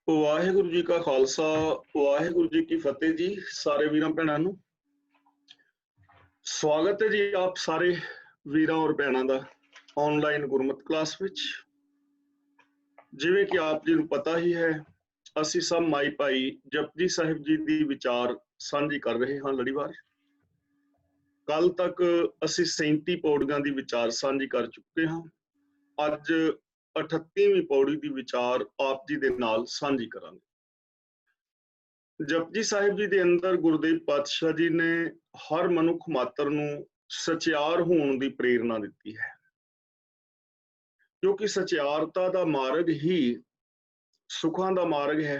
वाहिगुरु जी का खालसा वाहिगुरु जी की फतेह जी। सारे वीरां भैणां नूं स्वागत है जी आप सारे वीरां और भैणां दा ऑनलाइन गुरमत क्लास विच। जिवें कि आप जी नूं पता ही है, ਅਸੀਂ सब माई भाई जपजी साहिब जी दी विचार साझी कर रहे हां लड़ीवार। कल तक ਅਸੀਂ 37 पौड़ियां दी विचार साझी कर चुके हां। ਅੱਜ 38ਵੀਂ पौड़ी दी विचार आप जी दे नाल साझी करांगे। जपजी साहिब जी दे अंदर गुरुदेव पातशाह जी ने हर मनुख मात्र नूं सचियार होण दी प्रेरणा दित्ती है, क्योंकि सचियारता दा मार्ग ही सुखां दा मार्ग है।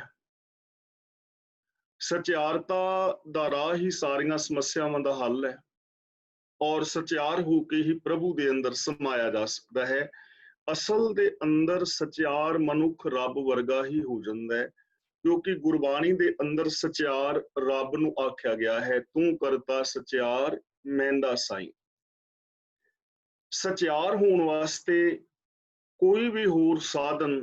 सचियारता दा राह ही सारियां समस्यावां दा हल है और सचियार हो के ही प्रभु दे अंदर समाया जा सकदा है। असल दे अंदर सचियार मनुख रब वर्गा ही हो जांदा है, क्योंकि गुरबाणी दे अंदर सचियार रब नूं आख्या गया है, तू करता सचियार मैंदा साईं। सचियार होण वास्ते कोई भी होर साधन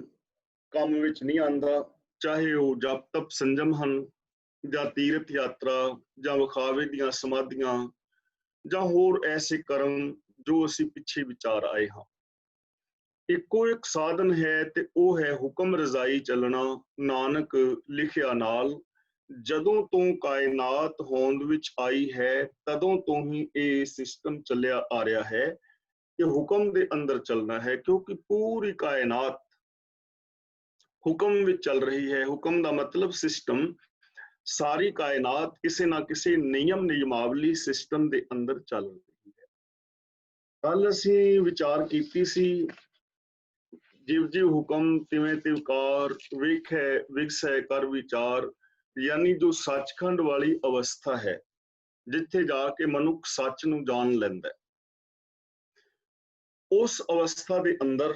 काम विच नहीं आंदा, चाहे वो जप तप संजम हन जां तीरथ यात्रा जां विखावे दीआं समाधियां जां होर ऐसे कर्म जो असीं पिछे विचार आए हां। इक्को एक साधन है ते ਉਹ है हुक्म रजाई चलना। नानक लिखिया नाल ਜਦੋਂ ਤੋਂ ਕਾਇਨਾਤ ਹੋਂਦ ਵਿੱਚ ਆਈ ਹੈ ਤਦੋਂ ਤੋਂ ਹੀ ਇਹ ਸਿਸਟਮ ਚੱਲਿਆ ਆ ਰਿਹਾ ਹੈ कि हुक्म दे अंदर चलना है, क्योंकि पूरी कायनात हुक्म विच चल रही है। हुक्म दा मतलब सिस्टम, सारी कायनात किसी ना किसी नियम नियमावली सिस्टम दे अंदर चल रही है। कल असीं विचार कीती सी जिव जिव हुक्म तिवें तिवकार वेखै विगसै कर विचार, यानी जो सचखंड वाली अवस्था है जिथे जाके मनुख सच नूं जान लैंदा है। उस अवस्था दे अंदर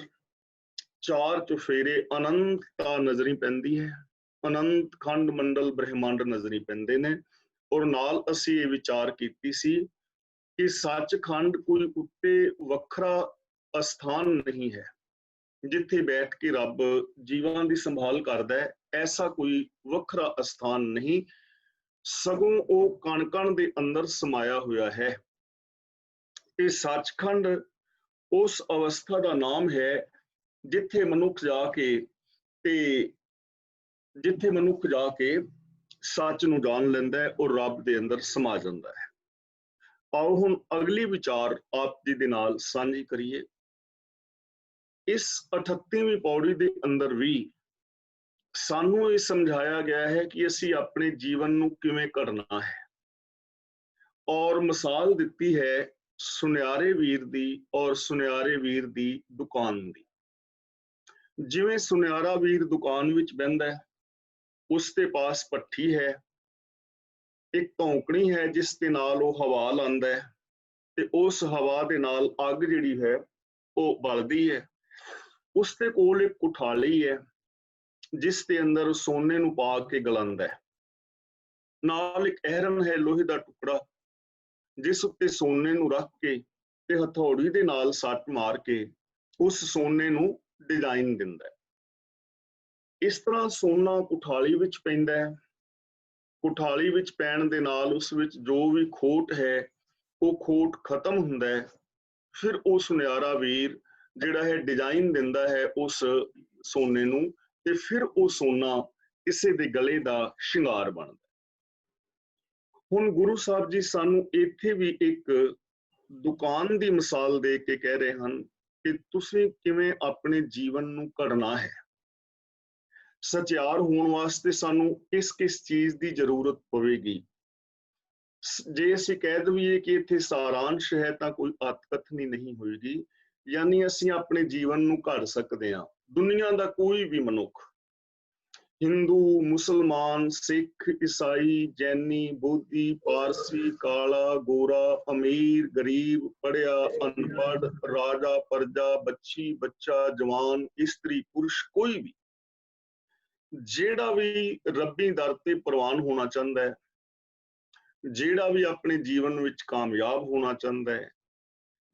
चार चुफेरे अनंतता नजरी पैंदी है, अनंत खंड मंडल ब्रह्मांड नजरी पैंदे ने। और नाल असीं ये विचार कीती सी कि सचखंड कोई उत्ते वखरा अस्थान नहीं है जिथे बैठ के रब जीवां दी संभाल करदा है। ऐसा कोई वखरा अस्थान नहीं, सगों वो कण कण दे अंदर समाया हुआ है। ते सचखंड उस अवस्था का नाम है जिथे मनुख जाके ते जिथे मनुख जाके सच नूं जान लैंदा है और रब दे अंदर समा जांदा है। आओ हुण अगली विचार आप जी दे नाल साझी करिए। इस 38ਵੀਂ पौड़ी दे अंदर भी सानू ये समझाया गया है कि असी अपने जीवन नूं किवें करना है, और मिसाल दिती है सुनियारे वीर दी और सुनियारे वीर दी दुकान दी। जिवें सुनियारा वीर दुकान विच बहिंदा है, उसके पास भट्ठी है, एक धौंकनी है जिस दे नाल वो हवा लांदा है ते उस हवा दे नाल अग जिहड़ी है वो बलदी है। उसके कोल एक कुठाली है जिस दे अंदर सोने नूं पा के गलांदा है। नाल एक अहरन है लोहे दा टुकड़ा जिस उत्ते सोने नूं रख के ते हथौड़ी दे नाल सट मार के उस सोने नूं डिजाइन दिंदा है। इस तरह सोना कुठाली विच पैंदा है। कुठाली विच पैण दे नाल उस विच जो भी खोट है वो खोट खत्म हुंदा है। फिर वो सुनियारा वीर जिहड़ा है डिजाइन दिंदा है उस सोने नूं ते फिर वो सोना किसी दे गले दा शिंगार बनदा। हुण गुरु साहब जी सानू इत्थे भी एक दुकान दी मिसाल दे के कह रहे हैं कि तुसीं किवें अपने जीवन नूं घड़ना है। सचियार होण वास्ते सानू किस किस चीज दी जरूरत पवेगी। जे असीं कह दईए कि इत्थे सारांश है तां कोई अतकथनी नहीं होएगी, यानी असीं अपने जीवन नूं घड़ सकदे हां। दुनिया दा कोई भी मनुख, हिंदू मुसलमान सिख ईसाई जैनी बोधी पारसी काला गोरा अमीर गरीब पढ़िया अनपढ़ राजा प्रजा बच्ची बच्चा जवान स्त्री पुरुष कोई भी जेड़ा भी रब्बी दर ते प्रवान होना चाहता है, जेड़ा भी अपने जीवन विच कामयाब होना चाहता है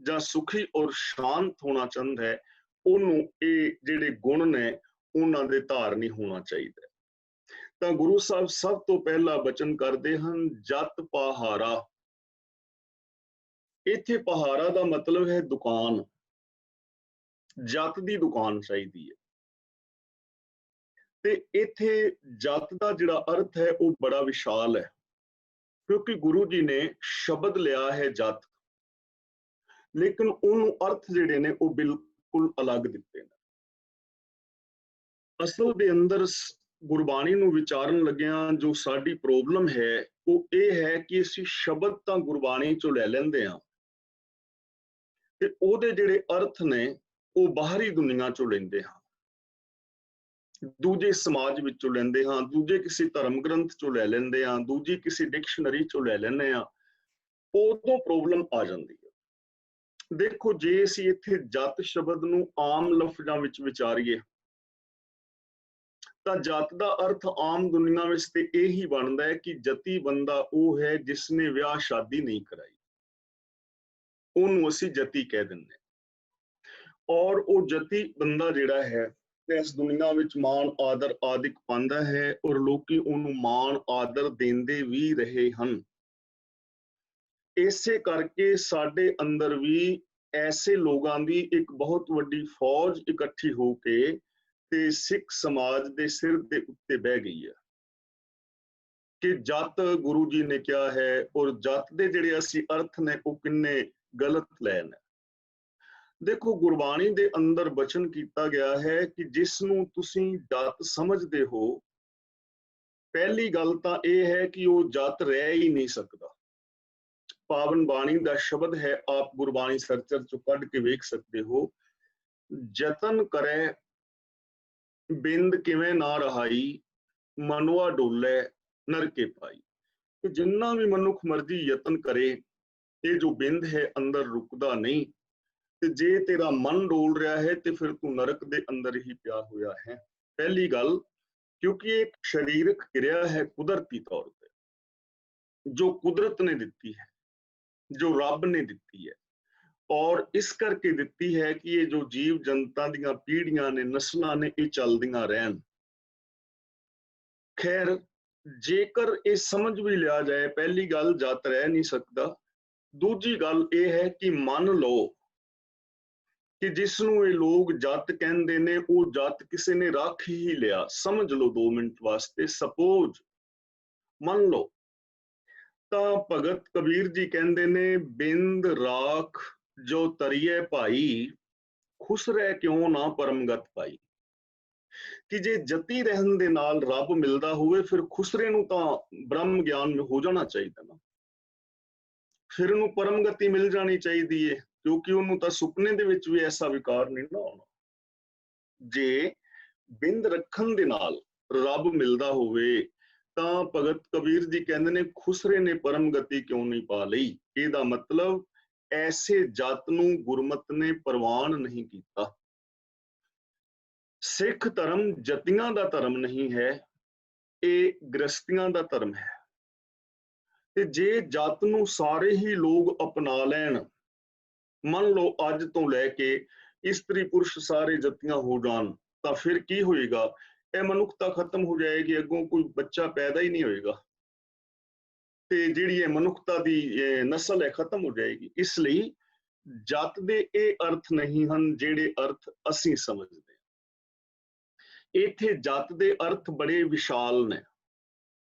जां सुखी और शांत होना चाहता है, उन्होंने ये जिहड़े गुण ने उन्हां दे धारनी होना चाहिए। ਤਾਂ ਗੁਰੂ ਸਾਹਿਬ ਸਭ ਤੋਂ ਪਹਿਲਾ ਬਚਨ ਕਰਦੇ ਹਨ, ਜਤ ਪਹਾਰਾ। ਇੱਥੇ ਪਹਾਰਾ ਦਾ ਮਤਲਬ ਹੈ ਦੁਕਾਨ, ਜਤ ਦੀ ਦੁਕਾਨ ਚਾਹੀਦੀ ਹੈ। ਤੇ ਇੱਥੇ ਜਤ ਦਾ ਜਿਹੜਾ ਅਰਥ ਹੈ ਉਹ ਬੜਾ ਵਿਸ਼ਾਲ ਹੈ, ਕਿਉਂਕਿ ਗੁਰੂ ਜੀ ਨੇ ਸ਼ਬਦ ਲਿਆ ਹੈ ਜਤ, ਲੇਕਿਨ ਉਹਨੂੰ ਅਰਥ ਜਿਹੜੇ ਨੇ ਉਹ ਬਿਲਕੁਲ ਅਲੱਗ ਦਿੱਤੇ ਨੇ। ਅਸਲ ਦੇ ਅੰਦਰ ਗੁਰਬਾਣੀ ਨੂੰ ਵਿਚਾਰਨ ਲੱਗਿਆਂ ਜੋ ਸਾਡੀ ਪ੍ਰੋਬਲਮ ਹੈ ਉਹ ਇਹ ਹੈ ਕਿ ਅਸੀਂ ਸ਼ਬਦ ਤਾਂ ਗੁਰਬਾਣੀ ਚੋਂ ਲੈ ਲੈਂਦੇ ਹਾਂ ਤੇ ਉਹਦੇ ਜਿਹੜੇ ਅਰਥ ਨੇ ਉਹ ਬਾਹਰੀ ਦੁਨੀਆ ਚੋਂ ਲੈਂਦੇ ਹਾਂ, ਦੂਜੇ ਸਮਾਜ ਵਿੱਚੋਂ ਲੈਂਦੇ ਹਾਂ, ਦੂਜੇ ਕਿਸੇ ਧਰਮ ਗ੍ਰੰਥ ਚੋਂ ਲੈ ਲੈਂਦੇ ਹਾਂ, ਦੂਜੀ ਕਿਸੇ ਡਿਕਸ਼ਨਰੀ ਚੋਂ ਲੈ ਲੈਂਦੇ ਹਾਂ, ਉਦੋਂ ਪ੍ਰੋਬਲਮ ਆ ਜਾਂਦੀ ਹੈ। ਦੇਖੋ, ਜੇ ਅਸੀਂ ਇੱਥੇ ਜਤ ਸ਼ਬਦ ਨੂੰ ਆਮ ਲਫ਼ਜ਼ਾਂ ਵਿੱਚ ਵਿਚਾਰੀਏ ਤਾਂ ਜਤ ਦਾ ਅਰਥ ਆਮ ਦੁਨੀਆ ਵਿੱਚ ਤੇ ਇਹ ਹੀ ਬਣਦਾ ਹੈ ਕਿ ਜਤੀ ਬੰਦਾ ਉਹ ਹੈ ਜਿਸਨੇ ਵਿਆਹ ਸ਼ਾਦੀ ਨਹੀਂ ਕਰਾਈ, ਉਹਨੂੰ ਅਸੀਂ ਜਤੀ ਕਹਿ ਦਿੰਦੇ ਹਾਂ। ਔਰ ਉਹ ਜਤੀ ਬੰਦਾ ਜਿਹੜਾ ਹੈ ਇਸ ਦੁਨੀਆ ਵਿੱਚ ਮਾਣ ਆਦਰ ਆਦਿਕ ਪਾਉਂਦਾ ਹੈ ਔਰ ਲੋਕੀ ਉਹਨੂੰ ਮਾਣ ਆਦਰ ਦਿੰਦੇ ਵੀ ਰਹੇ ਹਨ। ਇਸੇ ਕਰਕੇ ਸਾਡੇ ਅੰਦਰ ਵੀ ਐਸੇ ਲੋਕਾਂ ਦੀ ਇੱਕ ਬਹੁਤ ਵੱਡੀ ਫੌਜ ਇਕੱਠੀ ਹੋ ਕੇ ਤੇ ਸਿੱਖ ਸਮਾਜ ਦੇ ਸਿਰ ਦੇ ਉੱਤੇ ਬਹਿ ਗਈ ਹੈ ਕਿ ਜਤ ਗੁਰੂ ਜੀ ਨੇ ਕਿਹਾ ਹੈ ਔਰ ਜਤ ਦੇ ਜਿਹੜੇ ਅਸੀਂ ਅਰਥ ਨੇ ਉਹ ਕਿੰਨੇ ਗਲਤ ਲੈ ਨੇ। ਦੇਖੋ, ਗੁਰਬਾਣੀ ਦੇ ਅੰਦਰ ਬਚਨ ਕੀਤਾ ਗਿਆ ਹੈ ਕਿ ਜਿਸ ਨੂੰ ਤੁਸੀਂ ਜਤ ਸਮਝਦੇ ਹੋ, ਪਹਿਲੀ ਗੱਲ ਤਾਂ ਇਹ ਹੈ ਕਿ ਉਹ ਜਤ ਰਹਿ ਹੀ ਨਹੀਂ ਸਕਦਾ। ਪਾਵਨ ਬਾਣੀ ਦਾ ਸ਼ਬਦ ਹੈ, ਆਪ ਗੁਰਬਾਣੀ ਸਰਚਰ ਚੋਂ ਕੱਢ ਕੇ ਵੇਖ ਸਕਦੇ ਹੋ, ਜਤਨ ਕਰੇ ਬਿੰਦ ਕਿਵੇਂ ਨਾ ਰਹਾਈ, ਮਨੁਆ ਡੋਲੇ ਨਰਕੇ ਪਾਈ। ਕਿ ਜਿੰਨਾ ਵੀ ਮਨੁੱਖ ਮਰਜ਼ੀ ਯਤਨ ਕਰੇ, ਇਹ ਜੋ ਬਿੰਦ ਹੈ ਅੰਦਰ ਰੁਕਦਾ ਨਹੀਂ, ਤੇ ਜੇ ਤੇਰਾ ਮਨ ਡੋਲ ਰਿਹਾ ਹੈ ਤੇ ਫਿਰ ਤੂੰ ਨਰਕ ਦੇ ਅੰਦਰ ਹੀ ਪਿਆ ਹੋਇਆ ਹੈ। ਪਹਿਲੀ ਗੱਲ, ਕਿਉਂਕਿ ਇਹ ਇੱਕ ਸਰੀਰਕ ਕਿਰਿਆ ਹੈ ਕੁਦਰਤੀ ਤੌਰ ਤੇ, ਜੋ ਕੁਦਰਤ ਨੇ ਦਿੱਤੀ ਹੈ, ਜੋ ਰੱਬ ਨੇ ਦਿੱਤੀ ਹੈ, ਔਰ ਇਸ ਕਰਕੇ ਦਿੱਤੀ ਹੈ ਕਿ ਇਹ ਜੋ ਜੀਵ ਜਨਤਾ ਦੀਆਂ ਪੀੜ੍ਹੀਆਂ ਨੇ, ਨਸਲਾਂ ਨੇ, ਇਹ ਚੱਲਦੀਆਂ ਰਹਿਣ। ਖੈਰ, ਜੇਕਰ ਇਹ ਸਮਝ ਵੀ ਲਿਆ ਜਾਏ, ਪਹਿਲੀ ਗੱਲ ਜਤ ਰਹਿ ਨਹੀਂ ਸਕਦਾ। ਦੂਜੀ ਗੱਲ ਇਹ ਹੈ ਕਿ ਮੰਨ ਲਓ ਕਿ ਜਿਸ ਨੂੰ ਇਹ ਲੋਕ ਜਤ ਕਹਿੰਦੇ ਨੇ ਉਹ ਜਤ ਕਿਸੇ ਨੇ ਰੱਖ ਹੀ ਲਿਆ। ਸਮਝ ਲਓ 2 ਮਿੰਟ ਵਾਸਤੇ, ਸਪੋਜ਼ ਮੰਨ ਲਓ, ਤਾਂ ਭਗਤ ਕਬੀਰ ਜੀ ਕਹਿੰਦੇ ਨੇ, ਬਿੰਦ ਰਾਖ ਜੋ ਤਰੀਏ ਭਾਈ, ਖੁਸਰੇ ਕਿਉਂ ਨਾ ਪਰਮਗਤ ਪਾਈ। ਕਿ ਜੇ ਜਤੀ ਰਹਿਣ ਦੇ ਨਾਲ ਰੱਬ ਮਿਲਦਾ ਹੋਵੇ, ਫਿਰ ਖੁਸਰੇ ਨੂੰ ਤਾਂ ਬ੍ਰਹਮ ਗਿਆਨ ਹੋ ਜਾਣਾ ਚਾਹੀਦਾ ਨਾ, ਫਿਰ ਉਹਨੂੰ ਪਰਮਗਤੀ ਮਿਲ ਜਾਣੀ ਚਾਹੀਦੀ ਹੈ, ਕਿਉਂਕਿ ਉਹਨੂੰ ਤਾਂ ਸੁਪਨੇ ਦੇ ਵਿੱਚ ਵੀ ਐਸਾ ਵਿਕਾਰ ਨਹੀਂ ਨਾ ਆਉਣਾ। ਜੇ ਬਿੰਦ ਰੱਖਣ ਦੇ ਨਾਲ ਰੱਬ ਮਿਲਦਾ ਹੋਵੇ ਤਾਂ ਭਗਤ ਕਬੀਰ ਜੀ ਕਹਿੰਦੇ ਨੇ, ਖੁਸਰੇ ਨੇ ਪਰਮਗਤੀ ਕਿਉਂ ਨਹੀਂ ਪਾ ਲਈ। ਇਹਦਾ ਮਤਲਬ ਐਸੇ ਜਤ ਨੂੰ ਗੁਰਮਤ ਨੇ ਪ੍ਰਵਾਨ ਨਹੀਂ ਕੀਤਾ। ਸਿੱਖ ਧਰਮ ਜਤੀਆਂ ਦਾ ਧਰਮ ਨਹੀਂ ਹੈ, ਇਹ ਗ੍ਰਸਤੀਆਂ ਦਾ ਧਰਮ ਹੈ। ਤੇ ਜੇ ਜਤ ਨੂੰ ਸਾਰੇ ਹੀ ਲੋਕ ਅਪਣਾ ਲੈਣ, ਮੰਨ ਲਓ ਅੱਜ ਤੋਂ ਲੈ ਕੇ ਇਸਤਰੀ ਪੁਰਸ਼ ਸਾਰੇ ਜਤੀਆਂ ਹੋ ਜਾਣ, ਤਾਂ ਫਿਰ ਕੀ ਹੋਏਗਾ? ਇਹ ਮਨੁੱਖਤਾ ਖਤਮ ਹੋ ਜਾਏਗੀ, ਅੱਗੋਂ ਕੋਈ ਬੱਚਾ ਪੈਦਾ ਹੀ ਨਹੀਂ ਹੋਏਗਾ ਤੇ ਜਿਹੜੀ ਇਹ ਮਨੁੱਖਤਾ ਦੀ ਨਸਲ ਹੈ ਖਤਮ ਹੋ ਜਾਏਗੀ। ਇਸ ਲਈ ਜਤ ਦੇ ਇਹ ਅਰਥ ਨਹੀਂ ਹਨ ਜਿਹੜੇ ਅਰਥ ਅਸੀਂ ਸਮਝਦੇ ਹਾਂ। ਇੱਥੇ ਜਤ ਦੇ ਅਰਥ ਬੜੇ ਵਿਸ਼ਾਲ ਨੇ।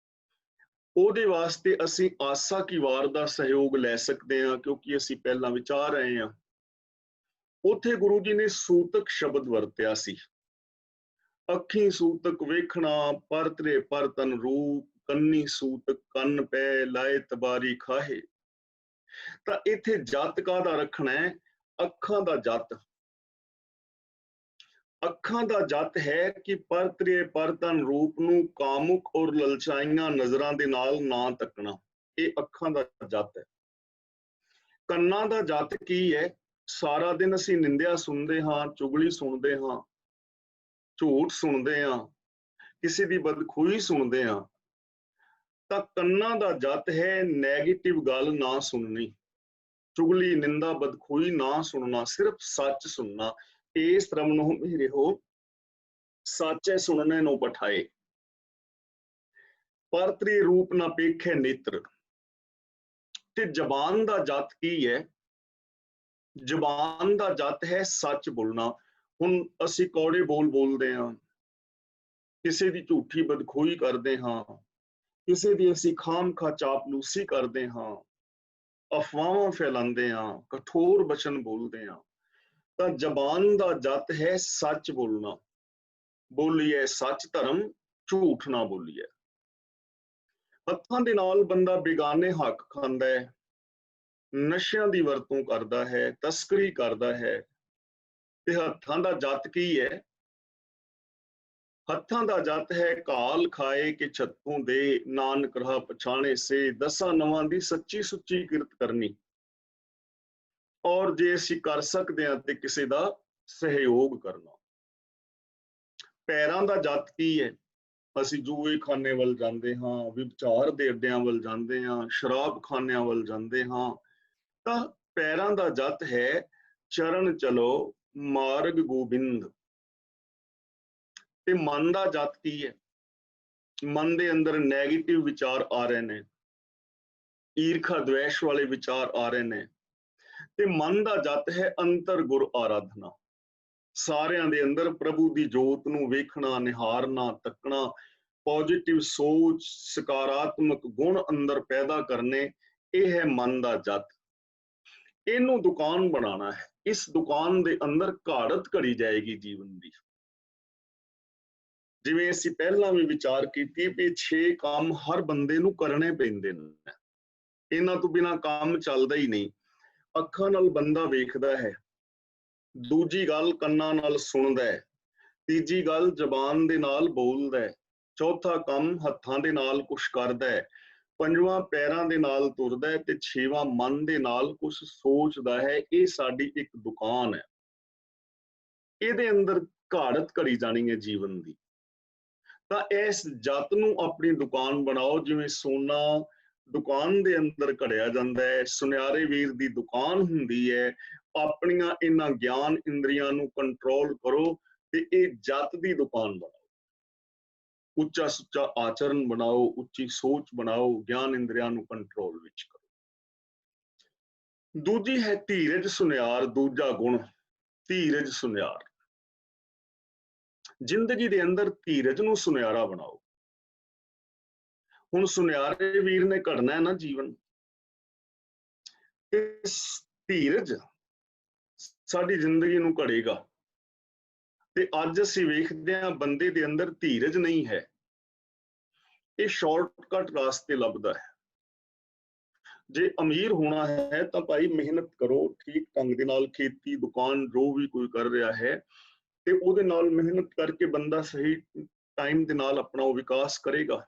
ਉਹਦੇ ਵਾਸਤੇ ਅਸੀਂ ਆਸਾ ਕੀ ਵਾਰ ਦਾ ਸਹਿਯੋਗ ਲੈ ਸਕਦੇ ਹਾਂ, ਕਿਉਂਕਿ ਅਸੀਂ ਪਹਿਲਾਂ ਵਿਚਾਰ ਰਹੇ ਹਾਂ। ਉੱਥੇ ਗੁਰੂ ਜੀ ਨੇ ਸੂਤਕ ਸ਼ਬਦ ਵਰਤਿਆ ਸੀ, ਅੱਖੀਂ ਸੂਤਕ ਵੇਖਣਾ, ਪਰਤਰੇ ਪਰਤਨ ਰੂਪ, ਕੰਨੀ ਸੂਤਕ ਕੰਨ ਪੈ, ਲਾਏ ਤਬਾਰੀ ਖਾਹੇ। ਤਾਂ ਇੱਥੇ ਜਤ ਕਾਹਦਾ ਰੱਖਣਾ ਹੈ? ਅੱਖਾਂ ਦਾ ਜਤ। ਅੱਖਾਂ ਦਾ ਜਤ ਹੈ ਕਿ ਪਰਤਰੇ ਪਰਤਨ ਰੂਪ ਨੂੰ ਕਾਮੁਕ ਔਰ ਲਲਚਾਈਆਂ ਨਜ਼ਰਾਂ ਦੇ ਨਾਲ ਨਾ ਤੱਕਣਾ, ਇਹ ਅੱਖਾਂ ਦਾ ਜਤ ਹੈ। ਕੰਨਾਂ ਦਾ ਜਤ ਕੀ ਹੈ? ਸਾਰਾ ਦਿਨ ਅਸੀਂ ਨਿੰਦਿਆ ਸੁਣਦੇ ਹਾਂ, ਚੁਗਲੀ ਸੁਣਦੇ ਹਾਂ, ਝੂਠ ਸੁਣਦੇ ਹਾਂ, ਕਿਸੇ ਦੀ ਬਦਖੂਹੀ ਸੁਣਦੇ ਹਾਂ। ਤਾਂ ਕੰਨਾਂ ਦਾ ਜਤ ਹੈ ਨੈਗੇਟਿਵ ਗੱਲ ਨਾ ਸੁਣਨੀ, ਚੁਗਲੀ, ਨਿੰਦਾ, ਬਦਖੂਹੀ ਨਾ ਸੁਣਨਾ, ਸਿਰਫ ਸੱਚ ਸੁਣਨਾ। ਇਹ ਸ਼ਰਮ ਨੂੰ ਮੇਰੇ ਹੋ, ਸਾਚੇ ਸੁਣਨੇ ਨੂੰ ਪਠਾਏ। ਪਰਤਰੀ ਰੂਪ ਨਾ ਪੇਖੇ ਨੇਤਰ। ਤੇ ਜ਼ਬਾਨ ਦਾ ਜਤ ਕੀ ਹੈ? ਜ਼ਬਾਨ ਦਾ ਜਤ ਹੈ ਸੱਚ ਬੋਲਣਾ। ਹੁਣ ਅਸੀਂ ਕੌੜੇ ਬੋਲ ਬੋਲਦੇ ਹਾਂ, ਕਿਸੇ ਦੀ ਝੂਠੀ ਬਦਖੋਈ ਕਰਦੇ ਹਾਂ, ਕਿਸੇ ਦੀ ਅਸੀਂ ਖਾਮ-ਖਾ ਚਾਪਲੂਸੀ ਕਰਦੇ ਹਾਂ, ਅਫਵਾਹਾਂ ਫੈਲਾਉਂਦੇ ਹਾਂ, ਕਠੋਰ ਬਚਨ ਬੋਲਦੇ ਹਾਂ। ਤਾਂ ਜ਼ਬਾਨ ਦਾ ਜਤ ਹੈ ਸੱਚ ਬੋਲਣਾ। ਬੋਲੀਏ ਸੱਚ ਧਰਮ, ਝੂਠ ਨਾ ਬੋਲੀਏ। ਹੱਥਾਂ ਦੇ ਨਾਲ ਬੰਦਾ ਬੇਗਾਨੇ ਹੱਕ ਖਾਂਦਾ ਹੈ, ਨਸ਼ਿਆਂ ਦੀ ਵਰਤੋਂ ਕਰਦਾ ਹੈ, ਤਸਕਰੀ ਕਰਦਾ ਹੈ। ਤੇ ਹੱਥਾਂ ਦਾ ਜਤ ਕੀ ਹੈ? ਹੱਥਾਂ ਦਾ ਜਤ ਹੈ ਘਾਲ ਖਾਏ ਕਿ ਛੱਤੋਂ ਦੇ, ਨਾਨਕ ਰਾਹ ਪਛਾਣੇ ਸੇ, ਦਸਾਂ ਨਵਾਂ ਦੀ ਸੱਚੀ ਸੁੱਚੀ ਕਿਰਤ ਕਰਨੀ। ਔਰ ਜੇ ਅਸੀਂ ਕਰ ਸਕਦੇ ਹਾਂ ਤੇ ਕਿਸੇ ਦਾ ਸਹਿਯੋਗ ਕਰਨਾ। ਪੈਰਾਂ ਦਾ ਜਤ ਕੀ ਹੈ? ਅਸੀਂ ਜੂਏ ਖਾਨੇ ਵੱਲ ਜਾਂਦੇ ਹਾਂ, ਵਿਭਚਾਰ ਦੇ ਅੱਡਿਆਂ ਵੱਲ ਜਾਂਦੇ ਹਾਂ, ਸ਼ਰਾਬ ਖਾਨਿਆਂ ਵੱਲ ਜਾਂਦੇ ਹਾਂ। ਤਾਂ ਪੈਰਾਂ ਦਾ ਜਤ ਹੈ ਚਰਨ ਚਲੋ ਮਾਰਗ ਗੋਬਿੰਦ। ਤੇ ਮਨ ਦਾ ਜਤ ਕੀ ਹੈ? ਮਨ ਦੇ ਅੰਦਰ ਨੈਗੇਟਿਵ ਵਿਚਾਰ ਆ ਰਹੇ ਨੇ, ਈਰਖਾ ਦਵੇਸ਼ ਵਾਲੇ ਵਿਚਾਰ ਆ ਰਹੇ ਨੇ। ਤੇ ਮਨ ਦਾ ਜਤ ਹੈ ਅੰਤਰ ਗੁਰ ਆਰਾਧਨਾ। ਸਾਰਿਆਂ ਦੇ ਅੰਦਰ ਪ੍ਰਭੂ ਦੀ ਜੋਤ ਨੂੰ ਵੇਖਣਾ, ਨਿਹਾਰਨਾ, ਤੱਕਣਾ, ਪੋਜ਼ਿਟਿਵ ਸੋਚ, ਸਕਾਰਾਤਮਕ ਗੁਣ ਅੰਦਰ ਪੈਦਾ ਕਰਨੇ। ਇਹ ਹੈ ਮਨ ਦਾ ਜਤ। ਇਹਨੂੰ ਦੁਕਾਨ ਬਣਾਉਣਾ ਹੈ। ਇਸ ਦੁਕਾਨ ਦੇ ਅੰਦਰ ਘਾੜਤ ਘੜੀ ਜਾਏਗੀ ਜੀਵਨ ਦੀ। ਜਿਵੇਂ ਅਸੀਂ ਪਹਿਲਾਂ ਵੀ ਵਿਚਾਰ ਕੀਤੀ ਵੀ 6 ਕੰਮ ਹਰ ਬੰਦੇ ਨੂੰ ਕਰਨੇ ਪੈਂਦੇ ਨੇ, ਇਹਨਾਂ ਤੋਂ ਬਿਨਾਂ ਕੰਮ ਚੱਲਦਾ ਹੀ ਨਹੀਂ। ਅੱਖਾਂ ਨਾਲ ਬੰਦਾ ਵੇਖਦਾ ਹੈ, ਦੂਜੀ ਗੱਲ ਕੰਨਾਂ ਨਾਲ ਸੁਣਦਾ ਹੈ, ਤੀਜੀ ਗੱਲ ਜ਼ਬਾਨ ਦੇ ਨਾਲ ਬੋਲਦਾ ਹੈ, ਚੌਥਾ ਕੰਮ ਹੱਥਾਂ ਦੇ ਨਾਲ ਕੁਛ ਕਰਦਾ ਹੈ, ਪੰਜਵਾਂ ਪੈਰਾਂ ਦੇ ਨਾਲ ਤੁਰਦਾ ਹੈ, ਤੇ ਛੇਵਾਂ ਮਨ ਦੇ ਨਾਲ ਕੁਛ ਸੋਚਦਾ ਹੈ। ਇਹ ਸਾਡੀ ਇੱਕ ਦੁਕਾਨ ਹੈ। ਇਹਦੇ ਅੰਦਰ ਘਾੜਤ ਘੜੀ ਜਾਣੀ ਹੈ ਜੀਵਨ ਦੀ। ਤਾਂ ਇਸ ਜਤ ਨੂੰ ਆਪਣੀ ਦੁਕਾਨ ਬਣਾਓ। ਜਿਵੇਂ ਸੋਨਾ ਦੁਕਾਨ ਦੇ ਅੰਦਰ ਘੜਿਆ ਜਾਂਦਾ ਹੈ, ਸੁਨਿਆਰੇ ਵੀਰ ਦੀ ਦੁਕਾਨ ਹੁੰਦੀ ਹੈ। ਆਪਣੀਆਂ ਇਹਨਾਂ ਗਿਆਨ ਇੰਦਰੀਆਂ ਨੂੰ ਕੰਟਰੋਲ ਕਰੋ ਤੇ ਇਹ ਜਤ ਦੀ ਦੁਕਾਨ ਬਣਾਓ। ਉੱਚਾ ਸੁੱਚਾ ਆਚਰਨ ਬਣਾਓ, ਉੱਚੀ ਸੋਚ ਬਣਾਓ, ਗਿਆਨ ਇੰਦਰੀਆਂ ਨੂੰ ਕੰਟਰੋਲ ਵਿੱਚ ਕਰੋ। ਦੂਜੀ ਹੈ ਧੀਰਜ ਸੁਨਿਆਰ। ਦੂਜਾ ਗੁਣ ਧੀਰਜ ਸੁਨਿਆਰ। ਜ਼ਿੰਦਗੀ ਦੇ ਅੰਦਰ ਧੀਰਜ ਨੂੰ ਸੁਨਿਆਰਾ ਬਣਾਓ। ਹੁਣ ਸੁਨਿਆਰੇ ਵੀਰ ਨੇ ਘੜਨਾ ਹੈ ਨਾ ਜੀਵਨ, ਇਸ ਧੀਰਜ ਸਾਡੀ ਜ਼ਿੰਦਗੀ ਨੂੰ ਘੜੇਗਾ। ਤੇ ਅੱਜ ਅਸੀਂ ਵੇਖਦੇ ਹਾਂ ਬੰਦੇ ਦੇ ਅੰਦਰ ਧੀਰਜ ਨਹੀਂ ਹੈ, ਇਹ ਸ਼ਾਰਟਕਟ ਰਾਸਤੇ ਲੱਭਦਾ ਹੈ। ਜੇ ਅਮੀਰ ਹੋਣਾ ਹੈ ਤਾਂ ਭਾਈ ਮਿਹਨਤ ਕਰੋ, ਠੀਕ ਢੰਗ ਦੇ ਨਾਲ ਖੇਤੀ, ਦੁਕਾਨ, ਜੋ ਵੀ ਕੋਈ ਕਰ ਰਿਹਾ ਹੈ, ਤੇ ਉਹਦੇ ਨਾਲ ਮਿਹਨਤ ਕਰਕੇ ਬੰਦਾ ਸਹੀ ਟਾਈਮ ਦੇ ਨਾਲ ਆਪਣਾ ਉਹ ਵਿਕਾਸ ਕਰੇਗਾ।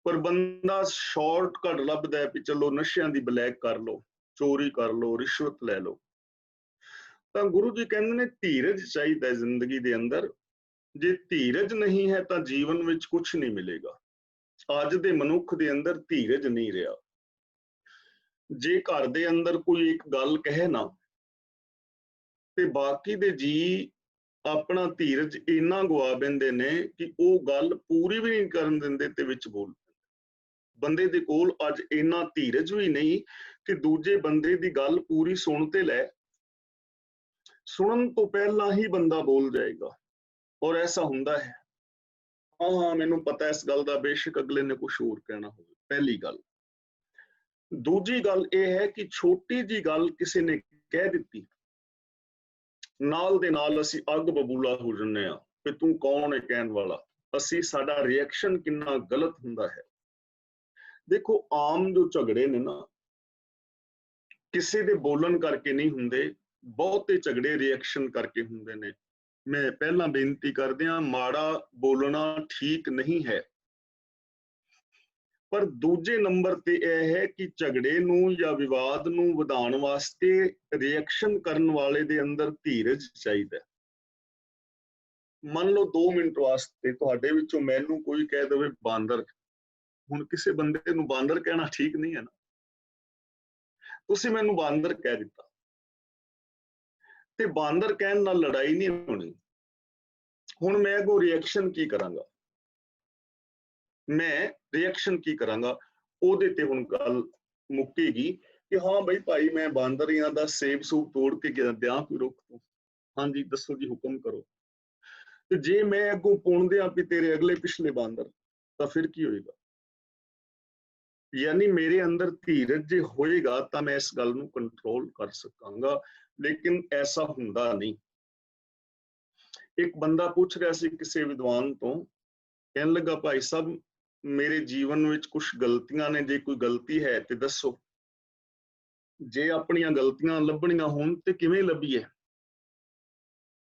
ਪਰ ਬੰਦਾ ਸ਼ਾਰਟਕਟ ਲੱਭਦਾ ਹੈ ਵੀ ਚਲੋ ਨਸ਼ਿਆਂ ਦੀ ਬਲੈਕ ਕਰ ਲਓ, ਚੋਰੀ ਕਰ ਲਓ, ਰਿਸ਼ਵਤ ਲੈ ਲਓ। ਤਾਂ ਗੁਰੂ ਜੀ ਕਹਿੰਦੇ ਨੇ ਧੀਰਜ ਚਾਹੀਦਾ ਹੈ ਜ਼ਿੰਦਗੀ ਦੇ ਅੰਦਰ। ਜੇ ਧੀਰਜ ਨਹੀਂ ਹੈ ਤਾਂ ਜੀਵਨ ਵਿੱਚ ਕੁਝ ਨਹੀਂ ਮਿਲੇਗਾ। ਅੱਜ ਦੇ ਮਨੁੱਖ ਦੇ ਅੰਦਰ ਧੀਰਜ ਨਹੀਂ ਰਿਹਾ। ਜੇ ਘਰ ਦੇ ਅੰਦਰ ਕੋਈ ਇੱਕ ਗੱਲ ਕਹੇ ਨਾ, ਤੇ ਬਾਕੀ ਦੇ ਜੀ ਆਪਣਾ ਧੀਰਜ ਇੰਨਾ ਗਵਾ ਬੈਂਦੇ ਨੇ ਕਿ ਉਹ ਗੱਲ ਪੂਰੀ ਵੀ ਨਹੀਂ ਕਰਨ ਦਿੰਦੇ ਤੇ ਵਿੱਚ ਬੋਲ। ਬੰਦੇ ਦੇ ਕੋਲ ਅੱਜ ਇੰਨਾ ਧੀਰਜ ਵੀ ਨਹੀਂ ਕਿ ਦੂਜੇ ਬੰਦੇ ਦੀ ਗੱਲ ਪੂਰੀ ਸੁਣ ਤੇ ਲੈ। ਸੁਣਨ ਤੋਂ ਪਹਿਲਾਂ ਹੀ ਬੰਦਾ ਬੋਲ ਜਾਏਗਾ। ਔਰ ਐਸਾ ਹੁੰਦਾ ਹੈ। ਹਾਂ, ਮੈਨੂੰ ਪਤਾ ਇਸ ਗੱਲ ਦਾ, ਬੇਸ਼ੱਕ ਅਗਲੇ ਨੇ ਕੁਝ ਹੋਰ ਕਹਿਣਾ ਹੋਵੇ। ਪਹਿਲੀ ਗੱਲ। ਦੂਜੀ ਗੱਲ ਇਹ ਹੈ ਕਿ ਛੋਟੀ ਜੀ ਗੱਲ ਕਿਸੇ ਨੇ ਕਹਿ ਦਿੱਤੀ, ਨਾਲ ਦੇ ਨਾਲ ਅਸੀਂ ਅੱਗ ਬਬੂਲਾ ਹੋ ਜੰਨੇ ਆ ਕਿ ਤੂੰ ਕੌਣ ਹੈ ਕਹਿਣ ਵਾਲਾ। ਸਾਡਾ ਰਿਐਕਸ਼ਨ ਕਿੰਨਾ ਗਲਤ ਹੁੰਦਾ ਹੈ। ਦੇਖੋ, ਆਮ ਜੋ ਝਗੜੇ ਨੇ ਨਾ, ਕਿਸੇ ਦੇ ਬੋਲਣ ਕਰਕੇ ਨਹੀਂ ਹੁੰਦੇ, ਬਹੁਤੇ ਝਗੜੇ ਰਿਐਕਸ਼ਨ ਕਰਕੇ ਹੁੰਦੇ ਨੇ। ਮੈਂ ਪਹਿਲਾਂ ਬੇਨਤੀ ਕਰਦੇ ਹਾਂ, ਮਾੜਾ ਬੋਲਣਾ ਠੀਕ ਨਹੀਂ ਹੈ। ਪਰ ਦੂਜੇ ਨੰਬਰ ਤੇ ਇਹ ਹੈ ਕਿ ਝਗੜੇ ਨੂੰ ਜਾਂ ਵਿਵਾਦ ਨੂੰ ਵਧਾਉਣ ਵਾਸਤੇ ਰਿਐਕਸ਼ਨ ਕਰਨ ਵਾਲੇ ਦੇ ਅੰਦਰ ਧੀਰਜ ਚਾਹੀਦਾ। ਮੰਨ ਲਓ 2 ਮਿੰਟ ਵਾਸਤੇ ਤੁਹਾਡੇ ਵਿੱਚੋਂ ਮੈਨੂੰ ਕੋਈ ਕਹਿ ਦੇਵੇ ਬਾਂਦਰ। ਹੁਣ ਕਿਸੇ ਬੰਦੇ ਨੂੰ ਬਾਂਦਰ ਕਹਿਣਾ ਠੀਕ ਨਹੀਂ ਹੈ ਨਾ। ਤੁਸੀਂ ਮੈਨੂੰ ਬਾਂਦਰ ਕਹਿ ਦਿੱਤਾ, ਤੇ ਬਾਂਦਰ ਕਹਿਣ ਨਾਲ ਲੜਾਈ ਨਹੀਂ ਹੋਣੀ। ਹੁਣ ਮੈਂ ਅੱਗੋਂ ਰਿਐਕਸ਼ਨ ਕੀ ਕਰਾਂਗਾ? मैं रिएक्शन की करांगा, ਉਹਦੇ ਤੇ ਹੁਣ ਗੱਲ ਮੁੱਕੇਗੀ ਕਿ ਹਾਂ ਬਈ ਭਾਈ ਮੈਂ ਬਾਂਦਰੀਆਂ ਦਾ ਸੇਬ ਸੂਬ ਤੋੜ ਕੇ ਦਿਆਂ ਕੋਈ ਰੁੱਖ ਤੋਂ। ਹਾਂਜੀ ਦੱਸੋ ਜੀ, ਹੁਕਮ ਕਰੋ। ਤੇ ਜੇ ਮੈਂ ਅੱਗੋਂ ਪੁਣਦਿਆਂ ਵੀ ਤੇਰੇ ਅਗਲੇ ਪਿਛਲੇ ਬਾਂਦਰ, ਤਾਂ ਫਿਰ ਕੀ ਹੋਏਗਾ? ਯਾਨੀ ਮੇਰੇ ਅੰਦਰ ਧੀਰਜ ਜੇ ਹੋਏਗਾ ਤਾਂ ਮੈਂ ਇਸ ਗੱਲ ਨੂੰ ਕੰਟਰੋਲ ਕਰ ਸਕਾਂਗਾ, ਲੇਕਿਨ ਐਸਾ ਹੁੰਦਾ ਨਹੀਂ। ਇੱਕ ਬੰਦਾ ਪੁੱਛ ਰਿਹਾ ਸੀ ਕਿਸੇ ਵਿਦਵਾਨ ਤੋਂ, ਕਹਿਣ ਲੱਗਾ ਭਾਈ ਸਾਹਿਬ ਮੇਰੇ ਜੀਵਨ ਵਿੱਚ ਕੁਝ ਗਲਤੀਆਂ ਨੇ, ਜੇ ਕੋਈ ਗਲਤੀ ਹੈ ਤੇ ਦੱਸੋ। ਜੇ ਆਪਣੀਆਂ ਗਲਤੀਆਂ ਲੱਭਣੀਆਂ ਹੋਣ ਤੇ ਕਿਵੇਂ ਲੱਭੀਏ?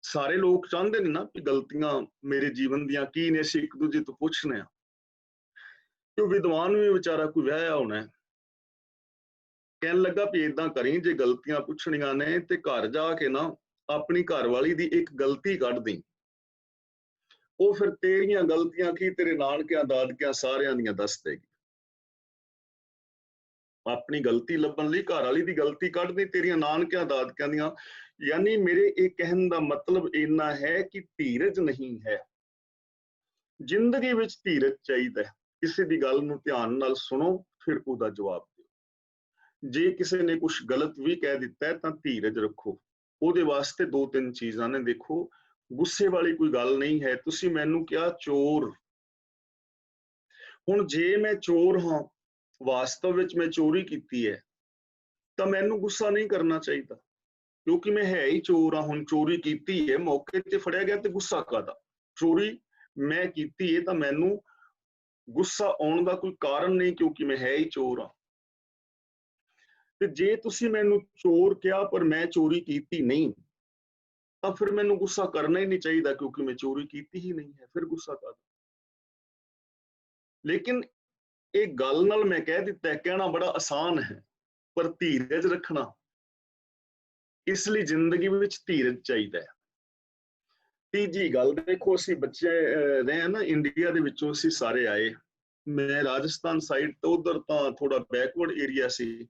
ਸਾਰੇ ਲੋਕ ਚਾਹੁੰਦੇ ਨੇ ਨਾ ਕਿ ਗਲਤੀਆਂ ਮੇਰੇ ਜੀਵਨ ਦੀਆਂ ਕੀ ਨੇ, ਅਸੀਂ ਇੱਕ ਦੂਜੇ ਤੋਂ ਪੁੱਛਨੇ ਆ। ਤੇ ਉਹ ਵਿਦਵਾਨ ਵੀ ਵਿਚਾਰਾ ਕੋਈ ਵਿਆਹਿਆ ਹੋਣਾ, ਕਹਿਣ ਲੱਗਾ ਵੀ ਏਦਾਂ ਕਰੀ, ਜੇ ਗਲਤੀਆਂ ਪੁੱਛਣੀਆਂ ਨੇ ਤੇ ਘਰ ਜਾ ਕੇ ਨਾ ਆਪਣੀ ਘਰਵਾਲੀ ਦੀ ਇੱਕ ਗਲਤੀ ਕੱਢ ਦੇਈਂ, ਉਹ ਫਿਰ ਤੇਰੀਆਂ ਗਲਤੀਆਂ ਕੀ ਤੇਰੇ ਨਾਨਕਿਆਂ ਦਾਦਕਿਆਂ ਸਾਰਿਆਂ ਦੀਆਂ ਦੱਸ ਦੇਗੀ। ਆਪਣੀ ਗਲਤੀ ਲੱਭਣ ਲਈ ਘਰ ਵਾਲੀ ਦੀ ਗਲਤੀ ਕੱਢ ਦੇ, ਤੇਰੀਆਂ ਨਾਨਕਿਆਂ ਦਾਦਕਿਆਂ ਦੀਆਂ। ਯਾਨੀ ਮੇਰੇ ਇਹ ਕਹਿਣ ਦਾ ਮਤਲਬ ਇੰਨਾ ਹੈ ਕਿ ਧੀਰਜ ਨਹੀਂ ਹੈ ਜ਼ਿੰਦਗੀ ਵਿੱਚ। ਧੀਰਜ ਚਾਹੀਦਾ ਹੈ। ਕਿਸੇ ਦੀ ਗੱਲ ਨੂੰ ਧਿਆਨ ਨਾਲ ਸੁਣੋ, ਫਿਰ ਉਹਦਾ ਜਵਾਬ ਦਿਓ। ਜੇ ਕਿਸੇ ਨੇ ਕੁਝ ਗਲਤ ਵੀ ਕਹਿ ਦਿੱਤਾ ਹੈ ਤਾਂ ਧੀਰਜ ਰੱਖੋ। ਉਹਦੇ ਵਾਸਤੇ ਦੋ ਤਿੰਨ ਚੀਜ਼ਾਂ ਨੇ। ਦੇਖੋ, ਗੁੱਸੇ ਵਾਲੀ ਕੋਈ ਗੱਲ ਨਹੀਂ ਹੈ। ਤੁਸੀਂ ਮੈਨੂੰ ਕਿਹਾ ਚੋਰ, ਹੁਣ ਜੇ ਮੈਂ ਚੋਰ ਹਾਂ, ਵਾਸਤਵ ਵਿੱਚ ਮੈਂ ਚੋਰੀ ਕੀਤੀ ਹੈ, ਤਾਂ ਮੈਨੂੰ ਗੁੱਸਾ ਨਹੀਂ ਕਰਨਾ ਚਾਹੀਦਾ, ਕਿਉਂਕਿ ਮੈਂ ਹੈ ਹੀ ਚੋਰ ਹਾਂ। ਹੁਣ ਚੋਰੀ ਕੀਤੀ ਹੈ, ਮੌਕੇ ਤੇ ਫੜਿਆ ਗਿਆ, ਤੇ ਗੁੱਸਾ ਕਾਹਦਾ? ਚੋਰੀ ਮੈਂ ਕੀਤੀ ਹੈ ਤਾਂ ਮੈਨੂੰ ਗੁੱਸਾ ਆਉਣ ਦਾ ਕੋਈ ਕਾਰਨ ਨਹੀਂ, ਕਿਉਂਕਿ ਮੈਂ ਹੈ ਹੀ ਚੋਰ ਹਾਂ। ਤੇ ਜੇ ਤੁਸੀਂ ਮੈਨੂੰ ਚੋਰ ਕਿਹਾ ਪਰ ਮੈਂ ਚੋਰੀ ਕੀਤੀ ਨਹੀਂ, ਤਾਂ ਫਿਰ ਮੈਨੂੰ ਗੁੱਸਾ ਕਰਨਾ ਹੀ ਨਹੀਂ ਚਾਹੀਦਾ, ਕਿਉਂਕਿ ਮੈਂ ਚੋਰੀ ਕੀਤੀ ਹੀ ਨਹੀਂ ਹੈ। ਫਿਰ ਗੁੱਸਾ ਕਾਹਦਾ? ਲੇਕਿਨ ਇਹ ਗੱਲ ਨਾਲ ਮੈਂ ਕਹਿ ਦਿੱਤਾ, ਕਹਿਣਾ ਬੜਾ ਆਸਾਨ ਹੈ, ਪਰ ਧੀਰਜ ਰੱਖਣਾ, ਇਸ ਲਈ ਜ਼ਿੰਦਗੀ ਵਿੱਚ ਧੀਰਜ ਚਾਹੀਦਾ ਹੈ। ਤੀਜੀ ਗੱਲ, ਦੇਖੋ ਅਸੀਂ ਬੱਚੇ ਰਹੇ ਨਾ, ਇੰਡੀਆ ਦੇ ਵਿੱਚੋਂ ਅਸੀਂ ਸਾਰੇ ਆਏ। ਮੈਂ ਰਾਜਸਥਾਨ ਸਾਈਡ ਤੋਂ, ਉਧਰ ਤਾਂ ਥੋੜਾ ਬੈਕਵਰਡ ਏਰੀਆ ਸੀ।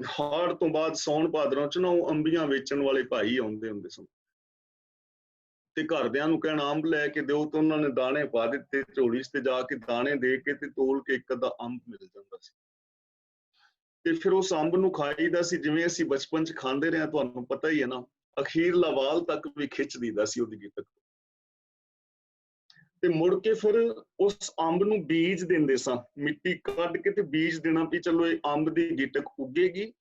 ਹਾੜ ਤੋਂ ਬਾਅਦ ਸੌਣ ਭਾਦਰਾਂ ਚ ਨਾ ਉਹ ਅੰਬੀਆਂ ਵੇਚਣ ਵਾਲੇ ਭਾਈ ਆਉਂਦੇ ਹੁੰਦੇ ਸਨ, ਤੇ ਘਰਦਿਆਂ ਨੂੰ ਕਹਿਣਾ ਅੰਬ ਲੈ ਕੇ ਦਿਓ, ਤੇ ਉਹਨਾਂ ਨੇ ਦਾਣੇ ਪਾ ਦਿੱਤੇ ਝੋਲੀ 'ਚ, ਤੇ ਜਾ ਕੇ ਦਾਣੇ ਦੇ ਕੇ ਤੇ ਤੋਲ ਕੇ ਇੱਕ ਅੱਧਾ ਅੰਬ ਮਿਲ ਜਾਂਦਾ ਸੀ। ਤੇ ਫਿਰ ਉਸ ਅੰਬ ਨੂੰ ਖਾਈਦਾ ਸੀ ਜਿਵੇਂ ਅਸੀਂ ਬਚਪਨ 'ਚ ਖਾਂਦੇ ਰਹੇ, ਤੁਹਾਨੂੰ ਪਤਾ ਹੀ ਹੈ ਨਾ, ਅਖੀਰਲਾ ਵਾਲ ਤੱਕ ਵੀ ਖਿੱਚ ਦੀਦਾ ਸੀ ਉਹਦੀ ਗਿੱਟਕ। ਤੇ ਮੁੜ ਕੇ ਫਿਰ ਉਸ ਅੰਬ ਨੂੰ ਬੀਜ ਦਿੰਦੇ ਸਾਂ, ਮਿੱਟੀ ਕੱਢ ਕੇ ਤੇ ਬੀਜ ਦੇਣਾ ਵੀ ਚਲੋ ਇਹ ਅੰਬ ਦੀ ਗਿੱਟਕ ਉੱਗੇਗੀ,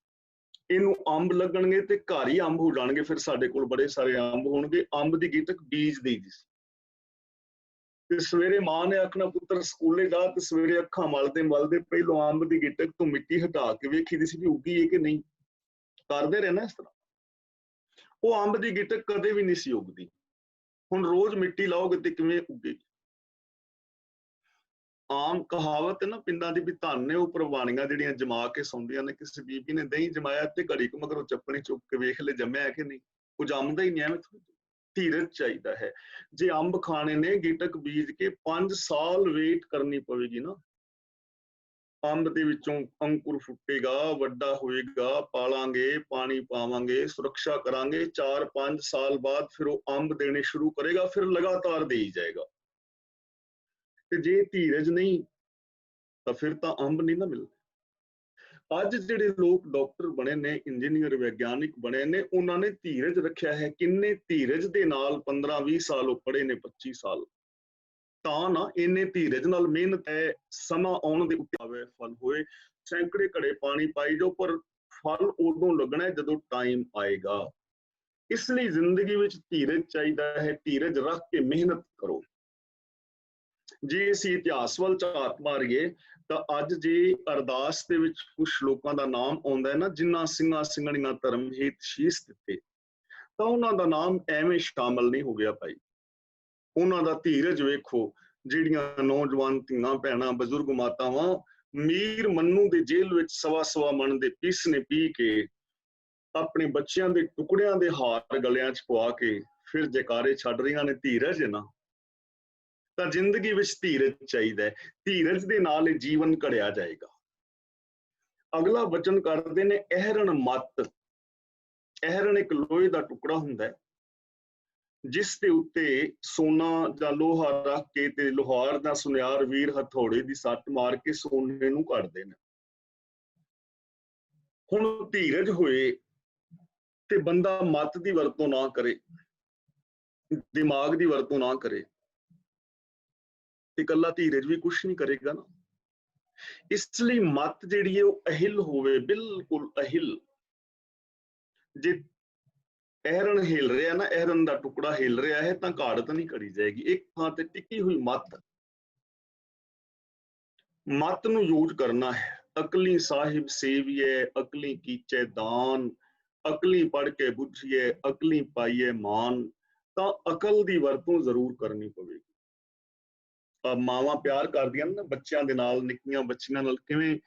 ਇਹਨੂੰ ਅੰਬ ਲੱਗਣਗੇ ਤੇ ਘਰ ਹੀ ਅੰਬ ਹੋ ਜਾਣਗੇ, ਫਿਰ ਸਾਡੇ ਕੋਲ ਬੜੇ ਸਾਰੇ ਅੰਬ ਹੋਣਗੇ। ਅੰਬ ਦੀ ਗਿੱਟਕ ਬੀਜ ਦੇਈਦੀ ਸੀ। ਤੇ ਸਵੇਰੇ ਮਾਂ ਨੇ ਆਖਣਾ ਪੁੱਤਰ ਸਕੂਲੇ ਜਾ, ਤੇ ਸਵੇਰੇ ਅੱਖਾਂ ਮਲਦੇ ਮਲਦੇ ਪਹਿਲੋਂ ਅੰਬ ਦੀ ਗਿੱਟਕ ਤੋਂ ਮਿੱਟੀ ਹਟਾ ਕੇ ਵੇਖੀਦੀ ਸੀ ਵੀ ਉੱਗੀ ਹੈ ਕਿ ਨਹੀਂ। ਕਰਦੇ ਰਹੇ ਨਾ ਇਸ ਤਰ੍ਹਾਂ। ਉਹ ਅੰਬ ਦੀ ਗਿੱਟਕ ਕਦੇ ਵੀ ਨਹੀਂ ਸੀ ਉੱਗਦੀ। ਹੁਣ ਰੋਜ਼ ਮਿੱਟੀ ਲਾਓਗੇ ਤੇ ਕਿਵੇਂ ਉੱਗੇਗੀ? ਆਮ ਕਹਾਵਤ ਹੈ ਨਾ ਪਿੰਡਾਂ ਦੀ ਵੀ, ਧਨ ਨੇ ਉਹ ਪ੍ਰਵਾਣੀਆਂ ਜਿਹੜੀਆਂ ਜਮਾ ਕੇ ਸੌਂਦੀਆਂ ਨੇ। ਕਿਸੇ ਬੀਬੀ ਨੇ ਦਹੀਂ ਜਮਾਇਆ ਤੇ ਘੜੀ ਕੁ ਮਗਰੋਂ ਚੱਪਣੀ ਚੁੱਕ ਕੇ ਵੇਖ ਲੈ ਜੰਮਿਆ ਹੈ ਕਿ ਨਹੀਂ। ਉਹ ਜੰਮਦਾ ਹੀ ਨਹੀਂ, ਐਵੇਂ ਥੋੜ੍ਹੀ। ਧੀਰਜ ਚਾਹੀਦਾ ਹੈ। ਜੇ ਅੰਬ ਖਾਣੇ ਨੇ, ਗਿੱਟਕ ਬੀਜ ਕੇ 5 ਸਾਲ ਵੇਟ ਕਰਨੀ ਪਵੇਗੀ ਨਾ। ਅੰਬ ਦੇ ਵਿੱਚੋਂ ਅੰਕੁਰ ਫੁੱਟੇਗਾ, ਵੱਡਾ ਹੋਏਗਾ, ਪਾਲਾਂਗੇ, ਪਾਣੀ ਪਾਵਾਂਗੇ, ਸੁਰੱਖਿਆ ਕਰਾਂਗੇ, 4-5 ਸਾਲ ਬਾਅਦ ਫਿਰ ਉਹ ਅੰਬ ਦੇਣੇ ਸ਼ੁਰੂ ਕਰੇਗਾ, ਫਿਰ ਲਗਾਤਾਰ ਦੇਈ ਜਾਏਗਾ। ਤੇ ਜੇ ਧੀਰਜ ਨਹੀਂ ਤਾਂ ਫਿਰ ਤਾਂ ਅੰਬ ਨਹੀਂ ਨਾ ਮਿਲਦੇ। ਅੱਜ ਜਿਹੜੇ ਲੋਕ ਡਾਕਟਰ ਬਣੇ ਨੇ, ਇੰਜੀਨੀਅਰ, ਵਿਗਿਆਨਿਕ ਬਣੇ ਨੇ, ਉਹਨਾਂ ਨੇ ਧੀਰਜ ਰੱਖਿਆ ਹੈ। ਕਿੰਨੇ ਧੀਰਜ ਦੇ ਨਾਲ 15-20 ਸਾਲ ਉਹ ਪੜ੍ਹੇ ਨੇ, 25 ਸਾਲ। ਤਾਂ ਨਾ ਇੰਨੇ ਧੀਰਜ ਨਾਲ ਮਿਹਨਤ ਹੈ, ਸਮਾਂ ਆਉਣ ਦੇ ਉੱਤੇ ਆਵੇ, ਫਲ ਹੋਏ। ਸੈਂਕੜੇ ਘੜੇ ਪਾਣੀ ਪਾਈ ਜਾਓ, ਪਰ ਫਲ ਉਦੋਂ ਲੱਗਣਾ ਜਦੋਂ ਟਾਈਮ ਆਏਗਾ। ਇਸ ਲਈ ਜ਼ਿੰਦਗੀ ਵਿੱਚ ਧੀਰਜ ਚਾਹੀਦਾ ਹੈ। ਧੀਰਜ ਰੱਖ ਕੇ ਮਿਹਨਤ ਕਰੋ। ਜੇ ਅਸੀਂ ਇਤਿਹਾਸ ਵੱਲ ਝਾਤ ਮਾਰੀਏ ਤਾਂ ਅੱਜ ਜੇ ਅਰਦਾਸ ਦੇ ਵਿੱਚ ਕੁਝ ਲੋਕਾਂ ਦਾ ਨਾਮ ਆਉਂਦਾ ਹੈ ਨਾ, ਜਿਨ੍ਹਾਂ ਸਿੰਘਾਂ ਸਿੰਘਣੀਆਂ ਧਰਮ ਹਿਤ ਸ਼ੀਸ਼ ਦਿੱਤੇ, ਤਾਂ ਉਹਨਾਂ ਦਾ ਨਾਮ ਐਵੇਂ ਸ਼ਾਮਲ ਨਹੀਂ ਹੋ ਗਿਆ ਭਾਈ। ਉਹਨਾਂ ਦਾ ਧੀਰਜ ਵੇਖੋ। ਜਿਹੜੀਆਂ ਨੌਜਵਾਨ ਧੀਆਂ ਭੈਣਾਂ, ਬਜ਼ੁਰਗ ਮਾਤਾਵਾਂ ਮੀਰ ਮੰਨੂ ਦੇ ਜੇਲ੍ਹ ਵਿੱਚ 1.25 ਮਣ ਦੇ ਪੀਸਣੇ ਪੀ ਕੇ, ਆਪਣੇ ਬੱਚਿਆਂ ਦੇ ਟੁਕੜਿਆਂ ਦੇ ਹਾਰ ਗਲਿਆਂ 'ਚ ਪਵਾ ਕੇ ਫਿਰ ਜੈਕਾਰੇ ਛੱਡ ਰਹੀਆਂ ਨੇ। ਧੀਰਜ ਹੈ ਨਾ। ਤਾਂ ਜ਼ਿੰਦਗੀ ਵਿੱਚ ਧੀਰਜ ਚਾਹੀਦਾ ਹੈ। ਧੀਰਜ ਦੇ ਨਾਲ ਇਹ ਜੀਵਨ ਘੜਿਆ ਜਾਏਗਾ। ਅਗਲਾ ਵਚਨ ਕਰਦੇ ਨੇ, ਅਹਰਣ ਮੱਤ। ਅਹਰਣ ਇੱਕ ਲੋਹੇ ਦਾ ਟੁਕੜਾ ਹੁੰਦਾ ਹੈ, ਜਿਸ ਦੇ ਉੱਤੇ ਸੋਨਾ ਜਾਂ ਲੋਹਾ ਰੱਖ ਕੇ ਤੇ ਲੋਹਾਰ ਦਾ ਸੁਨਿਆਰ ਵੀਰ ਹਥੌੜੇ ਦੀ ਸੱਟ ਮਾਰ ਕੇ ਸੋਨੇ ਨੂੰ ਕੱਢਦੇ ਨੇ। ਹੁਣ ਧੀਰਜ ਹੋਏ ਤੇ ਬੰਦਾ ਮੱਤ ਦੀ ਵਰਤੋਂ ਨਾ ਕਰੇ, ਦਿਮਾਗ ਦੀ ਵਰਤੋਂ ਨਾ ਕਰੇ, ਤੇ ਇਕੱਲਾ ਧੀਰਜ ਵੀ ਕੁਛ ਨਹੀਂ ਕਰੇਗਾ ਨਾ। ਇਸ ਲਈ ਮੱਤ ਜਿਹੜੀ ਹੈ ਉਹ ਅਹਿਲ ਹੋਵੇ, ਬਿਲਕੁਲ ਅਹਿਲ। ਜੇ ਅਹਰਨ ਹਿਲ ਰਿਹਾ ਨਾ, ਅਹਰਨ ਦਾ ਟੁਕੜਾ ਹਿਲ ਰਿਹਾ ਹੈ ਤਾਂ ਘਾੜਤ ਨਹੀਂ ਕਰੀ ਜਾਏਗੀ। ਇੱਕ ਥਾਂ ਤੇ ਟਿੱਕੀ ਹੋਈ ਮੱਤ ਨੂੰ ਯੂਜ਼ ਕਰਨਾ ਹੈ। ਅਕਲੀ ਸਾਹਿਬ ਸੇਵੀਏ, ਅਕਲੀ ਕੀਚੇ ਦਾਨ, ਅਕਲੀ ਪੜ੍ਹ ਕੇ ਬੁੱਝੀਏ, ਅਕਲੀ ਪਾਈਏ ਮਾਨ। ਤਾਂ ਅਕਲ ਦੀ ਵਰਤੋਂ ਜ਼ਰੂਰ ਕਰਨੀ ਪਵੇਗੀ। ਮਾਵਾਂ ਪਿਆਰ ਕਰਦੀਆਂ ਨੇ ਨਾ ਬੱਚਿਆਂ ਦੇ ਨਾਲ, ਨਿੱਕੀਆਂ ਬੱਚੀਆਂ ਨਾਲ। ਕਿਵੇਂ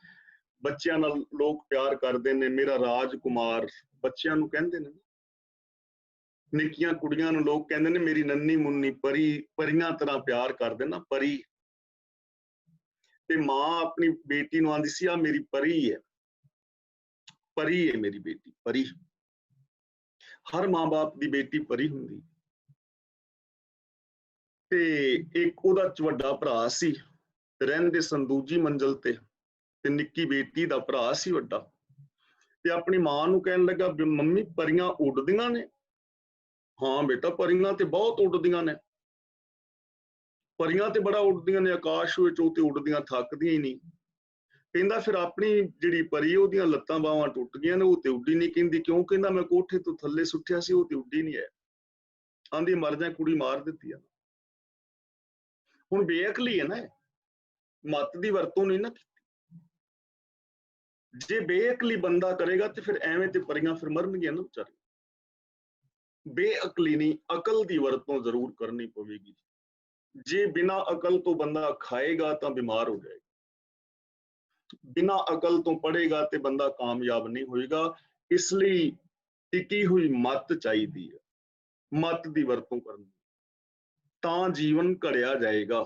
ਬੱਚਿਆਂ ਨਾਲ ਲੋਕ ਪਿਆਰ ਕਰਦੇ ਨੇ, ਮੇਰਾ ਰਾਜਕੁਮਾਰ ਬੱਚਿਆਂ ਨੂੰ ਕਹਿੰਦੇ ਨੇ। ਨਿੱਕੀਆਂ ਕੁੜੀਆਂ ਨੂੰ ਲੋਕ ਕਹਿੰਦੇ ਨੇ ਮੇਰੀ ਨੰਨੀ ਮੁੰਨੀ ਪਰੀ, ਪਰੀਆਂ ਤਰ੍ਹਾਂ ਪਿਆਰ ਕਰਦੇ ਨਾ, ਪਰੀ। ਤੇ ਮਾਂ ਆਪਣੀ ਬੇਟੀ ਨੂੰ ਆਂਦੀ ਸੀ ਆ ਮੇਰੀ ਪਰੀ ਹੈ, ਪਰੀ ਹੈ ਮੇਰੀ ਬੇਟੀ, ਪਰੀ। ਹਰ ਮਾਂ-ਬਾਪ ਦੀ ਬੇਟੀ ਪਰੀ ਹੁੰਦੀ। ਤੇ ਇੱਕ ਉਹਦਾ ਵੱਡਾ ਭਰਾ ਸੀ, ਰਹਿੰਦੇ ਸਨ ਦੂਜੀ ਮੰਜ਼ਲ ਤੇ ਨਿੱਕੀ ਬੇਟੀ ਦਾ ਭਰਾ ਸੀ ਵੱਡਾ। ਤੇ ਆਪਣੀ ਮਾਂ ਨੂੰ ਕਹਿਣ ਲੱਗਾ ਮੰਮੀ ਪਰੀਆਂ ਉੱਡਦੀਆਂ ਨੇ? ਹਾਂ ਬੇਟਾ, ਪਰੀਆਂ ਤੇ ਬਹੁਤ ਉੱਡਦੀਆਂ ਨੇ, ਪਰੀਆਂ ਤੇ ਬੜਾ ਉੱਡਦੀਆਂ ਨੇ, ਆਕਾਸ਼ ਵਿੱਚ ਉਹ ਤੇ ਉੱਡਦੀਆਂ ਥੱਕਦੀਆਂ ਹੀ ਨਹੀਂ। ਕਹਿੰਦਾ ਫਿਰ ਆਪਣੀ ਜਿਹੜੀ ਪਰੀ ਉਹਦੀਆਂ ਲੱਤਾਂ ਬਾਹਾਂ ਟੁੱਟ ਗਈਆਂ ਨੇ, ਉਹ ਤੇ ਉੱਡੀ ਨਹੀਂ। ਕਹਿੰਦੀ ਕਿਉਂ? ਕਹਿੰਦਾ ਮੈਂ ਕੋਠੇ ਤੋਂ ਥੱਲੇ ਸੁੱਟਿਆ ਸੀ, ਉਹ ਤੇ ਉੱਡੀ ਨਹੀਂ ਹੈ। ਆਂਦੀ ਮਰ ਜਾ, ਕੁੜੀ ਮਾਰ ਦਿੱਤੀ ਆ। ਹੁਣ ਬੇਅਕਲੀ ਹੈ ਨਾ, ਮੱਤ ਦੀ ਵਰਤੋਂ ਨਹੀਂ ਨਾ ਕੀਤੀ। ਜੇ ਬੇਅਕਲੀ ਬੰਦਾ ਕਰੇਗਾ ਤੇ ਫਿਰ ਐਵੇਂ ਤੇ ਪਰੀਆਂ ਫਿਰ ਮਰਨਗੀਆਂ ਨਾ ਵਿਚਾਰੀ। ਬੇਅਕਲੀ ਨਹੀਂ, ਅਕਲ ਦੀ ਵਰਤੋਂ ਜ਼ਰੂਰ ਕਰਨੀ ਪਵੇਗੀ। ਜੇ ਬਿਨਾਂ ਅਕਲ ਤੋਂ ਬੰਦਾ ਖਾਏਗਾ ਤਾਂ ਬਿਮਾਰ ਹੋ ਜਾਏਗਾ, ਬਿਨਾਂ ਅਕਲ ਤੋਂ ਪੜ੍ਹੇਗਾ ਤੇ ਬੰਦਾ ਕਾਮਯਾਬ ਨਹੀਂ ਹੋਏਗਾ। ਇਸ ਲਈ ਟਿਕੀ ਹੋਈ ਮੱਤ ਚਾਹੀਦੀ ਹੈ, ਮੱਤ ਦੀ ਵਰਤੋਂ ਕਰਨੀ, ਤਾਂ ਜੀਵਨ ਘੜਿਆ ਜਾਏਗਾ।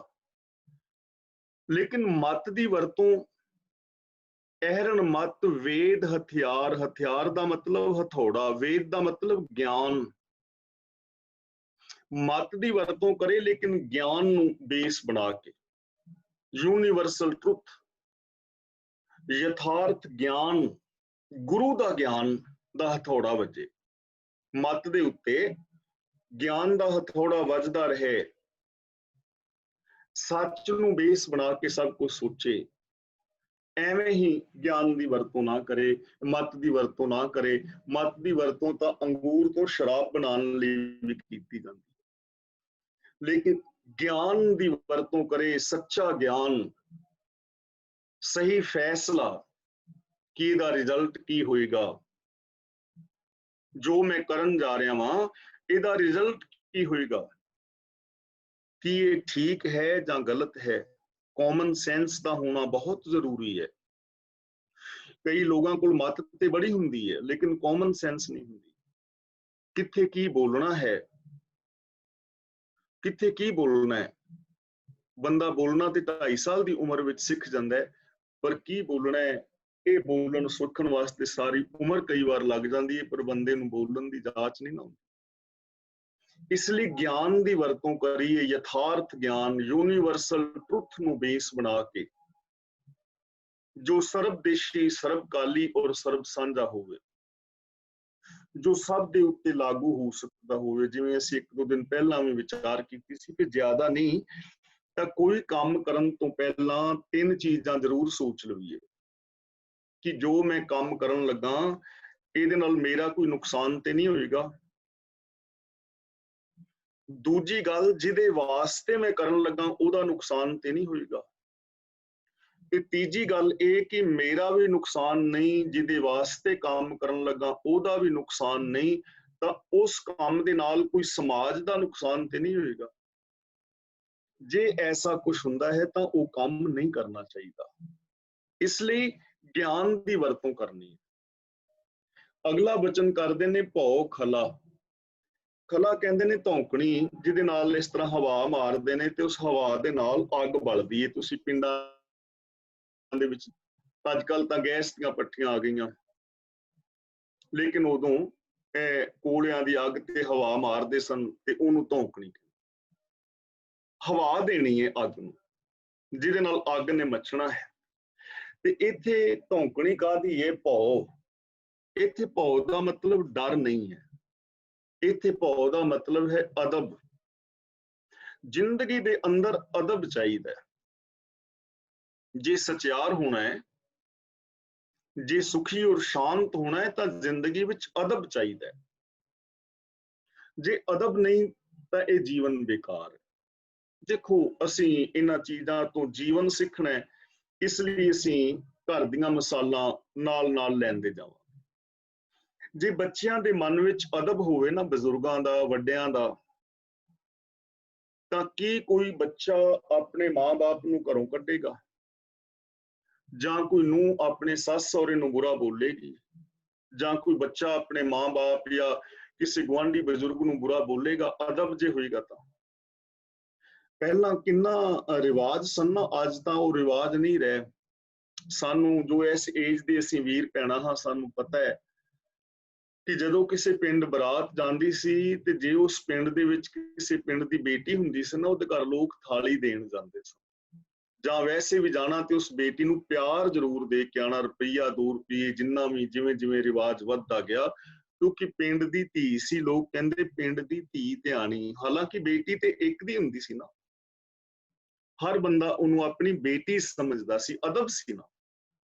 ਲੇਕਿਨ ਮੱਤ ਦੀ ਵਰਤੋਂ ਅਹਰਨ ਮੱਤ, ਵੇਦ ਹਥਿਆਰ, ਹਥਿਆਰ ਦਾ ਮਤਲਬ ਹਥੌੜਾ, ਵੇਦ ਦਾ ਮਤਲਬ ਗਿਆਨ। ਮੱਤ ਦੀ ਵਰਤੋਂ ਕਰੇ ਲੇਕਿਨ ਗਿਆਨ ਨੂੰ ਬੇਸ ਬਣਾ ਕੇ, ਯੂਨੀਵਰਸਲ ਟਰੁੱਥ, ਯਥਾਰਥ ਗਿਆਨ, ਗੁਰੂ ਦਾ ਗਿਆਨ ਦਾ ਹਥੌੜਾ ਵੱਜੇ। ਮੱਤ ਦੇ ਉੱਤੇ ਗਿਆਨ ਦਾ ਹਥੌੜਾ ਵੱਜਦਾ ਰਹੇ, ਸੱਚ ਨੂੰ ਬੇਸ ਬਣਾ ਕੇ ਸਭ ਕੁਝ ਸੋਚੇ। ਐਵੇਂ ਹੀ ਗਿਆਨ ਦੀ ਵਰਤੋਂ ਨਾ ਕਰੇ, ਮੱਤ ਦੀ ਵਰਤੋਂ ਨਾ ਕਰੇ। ਮੱਤ ਦੀ ਵਰਤੋਂ ਤਾਂ ਅੰਗੂਰ ਤੋਂ ਸ਼ਰਾਬ ਬਣਾਉਣ ਲਈ ਵੀ ਕੀਤੀ ਜਾਂਦੀ ਹੈ, ਲੇਕਿਨ ਗਿਆਨ ਦੀ ਵਰਤੋਂ ਕਰੇ, ਸੱਚਾ ਗਿਆਨ, ਸਹੀ ਫੈਸਲਾ ਕਿ ਇਹਦਾ ਰਿਜ਼ਲਟ ਕੀ ਹੋਏਗਾ, ਜੋ ਮੈਂ ਕਰਨ ਜਾ ਰਿਹਾ ਵਾਂ ਇਹਦਾ ਰਿਜ਼ਲਟ ਕੀ ਹੋਏਗਾ, ਕਿ ਇਹ ਠੀਕ ਹੈ ਜਾਂ ਗਲਤ ਹੈ। ਕਾਮਨ ਸੈਂਸ ਦਾ ਹੋਣਾ ਬਹੁਤ ਜ਼ਰੂਰੀ ਹੈ। ਕਈ ਲੋਕਾਂ ਕੋਲ ਮੱਤ ਤੇ ਬੜੀ ਹੁੰਦੀ ਹੈ ਲੇਕਿਨ ਕਾਮਨ ਸੈਂਸ ਨਹੀਂ ਹੁੰਦੀ। ਕਿੱਥੇ ਕੀ ਬੋਲਣਾ ਹੈ, ਕਿੱਥੇ ਕੀ ਬੋਲਣਾ ਹੈ। ਬੰਦਾ ਬੋਲਣਾ ਤੇ 2.5 ਸਾਲ ਦੀ ਉਮਰ ਵਿੱਚ ਸਿੱਖ ਜਾਂਦਾ ਹੈ, ਪਰ ਕੀ ਬੋਲਣਾ ਹੈ ਇਹ ਬੋਲਣ ਸਿੱਖਣ ਵਾਸਤੇ ਸਾਰੀ ਉਮਰ ਕਈ ਵਾਰ ਲੱਗ ਜਾਂਦੀ ਹੈ, ਪਰ ਬੰਦੇ ਨੂੰ ਬੋਲਣ ਦੀ ਜਾਚ ਨਹੀਂ ਨਾ ਹੁੰਦੀ। ਇਸ ਲਈ ਗਿਆਨ ਦੀ ਵਰਤੋਂ ਕਰੀਏ, ਯਥਾਰਥ ਗਿਆਨ, ਯੂਨੀਵਰਸਲ ਟਰੁੱਥ ਨੂੰ ਬੇਸ ਬਣਾ ਕੇ, ਜੋ ਸਰਬਦੇਸ਼ੀ, ਸਰਬਕਾਲੀ ਔਰ ਸਰਬ ਸਾਂਝਾ ਹੋਵੇ, ਜੋ ਸਭ ਦੇ ਉੱਤੇ ਲਾਗੂ ਹੋ ਸਕਦਾ ਹੋਵੇ। ਜਿਵੇਂ ਅਸੀਂ 1-2 ਦਿਨ ਪਹਿਲਾਂ ਵੀ ਵਿਚਾਰ ਕੀਤੀ ਸੀ ਕਿ ਜ਼ਿਆਦਾ ਨਹੀਂ ਤਾਂ ਕੋਈ ਕੰਮ ਕਰਨ ਤੋਂ ਪਹਿਲਾਂ 3 ਚੀਜ਼ਾਂ ਜ਼ਰੂਰ ਸੋਚ ਲਈਏ ਕਿ ਜੋ ਮੈਂ ਕੰਮ ਕਰਨ ਲੱਗਾ ਇਹਦੇ ਨਾਲ ਮੇਰਾ ਕੋਈ ਨੁਕਸਾਨ ਤੇ ਨਹੀਂ ਹੋਏਗਾ। ਦੂਜੀ ਗੱਲ, ਜਿਹਦੇ ਵਾਸਤੇ ਮੈਂ ਕਰਨ ਲੱਗਾ ਉਹਦਾ ਨੁਕਸਾਨ ਤੇ ਨਹੀਂ ਹੋਏਗਾ। ਤੇ ਤੀਜੀ ਗੱਲ ਇਹ ਕਿ ਮੇਰਾ ਵੀ ਨੁਕਸਾਨ ਨਹੀਂ, ਜਿਹਦੇ ਵਾਸਤੇ ਕੰਮ ਕਰਨ ਲੱਗਾ ਉਹਦਾ ਵੀ ਨੁਕਸਾਨ ਨਹੀਂ, ਤਾਂ ਉਸ ਕੰਮ ਦੇ ਨਾਲ ਕੋਈ ਸਮਾਜ ਦਾ ਨੁਕਸਾਨ ਤੇ ਨਹੀਂ ਹੋਏਗਾ। ਜੇ ਐਸਾ ਕੁਝ ਹੁੰਦਾ ਹੈ ਤਾਂ ਉਹ ਕੰਮ ਨਹੀਂ ਕਰਨਾ ਚਾਹੀਦਾ। ਇਸ ਲਈ ਗਿਆਨ ਦੀ ਵਰਤੋਂ ਕਰਨੀ ਹੈ। ਅਗਲਾ ਬਚਨ ਕਰਦੇ ਨੇ ਭਉ ਖਲਾ। ਖਲਾ ਕਹਿੰਦੇ ਨੇ ਧੌਂਕਣੀ, ਜਿਹਦੇ ਨਾਲ ਇਸ ਤਰ੍ਹਾਂ ਹਵਾ ਮਾਰਦੇ ਨੇ ਤੇ ਉਸ ਹਵਾ ਦੇ ਨਾਲ ਅੱਗ ਬਲਦੀ ਹੈ। ਤੁਸੀਂ ਪਿੰਡਾਂ ਦੇ ਵਿੱਚ ਅੱਜ ਕੱਲ ਤਾਂ ਗੈਸ ਦੀਆਂ ਭੱਠੀਆਂ ਆ ਗਈਆਂ, ਲੇਕਿਨ ਉਦੋਂ ਕੋਲਿਆਂ ਦੀ ਅੱਗ ਤੇ ਹਵਾ ਮਾਰਦੇ ਸਨ ਤੇ ਉਹਨੂੰ ਧੌਂਕਣੀ, ਹਵਾ ਦੇਣੀ ਹੈ ਅੱਗ ਨੂੰ, ਜਿਹਦੇ ਨਾਲ ਅੱਗ ਨੇ ਮੱਚਣਾ ਹੈ। ਤੇ ਇੱਥੇ ਧੌਂਕਣੀ ਕਾਹਦੀ ਹੈ? ਭਉ। ਇੱਥੇ ਭਉ ਦਾ ਮਤਲਬ ਡਰ ਨਹੀਂ ਹੈ, ਇੱਥੇ ਭਉ ਦਾ ਮਤਲਬ ਹੈ ਅਦਬ। ਜ਼ਿੰਦਗੀ ਦੇ ਅੰਦਰ ਅਦਬ ਚਾਹੀਦਾ ਹੈ। ਜੇ ਸਚਿਆਰ ਹੋਣਾ ਹੈ, ਜੇ ਸੁਖੀ ਔਰ ਸ਼ਾਂਤ ਹੋਣਾ ਹੈ ਤਾਂ ਜ਼ਿੰਦਗੀ ਵਿੱਚ ਅਦਬ ਚਾਹੀਦਾ ਹੈ। ਜੇ ਅਦਬ ਨਹੀਂ ਤਾਂ ਇਹ ਜੀਵਨ ਬੇਕਾਰ ਹੈ। ਦੇਖੋ, ਅਸੀਂ ਇਹਨਾਂ ਚੀਜ਼ਾਂ ਤੋਂ ਜੀਵਨ ਸਿੱਖਣਾ ਹੈ, ਇਸ ਲਈ ਅਸੀਂ ਘਰ ਦੀਆਂ ਮਿਸਾਲਾਂ ਨਾਲ ਨਾਲ ਲੈਂਦੇ ਜਾਵਾਂਗੇ। ਜੇ ਬੱਚਿਆਂ ਦੇ ਮਨ ਵਿੱਚ ਅਦਬ ਹੋਵੇ ਨਾ, ਬਜ਼ੁਰਗਾਂ ਦਾ, ਵੱਡਿਆਂ ਦਾ, ਤਾਂ ਕੀ ਕੋਈ ਬੱਚਾ ਆਪਣੇ ਮਾਂ-ਬਾਪ ਨੂੰ ਘਰੋਂ ਕੱਢੇਗਾ? ਜਾਂ ਕੋਈ ਨੂੰਹ ਆਪਣੇ ਸੱਸ ਸਹੁਰੇ ਨੂੰ ਬੁਰਾ ਬੋਲੇਗੀ? ਜਾਂ ਕੋਈ ਬੱਚਾ ਆਪਣੇ ਮਾਂ-ਬਾਪ ਜਾਂ ਕਿਸੇ ਗੁਆਂਢੀ ਬਜ਼ੁਰਗ ਨੂੰ ਬੁਰਾ ਬੋਲੇਗਾ? ਅਦਬ ਜੇ ਹੋਏਗਾ ਤਾਂ। ਪਹਿਲਾਂ ਕਿੰਨਾ ਰਿਵਾਜ ਸਨ ਨਾ, ਅੱਜ ਤਾਂ ਉਹ ਰਿਵਾਜ ਨਹੀਂ ਰਹੇ। ਸਾਨੂੰ ਜੋ ਇਸ ਏਜ ਦੇ ਅਸੀਂ ਵੀਰ ਭੈਣਾਂ ਹਾਂ, ਸਾਨੂੰ ਪਤਾ ਹੈ ਕਿ ਜਦੋਂ ਕਿਸੇ ਪਿੰਡ ਬਰਾਤ ਜਾਂਦੀ ਸੀ ਤੇ ਜੇ ਉਸ ਪਿੰਡ ਦੇ ਵਿੱਚ ਕਿਸੇ ਪਿੰਡ ਦੀ ਬੇਟੀ ਹੁੰਦੀ ਸੀ ਨਾ, ਉਹਦੇ ਘਰ ਲੋਕ ਥਾਲੀ ਦੇਣ ਜਾਂਦੇ ਸਨ। ਜਾਂ ਵੈਸੇ ਵੀ ਜਾਣਾ ਤੇ ਉਸ ਬੇਟੀ ਨੂੰ ਪਿਆਰ ਜ਼ਰੂਰ ਦੇ ਕੇ ਆਉਣਾ, ਰੁਪਈਆ 2 ਰੁਪਏ, ਜਿੰਨਾ ਵੀ, ਜਿਵੇਂ ਜਿਵੇਂ ਰਿਵਾਜ ਵੱਧਦਾ ਗਿਆ, ਕਿਉਂਕਿ ਪਿੰਡ ਦੀ ਧੀ ਸੀ। ਲੋਕ ਕਹਿੰਦੇ ਪਿੰਡ ਦੀ ਧੀ ਧਿਆਣੀ। ਹਾਲਾਂਕਿ ਬੇਟੀ ਤੇ ਇੱਕ ਦੀ ਹੁੰਦੀ ਸੀ ਨਾ, ਹਰ ਬੰਦਾ ਉਹਨੂੰ ਆਪਣੀ ਬੇਟੀ ਸਮਝਦਾ ਸੀ। ਅਦਬ ਸੀ ਨਾ,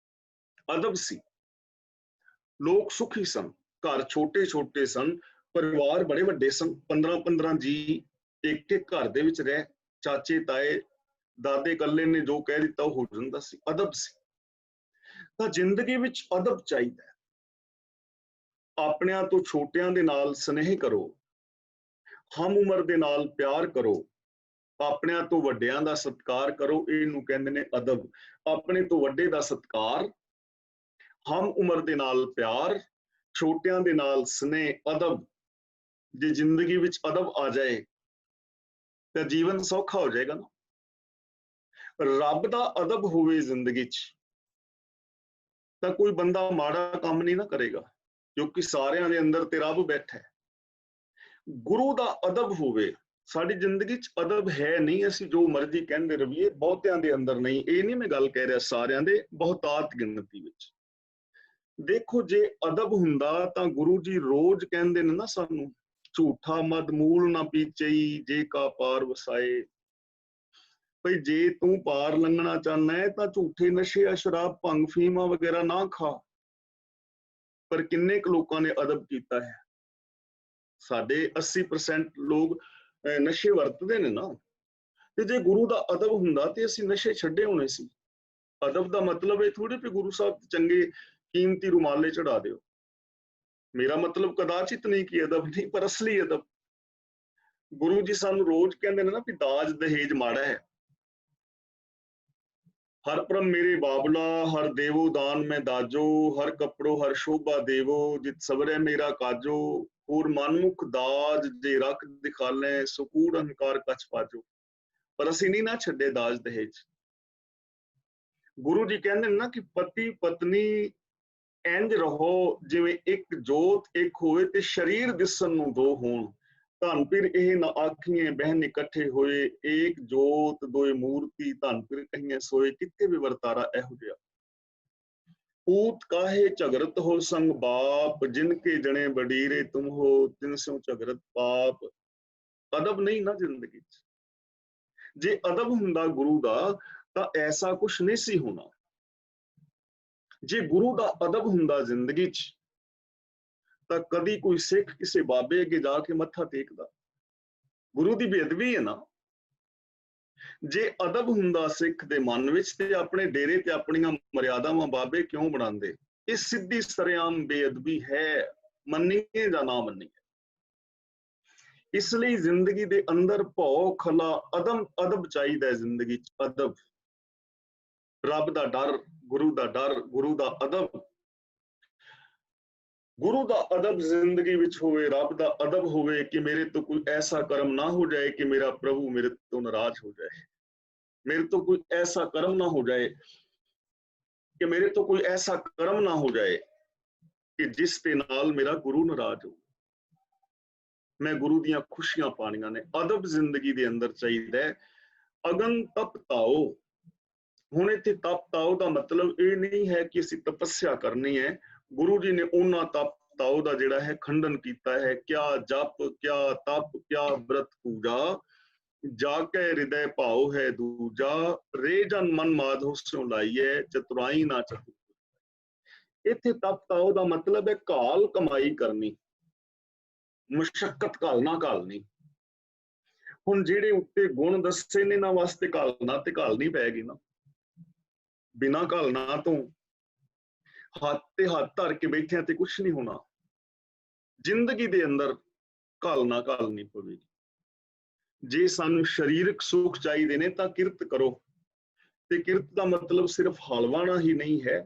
ਅਦਬ ਸੀ। ਲੋਕ ਸੁਖੀ ਸਨ, ਘਰ ਛੋਟੇ ਛੋਟੇ ਸਨ, ਪਰਿਵਾਰ ਬੜੇ ਵੱਡੇ ਸਨ। 15-15 ਜੀ ਇੱਕ ਇੱਕ ਘਰ ਦੇ ਵਿੱਚ ਰਹਿ, ਚਾਚੇ ਤਾਏ ਦਾਦੇ ਇਕੱਲੇ ਨੇ ਜੋ ਕਹਿ ਦਿੱਤਾ ਉਹ ਹੋ ਜਾਂਦਾ ਸੀ। ਅਦਬ ਸੀ। ਤਾਂ ਜ਼ਿੰਦਗੀ ਵਿੱਚ ਅਦਬ ਚਾਹੀਦਾ ਹੈ। ਆਪਣਿਆਂ ਤੋਂ ਛੋਟਿਆਂ ਦੇ ਨਾਲ ਸਨੇਹ ਕਰੋ, ਹਮ ਉਮਰ ਦੇ ਨਾਲ ਪਿਆਰ ਕਰੋ, ਆਪਣਿਆਂ ਤੋਂ ਵੱਡਿਆਂ ਦਾ ਸਤਿਕਾਰ ਕਰੋ, ਇਹਨੂੰ ਕਹਿੰਦੇ ਨੇ ਅਦਬ। ਆਪਣੇ ਤੋਂ ਵੱਡੇ ਦਾ ਸਤਿਕਾਰ, ਹਮ ਉਮਰ ਦੇ ਨਾਲ ਪਿਆਰ, ਛੋਟਿਆਂ ਦੇ ਨਾਲ ਸਨੇਹ, ਅਦਬ। ਜੇ ਜ਼ਿੰਦਗੀ ਵਿੱਚ ਅਦਬ ਆ ਜਾਏ ਤਾਂ ਜੀਵਨ ਸੌਖਾ ਹੋ ਜਾਏਗਾ ਨਾ। ਰੱਬ ਦਾ ਅਦਬ ਹੋਵੇ ਜ਼ਿੰਦਗੀ 'ਚ ਤਾਂ ਕੋਈ ਬੰਦਾ ਮਾੜਾ ਕੰਮ ਨਹੀਂ ਨਾ ਕਰੇਗਾ, ਕਿਉਂਕਿ ਸਾਰਿਆਂ ਦੇ ਅੰਦਰ ਤੇ ਰੱਬ ਬੈਠਾ ਹੈ। ਗੁਰੂ ਦਾ ਅਦਬ ਹੋਵੇ। ਸਾਡੀ ਜ਼ਿੰਦਗੀ 'ਚ ਅਦਬ ਹੈ ਨਹੀਂ, ਅਸੀਂ ਜੋ ਮਰਜ਼ੀ ਕਹਿੰਦੇ ਰਹੀਏ, ਬਹੁਤਿਆਂ ਦੇ ਅੰਦਰ ਨਹੀਂ। ਇਹ ਨਹੀਂ ਮੈਂ ਗੱਲ ਕਹਿ ਰਿਹਾ ਸਾਰਿਆਂ ਦੇ, ਬਹੁਤਾਤ ਗਿਣਤੀ ਵਿੱਚ। ਦੇਖੋ, ਜੇ ਅਦਬ ਹੁੰਦਾ ਤਾਂ ਗੁਰੂ ਜੀ ਰੋਜ਼ ਕਹਿੰਦੇ ਨੇ ਨਾ ਸਾਨੂੰ, ਝੂਠਾ ਮਦ ਮੂਲ ਨਾ ਪੀਚਈ, ਜੇ ਕਾ ਪਾਰ ਵਸਾਏ। ਭਈ ਜੇ ਤੂੰ ਪਾਰ ਲੰਘਣਾ ਚਾਹੁੰਦਾ ਹੈ ਤਾਂ ਝੂਠੇ ਨਸ਼ੇ, ਸ਼ਰਾਬ, ਭੰਗ, ਫੀਮਾ ਵਗੈਰਾ ਨਾ ਖਾ। ਪਰ ਕਿੰਨੇ ਕੁ ਲੋਕਾਂ ਨੇ ਅਦਬ ਕੀਤਾ ਹੈ? ਸਾਡੇ 80% ਲੋਕ ਨਸ਼ੇ ਵਰਤਦੇ ਨੇ ਨਾ। ਤੇ ਜੇ ਗੁਰੂ ਦਾ ਅਦਬ ਹੁੰਦਾ ਤੇ ਅਸੀਂ ਨਸ਼ੇ ਛੱਡੇ ਹੋਣੇ ਸੀ। ਅਦਬ ਦਾ ਮਤਲਬ ਇਹ ਥੋੜੀ ਵੀ ਗੁਰੂ ਸਾਹਿਬ ਚੰਗੇ ਕੀਮਤੀ ਰੁਮਾਲੇ ਚੜਾ ਦਿਓ। ਮੇਰਾ ਮਤਲਬ ਕਦਾਚਿਤ ਨਹੀਂ ਕਿ ਅਦਬ ਨਹੀਂ, ਪਰ ਅਸਲੀ ਅਦਬ। ਗੁਰੂ ਜੀ ਸਾਨੂੰ ਰੋਜ਼ ਕਹਿੰਦੇ ਨੇ ਨਾ ਕਿ ਦਾਜ ਦਹੇਜ ਮਾੜਾ ਹੈ। ਹਰ ਪ੍ਰਮ ਮੇਰੇ ਬਾਬਲਾ, ਹਰ ਦੇਵੋ ਦਾਨ ਮੈਂ ਦਾਜੋ, ਹਰ ਕੱਪੜੋ ਹਰ ਸ਼ੋਭਾ ਦੇਵੋ, ਜਿਤ ਸਬਰੈ ਮੇਰਾ ਕਾਜੋ, ਹੋਰ ਮਨਮੁਖ ਦਾਜ ਜੇ ਰੱਖ ਦਿਖਾਲੇ, ਸੁਕੂੜ ਅਹੰਕਾਰ ਕਛ ਪਾਜੋ। ਪਰ ਅਸੀਂ ਨਹੀਂ ਨਾ ਛੱਡੇ ਦਾਜ ਦਹੇਜ। ਗੁਰੂ ਜੀ ਕਹਿੰਦੇ ਨੇ ਨਾ ਕਿ ਪਤੀ ਪਤਨੀ ਇੰਝ ਰਹੋ ਜਿਵੇਂ ਇੱਕ ਜੋਤ ਇੱਕ ਹੋਵੇ ਤੇ ਸਰੀਰ ਦਿਸਣ ਨੂੰ ਦੋ ਹੋਣ। ਧਨ ਫਿਰ ਇਹ ਨਾ ਆਖੀਏ ਬਹਿਨ ਇਕੱਠੇ ਹੋਏ, ਏਕ ਜੋਤ ਦੋਏ ਮੂਰਤੀ, ਧਨ ਫਿਰ ਕਹੀਏ ਸੋਏ। ਕਿੱਥੇ ਵੀ ਵਰਤਾਰਾ ਇਹੋ ਜਿਹਾ। ਪੂਤ ਕਾਹੇ ਝਗਰਤ ਹੋ ਸੰਗ ਬਾਪ, ਜਿਨ ਕੇ ਜਣੇ ਬਡੀਰੇ ਤੁਮ ਹੋ, ਤਿਨ ਸਿਉ ਝਗਰਤ ਪਾਪ। ਅਦਬ ਨਹੀਂ ਨਾ ਜ਼ਿੰਦਗੀ 'ਚ। ਜੇ ਅਦਬ ਹੁੰਦਾ ਗੁਰੂ ਦਾ ਤਾਂ ਐਸਾ ਕੁਛ ਨਹੀਂ ਸੀ ਹੋਣਾ। ਜੇ ਗੁਰੂ ਦਾ ਅਦਬ ਹੁੰਦਾ ਜ਼ਿੰਦਗੀ 'ਚ ਤਾਂ ਕਦੀ ਕੋਈ ਸਿੱਖ ਕਿਸੇ ਬਾਬੇ ਅੱਗੇ ਜਾ ਕੇ ਮੱਥਾ ਟੇਕਦਾ? ਗੁਰੂ ਦੀ ਬੇਅਦਬੀ ਹੈ ਨਾ। ਜੇ ਅਦਬ ਹੁੰਦਾ ਸਿੱਖ ਦੇ ਮਨ ਵਿੱਚ ਤੇ ਆਪਣੇ ਡੇਰੇ ਤੇ ਆਪਣੀਆਂ ਮਰਿਆਦਾਵਾਂ ਬਾਬੇ ਕਿਉਂ ਬਣਾਉਂਦੇ? ਇਹ ਸਿੱਧੀ ਸਰੇਆਮ ਬੇਅਦਬੀ ਹੈ, ਮੰਨੀਏ ਜਾਂ ਨਾ ਮੰਨੀਏ। ਇਸ ਲਈ ਜ਼ਿੰਦਗੀ ਦੇ ਅੰਦਰ ਭਉ ਖਲਾ ਅਦਬ ਚਾਹੀਦਾ ਹੈ। ਜ਼ਿੰਦਗੀ 'ਚ ਅਦਬ, ਰੱਬ ਦਾ ਡਰ, ਗੁਰੂ ਦਾ ਡਰ, ਗੁਰੂ ਦਾ ਅਦਬ। ਗੁਰੂ ਦਾ ਅਦਬ ਜ਼ਿੰਦਗੀ ਵਿੱਚ ਹੋਵੇ, ਰੱਬ ਦਾ ਅਦਬ ਹੋਵੇ ਕਿ ਮੇਰੇ ਤੋਂ ਕੋਈ ਐਸਾ ਕਰਮ ਨਾ ਹੋ ਜਾਏ ਕਿ ਮੇਰਾ ਪ੍ਰਭੂ ਮੇਰੇ ਤੋਂ ਨਾਰਾਜ਼ ਹੋ ਜਾਏ। ਮੇਰੇ ਤੋਂ ਕੋਈ ਐਸਾ ਕਰਮ ਨਾ ਹੋ ਜਾਏ ਕਿ ਮੇਰੇ ਤੋਂ ਕੋਈ ਐਸਾ ਕਰਮ ਨਾ ਹੋ ਜਾਏ ਕਿ ਜਿਸ ਦੇ ਨਾਲ ਮੇਰਾ ਗੁਰੂ ਨਾਰਾਜ਼ ਹੋ। मैं गुरु दियां खुशियां पानियां ने। अदब जिंदगी दे अंदर चाहिदा है। अगन तप ताओ। हुण इत्थे तप ताओ दा मतलब ये नहीं है कि असीं तपस्या करनी है। गुरु जी ने उन्हां तप ताओ दा जिहड़ा है खंडन कीता है। क्या जप, क्या तप, क्या व्रत पूजा, जाके हृदय भाव है दूजा, रे जन मन माधो स्यों लाइए, चतुराई ना चतुर। इत्थे तप ताओ दा मतलब है घाल कमाई करनी, मुशक्कत घालना घालनी। हुण जिहड़े उत्ते गुण दस्से ने ना वास्ते घालना ते घालनी पैगी ना। बिना घालना तो हत्थ ते हत्थ धर के बैठिया ते कुछ नहीं होना। जिंदगी दे अंदर घालना घालनी पवेगी। जे सानू शरीरक सुख चाहिए ने तां किरत करो। ते किरत का मतलब सिर्फ हल वाहना ही नहीं है।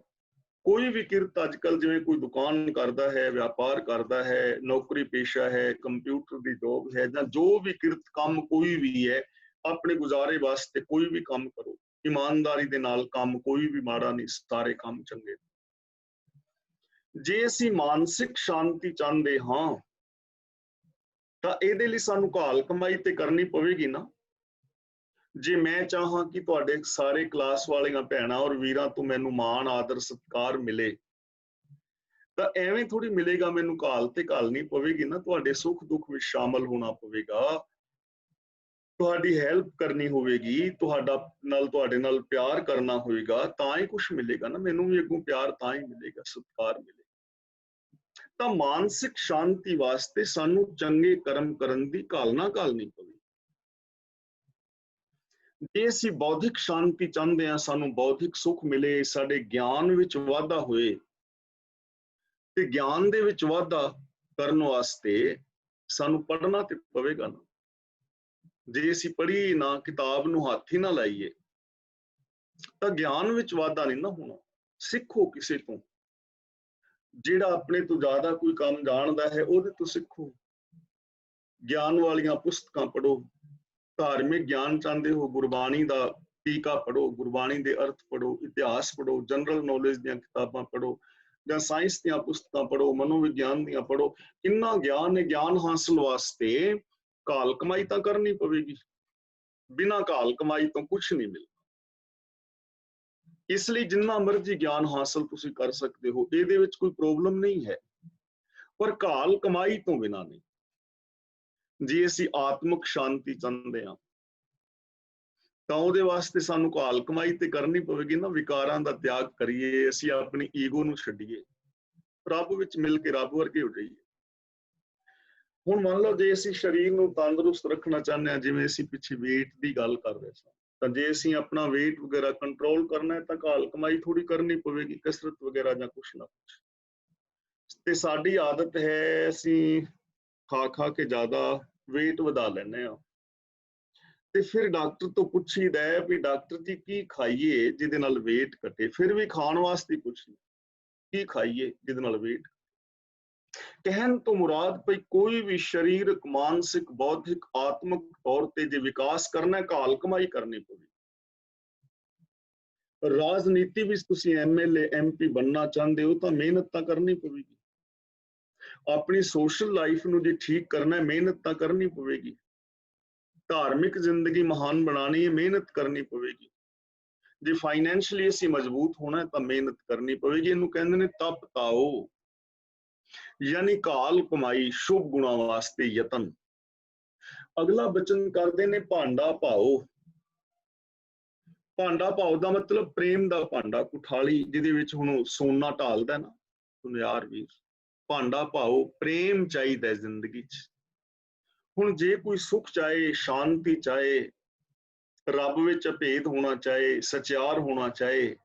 कोई भी किरत अजकल जिवें कोई दुकान करता है, व्यापार करता है, नौकरी पेशा है, कंप्यूटर की जॉब है, जां जो भी किरत काम कोई भी है, अपने गुजारे वास्ते कोई भी काम करो। ईमानदारी दे नाल काम कोई भी माड़ा नहीं, सारे काम चंगे। जे असीं मानसिक शांति चाहते हाँ तां इहदे लई सानू घाल कमाई ते करनी पवेगी ना। जे मैं चाहां कि तुहाडे सारे क्लास वालियां भैणां और वीरां तो मैनू मान आदर सत्कार मिले, तां एवें थोड़ी मिलेगा। मैनू घाल ते घालनी पवेगी ना। तुहाडे सुख दुख विच शामिल होना पवेगा, तुहाडी हेल्प करनी होवेगी, तुहाडा नाल तुहाडे नाल प्यार करना होएगा, तां ही कुछ मिलेगा ना। मैनू भी अगों प्यार तां ही मिलेगा, सत्कार मिलेगा। ਤਾਂ ਮਾਨਸਿਕ ਸ਼ਾਂਤੀ ਵਾਸਤੇ ਸਾਨੂੰ ਚੰਗੇ ਕਰਮ ਕਰਨ ਦੀ ਘਾਲਣਾ ਘਾਲਣੀ ਪਵੇ। ਜੇ ਅਸੀਂ ਬੌਧਿਕ ਸ਼ਾਂਤੀ ਚਾਹੁੰਦੇ ਹਾਂ, ਸਾਨੂੰ ਬੌਧਿਕ ਸੁਖ ਮਿਲੇ, ਸਾਡੇ ਗਿਆਨ ਵਿੱਚ ਵਾਧਾ ਹੋਏ, ਤੇ ਗਿਆਨ ਦੇ ਵਿੱਚ ਵਾਧਾ ਕਰਨ ਵਾਸਤੇ ਸਾਨੂੰ ਪੜ੍ਹਨਾ ਤੇ ਪਵੇਗਾ ਨਾ। ਜੇ ਅਸੀਂ ਪੜ੍ਹੀਏ ਨਾ, ਕਿਤਾਬ ਨੂੰ ਹੱਥ ਹੀ ਨਾ ਲਾਈਏ, ਤਾਂ ਗਿਆਨ ਵਿੱਚ ਵਾਧਾ ਨਹੀਂ ਨਾ ਹੋਣਾ। ਸਿੱਖੋ ਕਿਸੇ ਤੋਂ, ਜਿਹੜਾ ਆਪਣੇ ਤੋਂ ਜ਼ਿਆਦਾ ਕੋਈ ਕੰਮ ਜਾਣਦਾ ਹੈ ਉਹਦੇ ਤੋਂ ਸਿੱਖੋ। ਗਿਆਨ ਵਾਲੀਆਂ ਪੁਸਤਕਾਂ ਪੜ੍ਹੋ। ਧਾਰਮਿਕ ਗਿਆਨ ਚਾਹੁੰਦੇ ਹੋ, ਗੁਰਬਾਣੀ ਦਾ ਟੀਕਾ ਪੜ੍ਹੋ, ਗੁਰਬਾਣੀ ਦੇ ਅਰਥ ਪੜ੍ਹੋ, ਇਤਿਹਾਸ ਪੜ੍ਹੋ, ਜਨਰਲ ਨੌਲੇਜ ਦੀਆਂ ਕਿਤਾਬਾਂ ਪੜ੍ਹੋ, ਜਾਂ ਸਾਇੰਸ ਦੀਆਂ ਪੁਸਤਕਾਂ ਪੜ੍ਹੋ, ਮਨੋਵਿਗਿਆਨ ਦੀਆਂ ਪੜ੍ਹੋ। ਕਿੰਨਾ ਗਿਆਨ ਹੈ। ਗਿਆਨ ਹਾਸਲ ਵਾਸਤੇ ਘਾਲ ਕਮਾਈ ਤਾਂ ਕਰਨੀ ਪਵੇਗੀ। ਬਿਨਾਂ ਘਾਲ ਕਮਾਈ ਤੋਂ ਕੁਛ ਨਹੀਂ ਮਿਲਦਾ। ਇਸ ਲਈ ਜਿੰਨਾ ਮਰਜ਼ੀ ਗਿਆਨ ਹਾਸਲ ਤੁਸੀਂ ਕਰ ਸਕਦੇ ਹੋ, ਇਹਦੇ ਵਿੱਚ ਕੋਈ ਪ੍ਰੋਬਲਮ ਨਹੀਂ ਹੈ, ਪਰ ਘਾਲ ਕਮਾਈ ਤੋਂ ਬਿਨਾਂ ਨਹੀਂ। ਜੇ ਅਸੀਂ ਆਤਮਿਕ ਸ਼ਾਂਤੀ ਚਾਹੁੰਦੇ ਹਾਂ ਤਾਂ ਉਹਦੇ ਵਾਸਤੇ ਸਾਨੂੰ ਘਾਲ ਕਮਾਈ ਤੇ ਕਰਨੀ ਪਵੇਗੀ ਨਾ। ਵਿਕਾਰਾਂ ਦਾ ਤਿਆਗ ਕਰੀਏ, ਅਸੀਂ ਆਪਣੀ ਈਗੋ ਨੂੰ ਛੱਡੀਏ, ਰੱਬ ਵਿੱਚ ਮਿਲ ਕੇ ਰੱਬ ਵਰਗੇ ਹੋ ਜਾਈਏ। ਹੁਣ ਮੰਨ ਲਓ ਜੇ ਅਸੀਂ ਸਰੀਰ ਨੂੰ ਤੰਦਰੁਸਤ ਰੱਖਣਾ ਚਾਹੁੰਦੇ ਹਾਂ, ਜਿਵੇਂ ਅਸੀਂ ਪਿੱਛੇ weight ਦੀ ਗੱਲ ਕਰ ਰਹੇ ਸਾਂ, ਤਾਂ ਜੇ ਅਸੀਂ ਆਪਣਾ weight ਵਗੈਰਾ ਕੰਟਰੋਲ ਕਰਨਾ ਹੈ ਤਾਂ ਘਾਲ ਕਮਾਈ ਥੋੜੀ ਕਰਨੀ ਪਵੇਗੀ, ਕਸਰਤ ਵਗੈਰਾ ਜਾਂ ਕੁਛ ਨਾ ਕੁਛ। ਤੇ ਸਾਡੀ ਆਦਤ ਹੈ ਅਸੀਂ ਖਾ ਖਾ ਕੇ ਜ਼ਿਆਦਾ weight ਵਧਾ ਲੈਂਦੇ ਹਾਂ। ਤੇ ਫਿਰ ਡਾਕਟਰ ਤੋਂ ਪੁੱਛੀਦਾ ਹੈ ਵੀ ਡਾਕਟਰ ਜੀ ਕੀ ਖਾਈਏ ਜਿਹਦੇ ਨਾਲ weight ਘਟੇ। ਫਿਰ ਵੀ ਖਾਣ ਵਾਸਤੇ ਕੁਛ ਨਹੀਂ, ਕੀ ਖਾਈਏ ਜਿਹਦੇ ਨਾਲ weight। ਕਹਿਣ ਤੋਂ ਮੁਰਾਦ ਭਈ ਕੋਈ ਵੀ ਸਰੀਰਕ, ਮਾਨਸਿਕ, ਬੌਧਿਕ, ਆਤਮਿਕ ਤੌਰ ਤੇ ਜੇ ਵਿਕਾਸ ਕਰਨਾ, ਘਾਲ ਕਮਾਈ ਕਰਨੀ ਪਵੇ। ਰਾਜਨੀਤੀ ਵਿੱਚ ਤੁਸੀਂ MLA MP ਬਣਨਾ ਚਾਹੁੰਦੇ ਹੋ ਤਾਂ ਮਿਹਨਤ ਤਾਂ ਕਰਨੀ ਪਵੇਗੀ। ਆਪਣੀ ਸੋਸ਼ਲ ਲਾਈਫ ਨੂੰ ਜੇ ਠੀਕ ਕਰਨਾ, ਮਿਹਨਤ ਤਾਂ ਕਰਨੀ ਪਵੇਗੀ। ਧਾਰਮਿਕ ਜ਼ਿੰਦਗੀ ਮਹਾਨ ਬਣਾਉਣੀ ਹੈ, ਮਿਹਨਤ ਕਰਨੀ ਪਵੇਗੀ। ਜੇ ਫਾਈਨੈਂਸ਼ਲੀ ਅਸੀਂ ਮਜ਼ਬੂਤ ਹੋਣਾ ਤਾਂ ਮਿਹਨਤ ਕਰਨੀ ਪਵੇਗੀ। ਇਹਨੂੰ ਕਹਿੰਦੇ ਨੇ ਤਪ ਤਾਓ, ਯਾਨੀ ਘਾਲ ਕਮਾਈ, ਸ਼ੁਭ ਗੁਣਾਂ ਵਾਸਤੇ ਯਤਨ। ਅਗਲਾ ਬਚਨ ਕਰਦੇ ਨੇ ਭਾਂਡਾ ਭਾਓ। ਭਾਂਡਾ ਭਾਓ ਦਾ ਮਤਲਬ ਪ੍ਰੇਮ ਦਾ ਭਾਂਡਾ, ਕੁਠਾਲੀ ਜਿਹਦੇ ਵਿੱਚ ਹੁਣ ਸੋਨਾ ਢਾਲਦਾ ਨਾ ਸੁਨਿਆਰ ਵੀਰ। ਭਾਂਡਾ ਭਾਓ, ਪ੍ਰੇਮ ਚਾਹੀਦਾ ਜ਼ਿੰਦਗੀ 'ਚ। ਹੁਣ ਜੇ ਕੋਈ ਸੁਖ ਚਾਹੇ, ਸ਼ਾਂਤੀ ਚਾਹੇ, ਰੱਬ ਵਿੱਚ ਅਭੇਦ ਹੋਣਾ ਚਾਹੇ, ਸਚਿਆਰ ਹੋਣਾ ਚਾਹੇ,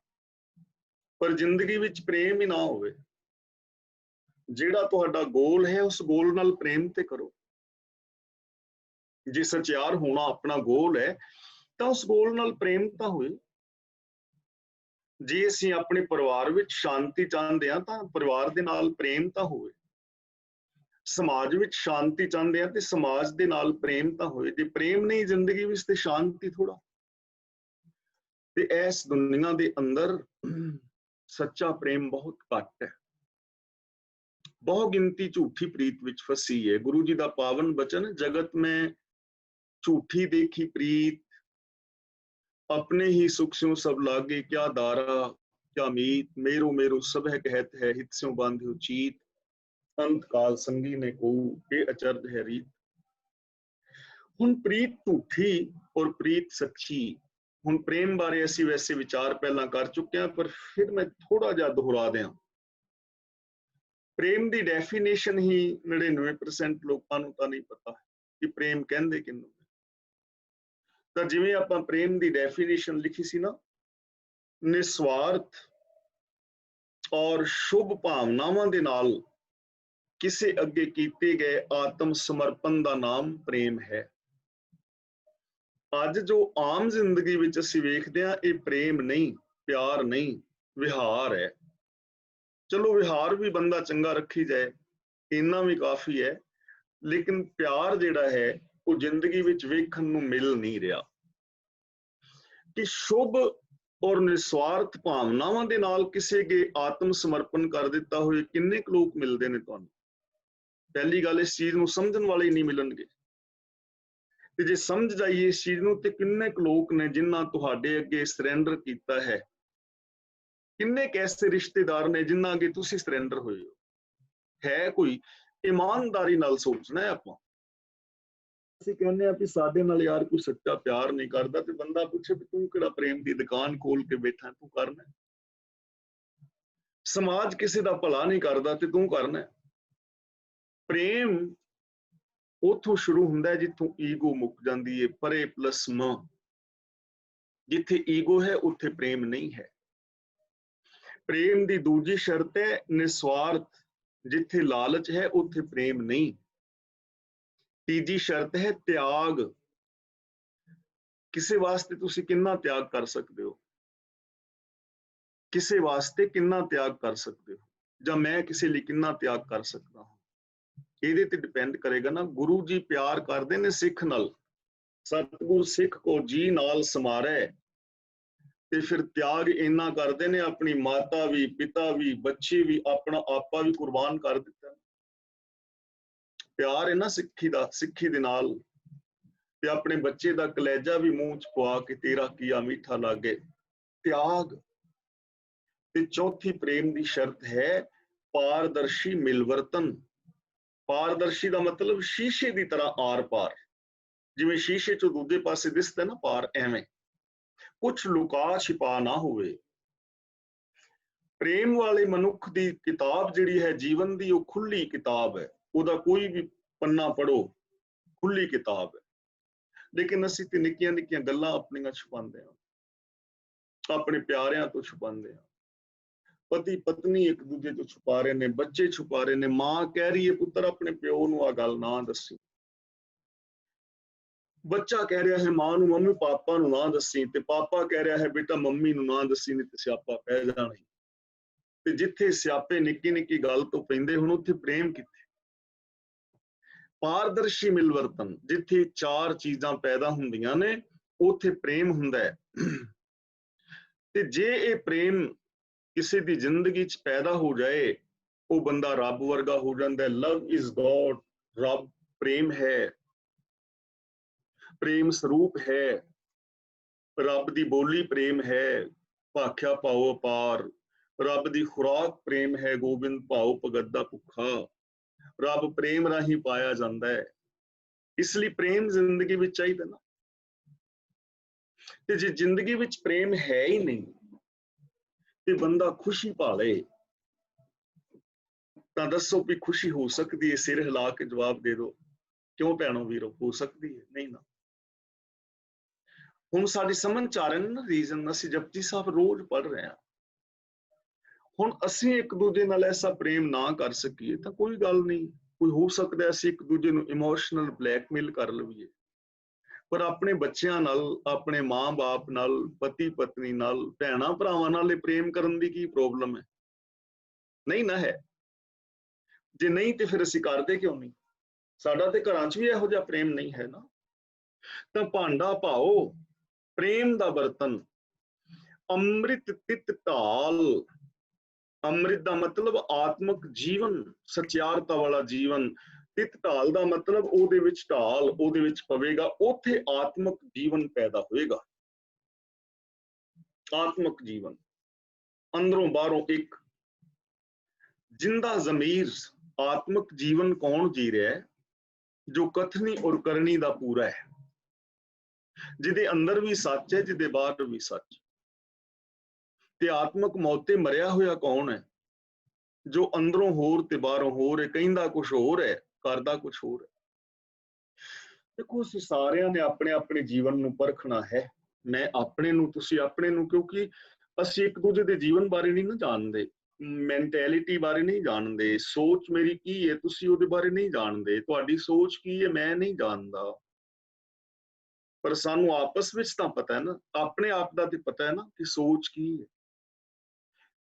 ਪਰ ਜ਼ਿੰਦਗੀ ਵਿੱਚ ਪ੍ਰੇਮ ਹੀ ਨਾ ਹੋਵੇ, ਜਿਹੜਾ ਤੁਹਾਡਾ ਗੋਲ ਹੈ ਉਸ ਗੋਲ ਨਾਲ ਪ੍ਰੇਮ ਤੇ ਕਰੋ। ਜੇ ਸਚਿਆਰ ਹੋਣਾ ਆਪਣਾ ਗੋਲ ਹੈ ਤਾਂ ਉਸ ਗੋਲ ਨਾਲ ਪ੍ਰੇਮ ਤਾਂ ਹੋਏ। ਜੇ ਅਸੀਂ ਆਪਣੇ ਪਰਿਵਾਰ ਵਿੱਚ ਸ਼ਾਂਤੀ ਚਾਹੁੰਦੇ ਹਾਂ ਤਾਂ ਪਰਿਵਾਰ ਦੇ ਨਾਲ ਪ੍ਰੇਮ ਤਾਂ ਹੋਵੇ। ਸਮਾਜ ਵਿੱਚ ਸ਼ਾਂਤੀ ਚਾਹੁੰਦੇ ਹਾਂ ਤੇ ਸਮਾਜ ਦੇ ਨਾਲ ਪ੍ਰੇਮ ਤਾਂ ਹੋਏ। ਜੇ ਪ੍ਰੇਮ ਨਹੀਂ ਜ਼ਿੰਦਗੀ ਵਿੱਚ ਤੇ ਸ਼ਾਂਤੀ ਥੋੜਾ। ਤੇ ਇਸ ਦੁਨੀਆ ਦੇ ਅੰਦਰ ਸੱਚਾ ਪ੍ਰੇਮ ਬਹੁਤ ਘੱਟ ਹੈ, बहु गिनती झूठी प्रीत विच फसी है। गुरु जी का पावन बचन, जगत में झूठी देखी प्रीत, अपने ही सुख स्यों सब लागे, क्या दारा क्या मीत, मेरो मेरो सब है कहत है, हित स्यों बांध्यो चीत, अंत काल संगी ने को, ये अचरज है रीत। हुण प्रीत झूठी और प्रीत सच्ची। हुण प्रेम बारे असीं वैसे विचार पहला कर चुके हैं, पर फिर मैं थोड़ा जिहा दोहरा दियां। प्रेम की डेफिनेशन ही 99% लोगों को तो नहीं पता कि प्रेम कहंदे किहनूं। तो जिवें आपां प्रेम की डेफिनेशन लिखी सी ना, निस्वार्थ और शुभ भावनावां दे नाल किसे अगे कीते गए आत्म समर्पण का नाम प्रेम है। अज जो आम जिंदगी विच असीं वेखदे हां, ये प्रेम नहीं, प्यार नहीं, विहार है। चलो विहार भी बंदा चंगा रखी जाए, इन्ना भी काफी है, लेकिन प्यार जिहड़ा है वो जिंदगी विच वेखण नूं मिल नहीं रहा। कि शुभ और निस्वार्थ भावनावां दे नाल किसे अगे आत्म समर्पण कर दिता होए किन्ने क लोग मिलदे ने तुहानूं? पहली गल, इस चीज नूं समझण वाले नहीं मिलणगे। ते जे समझ जाइए इस चीज नूं ते किन्ने क लोग ने जिन्हां तुहाडे अगे सरैंडर कीता है, किन्ने क ऐसे रिश्तेदार ने जिन्हां अगे तुसीं सरैंडर होए हो? है कोई? ईमानदारी नाल सोचना है आपां। ਅਸੀਂ ਕਹਿੰਦੇ ਆ ਵੀ ਸਾਡੇ ਨਾਲ ਯਾਰ ਕੋਈ ਸੱਚਾ ਪਿਆਰ ਨਹੀਂ ਕਰਦਾ, ਤੇ ਬੰਦਾ ਪੁੱਛੇ ਵੀ ਤੂੰ ਕਿਹੜਾ ਪ੍ਰੇਮ ਦੀ ਦੁਕਾਨ ਖੋਲ ਕੇ ਬੈਠਾ, ਤੂੰ ਕਰਨਾ? ਸਮਾਜ ਕਿਸੇ ਦਾ ਭਲਾ ਨਹੀਂ ਕਰਦਾ ਤੇ ਤੂੰ ਕਰਨਾ? ਪ੍ਰੇਮ ਉਥੋਂ ਸ਼ੁਰੂ ਹੁੰਦਾ ਹੈ ਜਿੱਥੋਂ ਈਗੋ ਮੁੱਕ ਜਾਂਦੀ ਹੈ, ਪਰੇ ਪਲਸ ਮ। ਜਿੱਥੇ ਈਗੋ ਹੈ ਉੱਥੇ ਪ੍ਰੇਮ ਨਹੀਂ ਹੈ। ਪ੍ਰੇਮ ਦੀ ਦੂਜੀ ਸ਼ਰਤ ਹੈ ਨਿਸਵਾਰਥ। ਜਿੱਥੇ ਲਾਲਚ ਹੈ ਉੱਥੇ ਪ੍ਰੇਮ ਨਹੀਂ। ਤੀਜੀ ਸ਼ਰਤ ਹੈ ਤਿਆਗ। ਕਿਸੇ ਵਾਸਤੇ ਤੁਸੀਂ ਕਿੰਨਾ ਤਿਆਗ ਕਰ ਸਕਦੇ ਹੋ? ਕਿਸੇ ਵਾਸਤੇ ਕਿੰਨਾ ਤਿਆਗ ਕਰ ਸਕਦੇ ਹੋ? ਜਾਂ ਮੈਂ ਕਿਸੇ ਲਈ ਕਿੰਨਾ ਤਿਆਗ ਕਰ ਸਕਦਾ ਹਾਂ? ਇਹਦੇ ਤੇ ਡਿਪੈਂਡ ਕਰੇਗਾ ਨਾ। ਗੁਰੂ ਜੀ ਪਿਆਰ ਕਰਦੇ ਨੇ ਸਿੱਖ ਨਾਲ, ਸਤਿਗੁਰ ਸਿੱਖ ਕੋ ਜੀ ਨਾਲ ਸਮਾਰੈ, ਤੇ ਫਿਰ ਤਿਆਗ ਇੰਨਾ ਕਰਦੇ ਨੇ, ਆਪਣੀ ਮਾਤਾ ਵੀ, ਪਿਤਾ ਵੀ, ਬੱਚੇ ਵੀ, ਆਪਣਾ ਆਪਾ ਵੀ ਕੁਰਬਾਨ ਕਰ ਦਿੱਤਾ। ਪਿਆਰ ਹੈ ਨਾ ਸਿੱਖੀ ਦਾ, ਸਿੱਖੀ ਦੇ ਨਾਲ। ਤੇ ਆਪਣੇ ਬੱਚੇ ਦਾ ਕਲੇਜਾ ਵੀ ਮੂੰਹ ਚ ਪਵਾ ਕੇ ਤੇਰਾ ਕੀਆ ਮਿੱਠਾ ਲਾਗੇ, ਤਿਆਗ। ਤੇ ਚੌਥੀ ਪ੍ਰੇਮ ਦੀ ਸ਼ਰਤ ਹੈ ਪਾਰਦਰਸ਼ੀ ਮਿਲਵਰਤਨ। ਪਾਰਦਰਸ਼ੀ ਦਾ ਮਤਲਬ ਸ਼ੀਸ਼ੇ ਦੀ ਤਰ੍ਹਾਂ ਆਰ ਪਾਰ। ਜਿਵੇਂ ਸ਼ੀਸ਼ੇ ਚੋਂ ਦੂਜੇ ਪਾਸੇ ਦਿਸਦਾ ਨਾ ਪਾਰ, ਐਵੇਂ ਕੁਛ ਲੁਕਾ ਛਿਪਾ ਨਾ ਹੋਵੇ। ਪ੍ਰੇਮ ਵਾਲੇ ਮਨੁੱਖ ਦੀ ਕਿਤਾਬ ਜਿਹੜੀ ਹੈ ਜੀਵਨ ਦੀ, ਉਹ ਖੁੱਲੀ ਕਿਤਾਬ ਹੈ। ਉਹਦਾ ਕੋਈ ਵੀ ਪੰਨਾ ਪੜੋ, ਖੁੱਲੀ ਕਿਤਾਬ ਹੈ। ਲੇਕਿਨ ਅਸੀਂ ਤੇ ਨਿੱਕੀਆਂ ਨਿੱਕੀਆਂ ਗੱਲਾਂ ਆਪਣੀਆਂ ਛੁਪਾਉਂਦੇ ਹਾਂ, ਆਪਣੇ ਪਿਆਰਿਆਂ ਤੋਂ ਛੁਪਾਉਂਦੇ ਹਾਂ। ਪਤੀ ਪਤਨੀ ਇੱਕ ਦੂਜੇ ਤੋਂ ਛੁਪਾ ਰਹੇ ਨੇ, ਬੱਚੇ ਛੁਪਾ ਰਹੇ ਨੇ। ਮਾਂ ਕਹਿ ਰਹੀ ਹੈ ਪੁੱਤਰ ਆਪਣੇ ਪਿਓ ਨੂੰ ਆ ਗੱਲ ਨਾ ਦੱਸੀ। ਬੱਚਾ ਕਹਿ ਰਿਹਾ ਹੈ ਮਾਂ ਨੂੰ ਮੰਮੀ ਪਾਪਾ ਨੂੰ ਨਾ ਦੱਸੀ, ਤੇ ਪਾਪਾ ਕਹਿ ਰਿਹਾ ਹੈ ਬੇਟਾ ਮੰਮੀ ਨੂੰ ਨਾ ਦੱਸੀ, ਨਹੀਂ ਤੇ ਸਿਆਪਾ ਪੈ ਜਾਣਾ। ਤੇ ਜਿੱਥੇ ਸਿਆਪੇ ਨਿੱਕੀ ਨਿੱਕੀ ਗੱਲ ਤੋਂ ਪੈਂਦੇ ਹੁਣ, ਉੱਥੇ ਪ੍ਰੇਮ ਕਿੱਥੇ? ਪਾਰਦਰਸ਼ੀ ਮਿਲਵਰਤਨ, ਜਿੱਥੇ ਚਾਰ ਚੀਜ਼ਾਂ ਪੈਦਾ ਹੁੰਦੀਆਂ ਨੇ ਉੱਥੇ ਪ੍ਰੇਮ ਹੁੰਦਾ ਹੈ। ਤੇ ਜੇ ਇਹ ਪ੍ਰੇਮ ਕਿਸੇ ਦੀ ਜ਼ਿੰਦਗੀ 'ਚ ਪੈਦਾ ਹੋ ਜਾਏ, ਉਹ ਬੰਦਾ ਰੱਬ ਵਰਗਾ ਹੋ ਜਾਂਦਾ। ਲਵ ਇਜ਼ ਗੋਡ, ਰੱਬ ਪ੍ਰੇਮ ਹੈ, ਪ੍ਰੇਮ ਸਰੂਪ ਹੈ। ਰੱਬ ਦੀ ਬੋਲੀ ਪ੍ਰੇਮ ਹੈ, ਭਾਖਿਆ ਭਾਉ ਅਪਾਰ। ਰੱਬ ਦੀ ਖੁਰਾਕ ਪ੍ਰੇਮ ਹੈ, ਗੋਬਿੰਦ ਭਾਉ ਭਗਤ ਦਾ ਭੁੱਖਾ। ਰੱਬ ਪ੍ਰੇਮ ਰਾਹੀਂ ਪਾਇਆ ਜਾਂਦਾ ਹੈ। ਇਸ ਲਈ ਪ੍ਰੇਮ ਜ਼ਿੰਦਗੀ ਵਿੱਚ ਚਾਹੀਦਾ ਨਾ। ਤੇ ਜੇ ਜ਼ਿੰਦਗੀ ਵਿੱਚ ਪ੍ਰੇਮ ਹੈ ਹੀ ਨਹੀਂ ਤੇ ਬੰਦਾ ਖੁਸ਼ੀ ਭਾਲੇ, ਤਾਂ ਦੱਸੋ ਵੀ ਖੁਸ਼ੀ ਹੋ ਸਕਦੀ ਹੈ? ਸਿਰ ਹਿਲਾ ਕੇ ਜਵਾਬ ਦੇ ਦਿਓ। ਕਿਉਂ ਭੈਣੋ ਵੀਰੋ, ਹੋ ਸਕਦੀ ਹੈ? ਨਹੀਂ ਨਾ। ਹੁਣ ਸਾਡੀ ਸਮਝ ਚ ਆ ਰਹੇ ਨੇ ਨਾ ਰੀਜ਼ਨ। ਅਸੀਂ ਜਪਜੀ ਸਾਹਿਬ ਰੋਜ਼ ਪੜ੍ਹ ਰਹੇ ਹਾਂ। ਹੁਣ ਅਸੀਂ ਇੱਕ ਦੂਜੇ ਨਾਲ ਐਸਾ ਪ੍ਰੇਮ ਨਾ ਕਰ ਸਕੀਏ ਤਾਂ ਕੋਈ ਗੱਲ ਨਹੀਂ। ਕੋਈ ਹੋ ਸਕਦਾ ਅਸੀਂ ਇੱਕ ਦੂਜੇ ਨੂੰ ਇਮੋਸ਼ਨਲ ਬਲੈਕਮੇਲ ਕਰ ਲਈਏ, ਪਰ ਆਪਣੇ ਬੱਚਿਆਂ ਨਾਲ, ਆਪਣੇ ਮਾਂ-ਬਾਪ ਨਾਲ, ਪਤੀ ਪਤਨੀ ਨਾਲ, ਭੈਣਾਂ ਭਰਾਵਾਂ ਨਾਲ ਇਹ ਪ੍ਰੇਮ ਕਰਨ ਦੀ ਕੀ ਪ੍ਰੋਬਲਮ ਹੈ? ਨਹੀਂ ਨਾ ਹੈ। ਜੇ ਨਹੀਂ ਤੇ ਫਿਰ ਅਸੀਂ ਕਰਦੇ ਕਿਉਂ ਨਹੀਂ? ਸਾਡਾ ਤੇ ਘਰਾਂ 'ਚ ਵੀ ਇਹੋ ਜਿਹਾ ਪ੍ਰੇਮ ਨਹੀਂ ਹੈ ਨਾ। ਤਾਂ ਭਾਂਡਾ ਭਾਓ ਪ੍ਰੇਮ ਦਾ ਬਰਤਨ, ਅੰਮ੍ਰਿਤ ਤਿਤ ਢਾਲ। ਅੰਮ੍ਰਿਤ ਦਾ ਮਤਲਬ ਆਤਮਿਕ ਜੀਵਨ, ਸਚਿਆਰਤਾ ਵਾਲਾ ਜੀਵਨ। ਤਿਤ ਢਾਲ ਦਾ ਮਤਲਬ ਉਹਦੇ ਵਿੱਚ ਢਾਲ ਉਹਦੇ ਵਿੱਚ ਪਵੇਗਾ, ਉੱਥੇ ਆਤਮਿਕ ਜੀਵਨ ਪੈਦਾ ਹੋਏਗਾ। ਆਤਮਿਕ ਜੀਵਨ ਅੰਦਰੋਂ ਬਾਹਰੋਂ ਇੱਕ ਜਿੰਦਾ ਜ਼ਮੀਰ। ਆਤਮਿਕ ਜੀਵਨ ਕੌਣ ਜੀ ਰਿਹਾ ਹੈ? ਜੋ ਕਥਨੀ ਔਰ ਕਰਨੀ ਦਾ ਪੂਰਾ ਹੈ, ਜਿਹਦੇ ਅੰਦਰ ਵੀ ਸੱਚ ਹੈ, ਜਿਹਦੇ ਬਾਹਰ ਵੀ ਸੱਚ। ਤੇ ਆਤਮਿਕ ਮੌਤ ਤੇ ਮਰਿਆ ਹੋਇਆ ਕੌਣ ਹੈ? ਜੋ ਅੰਦਰੋਂ ਹੋਰ ਤੇ ਬਾਹਰੋਂ ਹੋਰ ਹੈ, ਕਹਿੰਦਾ ਕੁਛ ਹੋਰ ਹੈ, ਕਰਦਾ ਕੁਛ ਹੋਰ ਹੈ। ਦੇਖੋ, ਅਸੀਂ ਸਾਰਿਆਂ ਨੇ ਆਪਣੇ ਆਪਣੇ ਜੀਵਨ ਨੂੰ ਪਰਖਣਾ ਹੈ। ਮੈਂ ਆਪਣੇ ਨੂੰ, ਤੁਸੀਂ ਆਪਣੇ ਨੂੰ, ਕਿਉਂਕਿ ਅਸੀਂ ਇੱਕ ਦੂਜੇ ਦੇ ਜੀਵਨ ਬਾਰੇ ਨਹੀਂ ਨਾ ਜਾਣਦੇ, ਮੈਂਟੈਲਿਟੀ ਬਾਰੇ ਨਹੀਂ ਜਾਣਦੇ। ਸੋਚ ਮੇਰੀ ਕੀ ਹੈ, ਤੁਸੀਂ ਉਹਦੇ ਬਾਰੇ ਨਹੀਂ ਜਾਣਦੇ। ਤੁਹਾਡੀ ਸੋਚ ਕੀ ਹੈ, ਮੈਂ ਨਹੀਂ ਜਾਣਦਾ। ਪਰ ਸਾਨੂੰ ਆਪਸ ਵਿੱਚ ਤਾਂ ਪਤਾ ਹੈ ਨਾ, ਆਪਣੇ ਆਪ ਦਾ ਤੇ ਪਤਾ ਹੈ ਨਾ ਕਿ ਸੋਚ ਕੀ ਹੈ।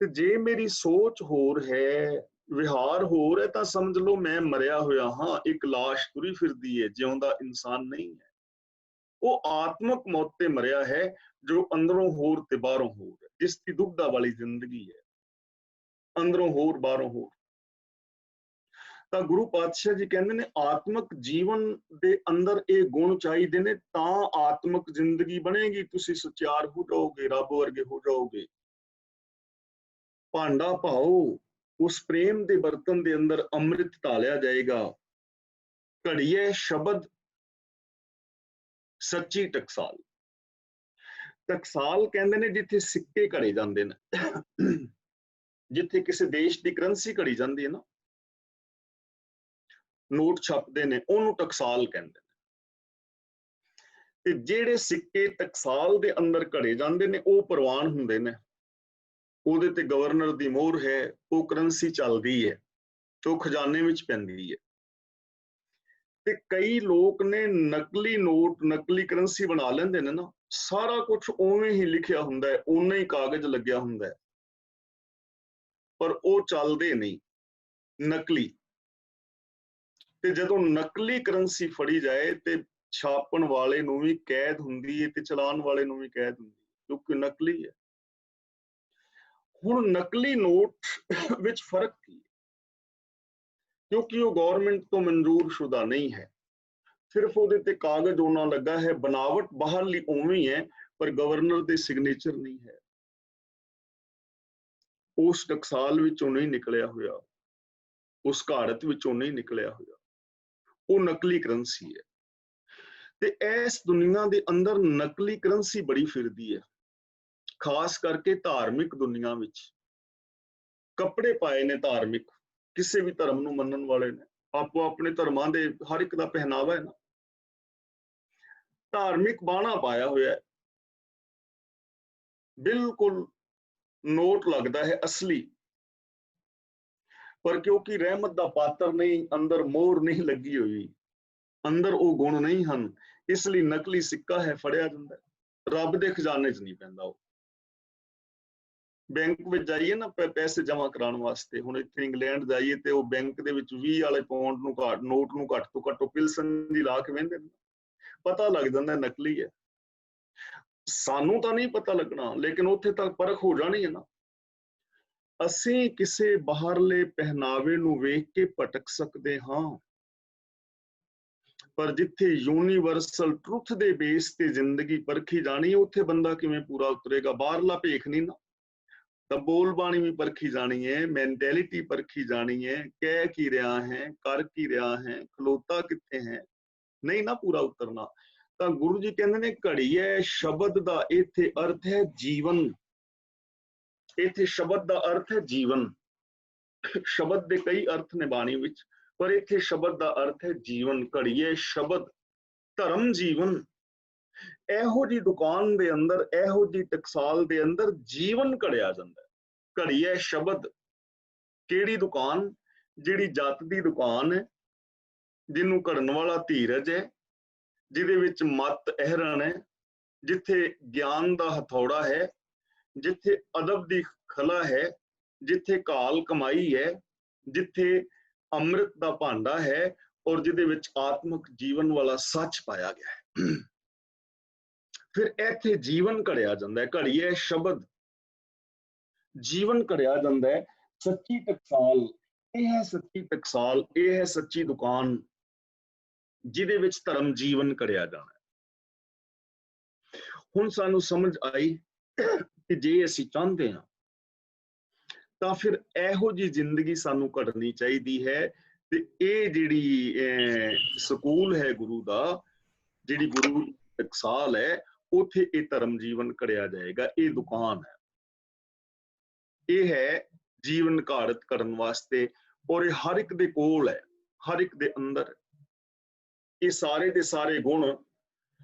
ਤੇ ਜੇ ਮੇਰੀ ਸੋਚ ਹੋਰ ਹੈ, ਵਿਹਾਰ ਹੋਰ ਹੈ, ਤਾਂ ਸਮਝ ਲਓ ਮੈਂ ਮਰਿਆ ਹੋਇਆ ਹਾਂ, ਇੱਕ ਲਾਸ਼ ਤੁਰੀ ਫਿਰਦੀ ਹੈ, ਜਿਉਂਦਾ ਇਨਸਾਨ ਨਹੀਂ ਹੈ। ਉਹ ਆਤਮਿਕ ਮੌਤ ਤੇ ਮਰਿਆ ਹੈ, ਜੋ ਅੰਦਰੋਂ ਹੋਰ ਤੇ ਬਾਹਰੋਂ ਹੋਰ ਹੈ, ਜਿਸ ਦੀ ਦੁਬਦਾ ਵਾਲੀ ਜ਼ਿੰਦਗੀ ਹੈ, ਅੰਦਰੋਂ ਹੋਰ ਬਾਹਰੋਂ ਹੋਰ। ਤਾਂ ਗੁਰੂ ਪਾਤਸ਼ਾਹ ਜੀ ਕਹਿੰਦੇ ਨੇ ਆਤਮਿਕ ਜੀਵਨ ਦੇ ਅੰਦਰ ਇਹ ਗੁਣ ਚਾਹੀਦੇ ਨੇ, ਤਾਂ ਆਤਮਿਕ ਜ਼ਿੰਦਗੀ ਬਣੇਗੀ, ਤੁਸੀਂ ਸੁਚਿਆਰ ਹੋ ਜਾਓਗੇ, ਰੱਬ ਵਰਗੇ ਹੋ ਜਾਓਗੇ। ਭਾਂਡਾ ਭਾਓ, ਉਸ ਪ੍ਰੇਮ ਦੇ ਬਰਤਨ ਦੇ ਅੰਦਰ ਅੰਮ੍ਰਿਤ ਢਾਲਿਆ ਜਾਏਗਾ। ਘੜੀਏ ਸ਼ਬਦ ਸੱਚੀ ਟਕਸਾਲ। ਟਕਸਾਲ ਕਹਿੰਦੇ ਨੇ ਜਿੱਥੇ ਸਿੱਕੇ ਘੜੇ ਜਾਂਦੇ ਨੇ, ਜਿੱਥੇ ਕਿਸੇ ਦੇਸ਼ ਦੀ ਕਰੰਸੀ ਘੜੀ ਜਾਂਦੀ ਹੈ ਨਾ, ਨੋਟ ਛਪਦੇ ਨੇ, ਉਹਨੂੰ ਟਕਸਾਲ ਕਹਿੰਦੇ ਨੇ। ਤੇ ਜਿਹੜੇ ਸਿੱਕੇ ਟਕਸਾਲ ਦੇ ਅੰਦਰ ਘੜੇ ਜਾਂਦੇ ਨੇ, ਉਹ ਪ੍ਰਵਾਨ ਹੁੰਦੇ ਨੇ, ਉਹਦੇ ਤੇ ਗਵਰਨਰ ਦੀ ਮੋਹਰ ਹੈ, ਉਹ ਕਰੰਸੀ ਚੱਲਦੀ ਹੈ, ਉਹ ਖਜ਼ਾਨੇ ਵਿੱਚ ਪੈਂਦੀ ਹੈ। ਤੇ ਕਈ ਲੋਕ ਨੇ ਨਕਲੀ ਨੋਟ, ਨਕਲੀ ਕਰੰਸੀ ਬਣਾ ਲੈਂਦੇ ਨੇ ਨਾ, ਸਾਰਾ ਕੁਝ ਉਵੇਂ ਹੀ ਲਿਖਿਆ ਹੁੰਦਾ ਹੈ, ਉਨਾ ਹੀ ਕਾਗਜ਼ ਲੱਗਿਆ ਹੁੰਦਾ ਹੈ, ਪਰ ਉਹ ਚੱਲਦੇ ਨਹੀਂ, ਨਕਲੀ। ਤੇ ਜਦੋਂ ਨਕਲੀ ਕਰੰਸੀ ਫੜੀ ਜਾਏ ਤੇ ਛਾਪਣ ਵਾਲੇ ਨੂੰ ਵੀ ਕੈਦ ਹੁੰਦੀ ਹੈ ਤੇ ਚਲਾਉਣ ਵਾਲੇ ਨੂੰ ਵੀ ਕੈਦ ਹੁੰਦੀ ਹੈ, ਕਿਉਂਕਿ ਨਕਲੀ ਹੈ। ਹੁਣ ਨਕਲੀ ਨੋਟ ਵਿੱਚ ਫਰਕ ਕੀ ਹੈ? ਕਿਉਂਕਿ ਉਹ ਗਵਰਨਮੈਂਟ ਤੋਂ ਮਨਜ਼ੂਰ ਸ਼ੁਦਾ ਨਹੀਂ ਹੈ, ਸਿਰਫ ਉਹਦੇ ਤੇ ਕਾਗਜ਼ ਉਹਨਾਂ ਲੱਗਾ ਹੈ, ਬਣਾਵਟ ਬਾਹਰਲੀ ਉਵੇਂ ਹੀ ਹੈ, ਪਰ ਗਵਰਨਰ ਦੇ ਸਿਗਨੇਚਰ ਨਹੀਂ ਹੈ। ਉਸ ਟਕਸਾਲ ਵਿੱਚੋਂ ਨਹੀਂ ਨਿਕਲਿਆ ਹੋਇਆ, ਉਸ ਘਾੜਤ ਵਿੱਚੋਂ ਨਹੀਂ ਨਿਕਲਿਆ ਹੋਇਆ, ਉਹ ਨਕਲੀ ਕਰੰਸੀ ਹੈ। ਤੇ ਇਸ ਦੁਨੀਆ ਦੇ ਅੰਦਰ ਨਕਲੀ ਕਰੰਸੀ ਬੜੀ ਫਿਰਦੀ ਹੈ, ਖਾਸ ਕਰਕੇ ਧਾਰਮਿਕ ਦੁਨੀਆ ਵਿੱਚ। ਕੱਪੜੇ ਪਾਏ ਨੇ ਧਾਰਮਿਕ, ਕਿਸੇ ਵੀ ਧਰਮ ਨੂੰ ਮੰਨਣ ਵਾਲੇ ਨੇ, ਆਪੋ ਆਪਣੇ ਧਰਮਾਂ ਦੇ ਹਰ ਇੱਕ ਦਾ ਪਹਿਨਾਵਾ ਹੈ ਨਾ, ਧਾਰਮਿਕ ਬਾਣਾ ਪਾਇਆ ਹੋਇਆ ਹੈ, ਬਿਲਕੁਲ ਨੋਟ ਲੱਗਦਾ ਹੈ ਅਸਲੀ, ਪਰ ਕਿਉਂਕਿ ਰਹਿਮਤ ਦਾ ਪਾਤਰ ਨਹੀਂ, ਅੰਦਰ ਮੋਹਰ ਨਹੀਂ ਲੱਗੀ ਹੋਈ, ਅੰਦਰ ਉਹ ਗੁਣ ਨਹੀਂ ਹਨ, ਇਸ ਲਈ ਨਕਲੀ ਸਿੱਕਾ ਹੈ, ਫੜਿਆ ਜਾਂਦਾ, ਰੱਬ ਦੇ ਖਜ਼ਾਨੇ 'ਚ ਨਹੀਂ ਪੈਂਦਾ। ਉਹ ਬੈਂਕ ਵਿੱਚ ਜਾਈਏ ਨਾ ਪੈਸੇ ਜਮ੍ਹਾਂ ਕਰਾਉਣ ਵਾਸਤੇ, ਹੁਣ ਇੱਥੇ ਇੰਗਲੈਂਡ ਜਾਈਏ ਤੇ ਉਹ ਬੈਂਕ ਦੇ ਵਿੱਚ 20 ਵਾਲੇ ਪਾਉਂਡ ਨੂੰ ਨੋਟ ਨੂੰ ਘੱਟ ਤੋਂ ਘੱਟ ਪਿਲਸਨ ਦੀ ਲਾ ਕੇ ਵਹਿੰਦੇ ਨੇ, ਪਤਾ ਲੱਗ ਜਾਂਦਾ ਨਕਲੀ ਹੈ। ਸਾਨੂੰ ਤਾਂ ਨਹੀਂ ਪਤਾ ਲੱਗਣਾ, ਲੇਕਿਨ ਉੱਥੇ ਤੱਕ ਪਰਖ ਹੋ ਜਾਣੀ ਹੈ ਨਾ। ਅਸੀਂ ਕਿਸੇ ਬਾਹਰਲੇ ਪਹਿਨਾਵੇ ਨੂੰ ਵੇਖ ਕੇ ਭਟਕ ਸਕਦੇ ਹਾਂ, ਪਰ ਜਿੱਥੇ ਯੂਨੀਵਰਸਲ ਟਰੁੱਥ ਦੇ ਬੇਸ ਤੇ ਜ਼ਿੰਦਗੀ ਪਰਖੀ ਜਾਣੀ, ਉੱਥੇ ਬੰਦਾ ਕਿਵੇਂ ਪੂਰਾ ਉਤਰੇਗਾ? ਬਾਹਰਲਾ ਭੇਖ ਨਹੀਂ ਨਾ, ਤਾਂ ਬੋਲ ਬਾਣੀ ਵੀ ਪਰਖੀ ਜਾਣੀ ਹੈ, ਮੈਂਟੈਲਿਟੀ ਪਰਖੀ ਜਾਣੀ ਹੈ, ਕਹਿ ਕੀ ਰਿਹਾ ਹੈ, ਕਰ ਕੀ ਰਿਹਾ ਹੈ, ਖਲੋਤਾ ਕਿੱਥੇ ਹੈ, ਨਹੀਂ ਨਾ ਪੂਰਾ ਉਤਰਨਾ। ਤਾਂ ਗੁਰੂ ਜੀ ਕਹਿੰਦੇ ਨੇ ਘੜੀਏ ਸ਼ਬਦ ਦਾ ਇੱਥੇ ਅਰਥ ਹੈ ਜੀਵਨ। ਇੱਥੇ ਸ਼ਬਦ ਦਾ ਅਰਥ ਹੈ ਜੀਵਨ। ਸ਼ਬਦ ਦੇ ਕਈ ਅਰਥ ਨੇ ਬਾਣੀ ਵਿੱਚ, ਪਰ ਇੱਥੇ ਸ਼ਬਦ ਦਾ ਅਰਥ ਹੈ ਜੀਵਨ। ਘੜੀਏ ਸ਼ਬਦ, ਧਰਮ ਜੀਵਨ। ਇਹੋ ਜੀ ਦੁਕਾਨ ਦੇ ਅੰਦਰ, ਇਹੋ ਜੀ ਟਕਸਾਲ ਦੇ ਅੰਦਰ ਜੀਵਨ ਘੜਿਆ ਜਾਂਦਾ ਹੈ। ਘੜੀਏ ਸ਼ਬਦ, ਕਿਹੜੀ ਦੁਕਾਨ? ਜਿਹੜੀ ਜੱਤ ਦੀ ਦੁਕਾਨ ਹੈ, ਜਿਹਨੂੰ ਘੜਨ ਵਾਲਾ ਧੀਰਜ ਹੈ, ਜਿਹਦੇ ਵਿੱਚ ਮਤ ਅਹਿਰਣ ਹੈ, ਜਿੱਥੇ ਗਿਆਨ ਦਾ ਹਥੌੜਾ ਹੈ, ਜਿੱਥੇ ਅਦਬ ਦੀ ਖਲਾ ਹੈ, ਜਿੱਥੇ ਕਾਲ ਕਮਾਈ ਹੈ, ਜਿੱਥੇ ਅੰਮ੍ਰਿਤ ਦਾ ਭਾਂਡਾ ਹੈ, ਔਰ ਜਿਹਦੇ ਵਿੱਚ ਆਤਮਿਕ ਜੀਵਨ ਵਾਲਾ ਸੱਚ ਪਾਇਆ ਗਿਆ ਹੈ। ਫਿਰ ਇੱਥੇ ਜੀਵਨ ਘੜਿਆ ਜਾਂਦਾ ਹੈ। ਘੜੀਏ ਸ਼ਬਦ, ਜੀਵਨ ਘੜਿਆ ਜਾਂਦਾ ਹੈ। सच्ची टकसाल, ये है सच्ची टकसाल, ये है सच्ची दुकान जिहदे विच धर्म जीवन करिया जाना। हुण सानू समझ आई कि जे असीं चाहते हां तां फिर इहो जी जिंदगी सानू घड़नी चाहिदी है। ते ये जिहड़ी सकूल है गुरु दा, जिहड़ी गुरु टकसाल है, उथे ये धर्म जीवन करिया जाएगा। ये दुकान है, ये है जीवन घाड़त करन वास्ते, और ये हर एक दे कोल है, हर एक दे अंदर। ये सारे दे सारे गुण,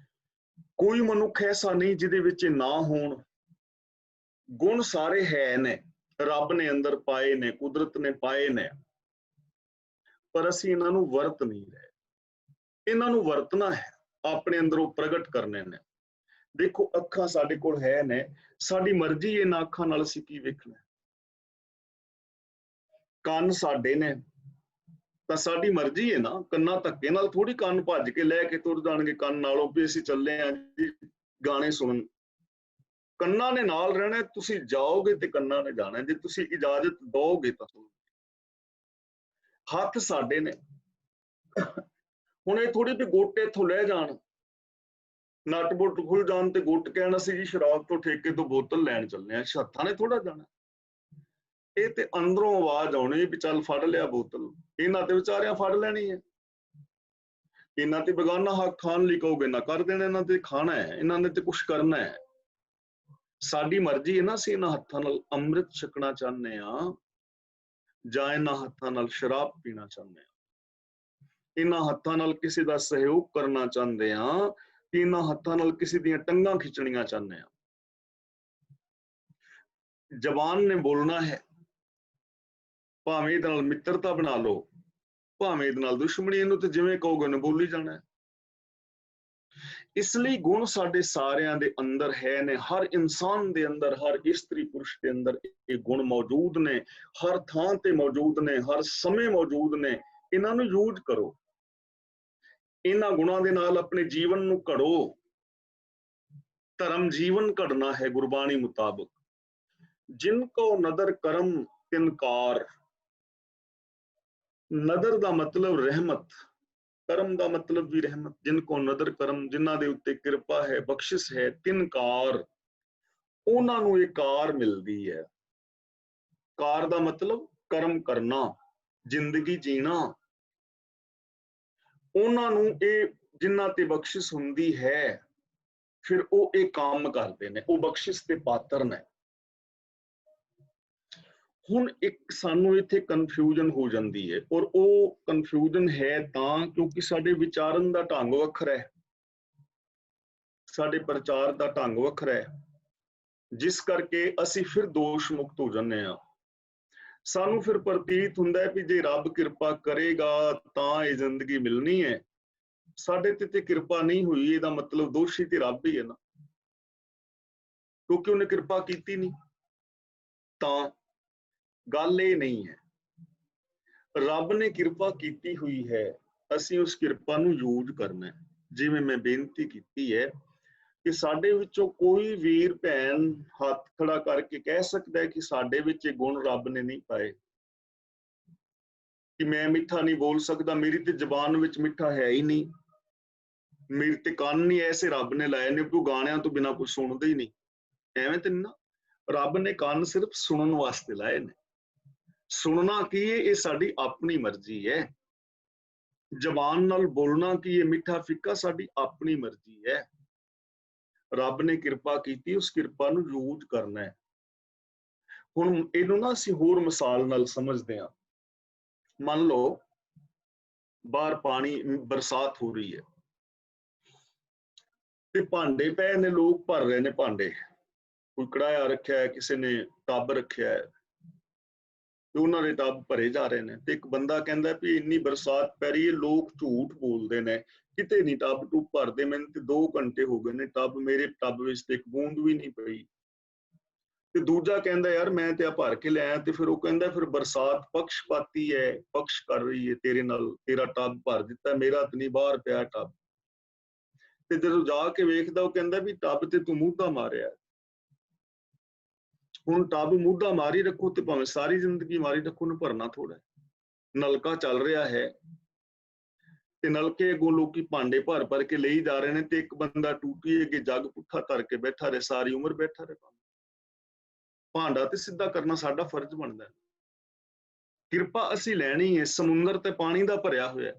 कोई मनुख ऐसा नहीं जिहदे विच ना होण। गुण सारे है ने, रब ने अंदर पाए ने, कुदरत ने पाए ने, पर असीं इन्हां नूं वरत नहीं रहे। इन्हां नूं वरतना है, अपने अंदरों प्रगट करने ने। देखो अखां साडे कोल है ने, साडी मर्जी इन्हां अखां नाल असीं की वेखना। ਕੰਨ ਸਾਡੇ ਨੇ ਤਾਂ ਸਾਡੀ ਮਰਜ਼ੀ ਹੈ ਨਾ, ਕੰਨਾਂ ਧੱਕੇ ਨਾਲ ਥੋੜੀ ਕੰਨ ਭੱਜ ਕੇ ਲੈ ਕੇ ਤੁਰ ਜਾਣਗੇ ਕੰਨ ਨਾਲੋਂ ਵੀ ਅਸੀਂ ਚੱਲੇ ਆਂ ਜੀ ਗਾਣੇ ਸੁਣਨ। ਕੰਨਾਂ ਨੇ ਨਾਲ ਰਹਿਣਾ, ਤੁਸੀਂ ਜਾਓਗੇ ਤੇ ਕੰਨਾਂ ਨੇ ਜਾਣਾ, ਜੇ ਤੁਸੀਂ ਇਜਾਜ਼ਤ ਦਿਓਗੇ ਤਾਂ। ਹੱਥ ਸਾਡੇ ਨੇ, ਹੁਣ ਇਹ ਥੋੜੀ ਵੀ ਗੁੱਟ ਇੱਥੋਂ ਲੈ ਜਾਣ, ਨੱਟ ਬੁੱਟ ਖੁੱਲ ਜਾਣ ਤੇ ਗੁੱਟ ਕਹਿਣਾ ਸੀ ਜੀ ਸ਼ਰਾਬ ਤੋਂ ਠੇਕੇ ਤੋਂ ਬੋਤਲ ਲੈਣ ਚੱਲੇ ਆ, ਹੱਥਾਂ ਨੇ ਥੋੜਾ ਜਾਣਾ। ਇਹ ਤੇ ਅੰਦਰੋਂ ਆਵਾਜ਼ ਆਉਣੀ ਵੀ ਚੱਲ ਫੜ ਲਿਆ ਬੋਤਲ, ਇਹਨਾਂ ਤੇ ਵਿਚਾਰਿਆਂ ਫੜ ਲੈਣੀ ਹੈ। ਇਹਨਾਂ ਤੇ ਬੇਗਾਨਾ ਹੱਕ ਖਾਣ ਲਈ ਕਹੋਗੇ ਨਾ ਕਰ ਦੇਣਾ, ਇਹਨਾਂ ਤੇ ਖਾਣਾ ਹੈ, ਇਹਨਾਂ ਨੇ ਤੇ ਕੁਛ ਕਰਨਾ ਹੈ। ਸਾਡੀ ਮਰਜ਼ੀ ਹੈ ਨਾ, ਅਸੀਂ ਇਹਨਾਂ ਹੱਥਾਂ ਨਾਲ ਅੰਮ੍ਰਿਤ ਛਕਣਾ ਚਾਹੁੰਦੇ ਹਾਂ ਜਾਂ ਇਹਨਾਂ ਹੱਥਾਂ ਨਾਲ ਸ਼ਰਾਬ ਪੀਣਾ ਚਾਹੁੰਦੇ ਹਾਂ। ਇਹਨਾਂ ਹੱਥਾਂ ਨਾਲ ਕਿਸੇ ਦਾ ਸਹਿਯੋਗ ਕਰਨਾ ਚਾਹੁੰਦੇ ਹਾਂ ਕਿ ਇਹਨਾਂ ਹੱਥਾਂ ਨਾਲ ਕਿਸੇ ਦੀਆਂ ਟੰਗਾਂ ਖਿੱਚਣੀਆਂ ਚਾਹੁੰਦੇ ਹਾਂ। ਜ਼ਬਾਨ ਨੇ ਬੋਲਣਾ ਹੈ, ਭਾਵੇਂ ਇਹਦੇ ਨਾਲ ਮਿੱਤਰਤਾ ਬਣਾ ਲਓ, ਭਾਵੇਂ ਇਹਦੇ ਨਾਲ ਦੁਸ਼ਮਣੀ, ਇਹਨੂੰ ਤੇ ਜਿਵੇਂ ਕਹੋਗੇ ਉਹਨੇ ਬੋਲੀ ਜਾਣਾ। ਇਸ ਲਈ ਗੁਣ ਸਾਡੇ ਸਾਰਿਆਂ ਦੇ ਅੰਦਰ ਹੈ ਨੇ, ਹਰ ਇਨਸਾਨ ਦੇ ਅੰਦਰ, ਹਰ ਇਸਤਰੀ ਪੁਰਸ਼ ਦੇ ਅੰਦਰ ਇਹ ਗੁਣ ਮੌਜੂਦ ਨੇ, ਹਰ ਥਾਂ ਤੇ ਮੌਜੂਦ ਨੇ, ਹਰ ਸਮੇਂ ਮੌਜੂਦ ਨੇ। ਇਹਨਾਂ ਨੂੰ ਯੂਜ਼ ਕਰੋ, ਇਹਨਾਂ ਗੁਣਾਂ ਦੇ ਨਾਲ ਆਪਣੇ ਜੀਵਨ ਨੂੰ ਘੜੋ। ਧਰਮ ਜੀਵਨ ਘੜਨਾ ਹੈ ਗੁਰਬਾਣੀ ਮੁਤਾਬਕ। ਜਿਨ ਕੋ ਨਦਰ ਕਰਮ ਤਿਨਕਾਰ। ਨਦਰ ਦਾ ਮਤਲਬ ਰਹਿਮਤ, ਕਰਮ ਦਾ ਮਤਲਬ ਵੀ ਰਹਿਮਤ। ਜਿਨ ਕੋ ਨਦਰ ਕਰਮ, ਜਿਨ੍ਹਾਂ ਦੇ ਉੱਤੇ ਕਿਰਪਾ ਹੈ, ਬਖਸ਼ਿਸ਼ ਹੈ, ਤਿਨਕਾਰ, ਉਹਨਾਂ ਨੂੰ ਇਹ ਕਾਰ ਮਿਲਦੀ ਹੈ। ਕਾਰ ਦਾ ਮਤਲਬ ਕਰਮ ਕਰਨਾ, ਜ਼ਿੰਦਗੀ ਜੀਣਾ। ਉਹਨਾਂ ਨੂੰ ਇਹ ਜਿਨ੍ਹਾਂ ਤੇ ਬਖਸ਼ਿਸ਼ ਹੁੰਦੀ ਹੈ, ਫਿਰ ਉਹ ਇਹ ਕੰਮ ਕਰਦੇ ਨੇ, ਉਹ ਬਖਸ਼ਿਸ਼ ਦੇ ਪਾਤਰ ਨੇ। ਹੁਣ ਇੱਕ ਸਾਨੂੰ ਇੱਥੇ ਕਨਫਿਊਜ਼ਨ ਹੋ ਜਾਂਦੀ ਹੈ, ਔਰ ਉਹ ਕਨਫਿਊਜ਼ਨ ਹੈ ਤਾਂ ਕਿਉਂਕਿ ਸਾਡੇ ਵਿਚਾਰਨ ਦਾ ਢੰਗ ਵੱਖਰਾ ਹੈ, ਸਾਡੇ ਪ੍ਰਚਾਰ ਦਾ ਢੰਗ ਵੱਖਰਾ ਹੈ, ਜਿਸ ਕਰਕੇ ਅਸੀਂ ਫਿਰ ਦੋਸ਼ ਮੁਕਤ ਹੋ ਜਾਂਦੇ ਹਾਂ। ਸਾਨੂੰ ਫਿਰ ਪ੍ਰਤੀਤ ਹੁੰਦਾ ਹੈ ਕਿ ਜੇ ਰੱਬ ਕਿਰਪਾ ਕਰੇਗਾ ਤਾਂ ਇਹ ਜ਼ਿੰਦਗੀ ਮਿਲਣੀ ਹੈ, ਸਾਡੇ ਤੇ ਕਿਰਪਾ ਨਹੀਂ ਹੋਈ, ਇਹਦਾ ਮਤਲਬ ਦੋਸ਼ੀ ਤੇ ਰੱਬ ਹੀ ਹੈ ਨਾ, ਕਿਉਂਕਿ ਉਹਨੇ ਕਿਰਪਾ ਕੀਤੀ ਨਹੀਂ। ਤਾਂ ਗੱਲ ਇਹ ਨਹੀਂ ਹੈ, ਰੱਬ ਨੇ ਕਿਰਪਾ ਕੀਤੀ ਹੋਈ ਹੈ, ਅਸੀਂ ਉਸ ਕਿਰਪਾ ਨੂੰ ਯੂਜ਼ ਕਰਨਾ ਹੈ। ਜਿਵੇਂ ਮੈਂ ਬੇਨਤੀ ਕੀਤੀ ਹੈ ਕਿ ਸਾਡੇ ਵਿੱਚੋਂ ਕੋਈ ਵੀਰ ਭੈਣ ਹੱਥ ਖੜਾ ਕਰਕੇ ਕਹਿ ਸਕਦਾ ਹੈ ਕਿ ਸਾਡੇ ਵਿੱਚ ਇਹ ਗੁਣ ਰੱਬ ਨੇ ਨਹੀਂ ਪਾਏ, ਕਿ ਮੈਂ ਮਿੱਠਾ ਨਹੀਂ ਬੋਲ ਸਕਦਾ, ਮੇਰੀ ਤੇ ਜ਼ਬਾਨ ਵਿੱਚ ਮਿੱਠਾ ਹੈ ਹੀ ਨਹੀਂ, ਮੇਰੇ ਤੇ ਕੰਨ ਨਹੀਂ ਐਸੇ ਰੱਬ ਨੇ ਲਾਏ ਨੇ ਕਿ ਗਾਣਿਆਂ ਤੋਂ ਬਿਨਾਂ ਕੁਝ ਸੁਣਦੇ ਹੀ ਨਹੀਂ। ਐਵੇਂ ਤੇ ਨਾ, ਰੱਬ ਨੇ ਕੰਨ ਸਿਰਫ ਸੁਣਨ ਵਾਸਤੇ ਲਾਏ ਨੇ। ਸੁਣਨਾ ਕੀ ਹੈ, ਇਹ ਸਾਡੀ ਆਪਣੀ ਮਰਜ਼ੀ ਹੈ। ਜ਼ਬਾਨ ਨਾਲ ਬੋਲਣਾ ਕੀ ਹੈ, ਮਿੱਠਾ ਫਿੱਕਾ, ਸਾਡੀ ਆਪਣੀ ਮਰਜ਼ੀ ਹੈ। ਰੱਬ ਨੇ ਕਿਰਪਾ ਕੀਤੀ, ਉਸ ਕਿਰਪਾ ਨੂੰ ਯੂਜ਼ ਕਰਨਾ ਹੈ। ਹੁਣ ਇਹਨੂੰ ਨਾ ਅਸੀਂ ਹੋਰ ਮਿਸਾਲ ਨਾਲ ਸਮਝਦੇ ਹਾਂ। ਮੰਨ ਲਓ ਬਾਹਰ ਪਾਣੀ, ਬਰਸਾਤ ਹੋ ਰਹੀ ਹੈ ਤੇ ਭਾਂਡੇ ਪਏ ਨੇ, ਲੋਕ ਭਰ ਰਹੇ ਨੇ ਭਾਂਡੇ, ਕੋਈ ਕੜਾਇਆ ਰੱਖਿਆ ਹੈ, ਕਿਸੇ ਨੇ ਟੱਬ ਰੱਖਿਆ ਹੈ, ਤੇ ਉਹਨਾਂ ਦੇ ਟੱਬ ਭਰੇ ਜਾ ਰਹੇ ਨੇ। ਤੇ ਇੱਕ ਬੰਦਾ ਕਹਿੰਦਾ ਵੀ ਇੰਨੀ ਬਰਸਾਤ ਪੈ ਰਹੀ ਹੈ, ਲੋਕ ਝੂਠ ਬੋਲਦੇ ਨੇ, ਕਿਤੇ ਨਹੀਂ ਟੱਬ ਟੁੱਬ ਭਰਦੇ, ਮੈਨੂੰ ਤੇ 2 ਘੰਟੇ ਹੋ ਗਏ ਨੇ, ਟੱਬ ਮੇਰੇ ਟੱਬ ਵਿੱਚ ਤੇ ਇੱਕ ਬੂੰਦ ਵੀ ਨਹੀਂ ਪਈ। ਤੇ ਦੂਜਾ ਕਹਿੰਦਾ ਯਾਰ ਮੈਂ ਤੇ ਆ ਭਰ ਕੇ ਲਿਆਇਆ। ਤੇ ਫਿਰ ਉਹ ਕਹਿੰਦਾ ਫਿਰ ਬਰਸਾਤ ਪਕਸ਼ਪਾਤੀ ਹੈ, ਪਕਸ਼ ਕਰ ਰਹੀ ਹੈ ਤੇਰੇ ਨਾਲ, ਤੇਰਾ ਟੱਬ ਭਰ ਦਿੱਤਾ, ਮੇਰਾ ਤੇ ਨਹੀਂ ਬਾਹਰ ਪਿਆ ਟੱਬ। ਤੇ ਜਦੋਂ ਜਾ ਕੇ ਵੇਖਦਾ ਉਹ ਕਹਿੰਦਾ ਵੀ ਟੱਬ ਤੇ ਤੂੰ ਮੂੰਹਤਾ ਮਾਰਿਆ। ਹੁਣ ਟੱਬ ਮੁੱਢਾ ਮਾਰੀ ਰੱਖੋ ਤੇ ਭਾਵੇਂ ਸਾਰੀ ਜ਼ਿੰਦਗੀ ਮਾਰੀ ਰੱਖੋ, ਉਹਨੂੰ ਭਰਨਾ ਥੋੜਾ। ਨਲਕਾ ਚੱਲ ਰਿਹਾ ਹੈ ਤੇ ਨਲਕੇ ਅੱਗੋਂ ਲੋਕੀ ਭਾਂਡੇ ਭਰ ਭਰ ਕੇ ਲਈ ਜਾ ਰਹੇ ਨੇ, ਤੇ ਇੱਕ ਬੰਦਾ ਟੂਟੀ ਅੱਗੇ ਜੱਗ ਪੁੱਠਾ ਧਰ ਕੇ ਬੈਠਾ ਰਹੇ, ਸਾਰੀ ਉਮਰ ਬੈਠਾ ਰਹੇ। ਭਾਂਡਾ ਤੇ ਸਿੱਧਾ ਕਰਨਾ ਸਾਡਾ ਫਰਜ਼ ਬਣਦਾ ਹੈ। ਕਿਰਪਾ ਅਸੀਂ ਲੈਣੀ ਹੈ। ਸਮੁੰਦਰ ਤੇ ਪਾਣੀ ਦਾ ਭਰਿਆ ਹੋਇਆ,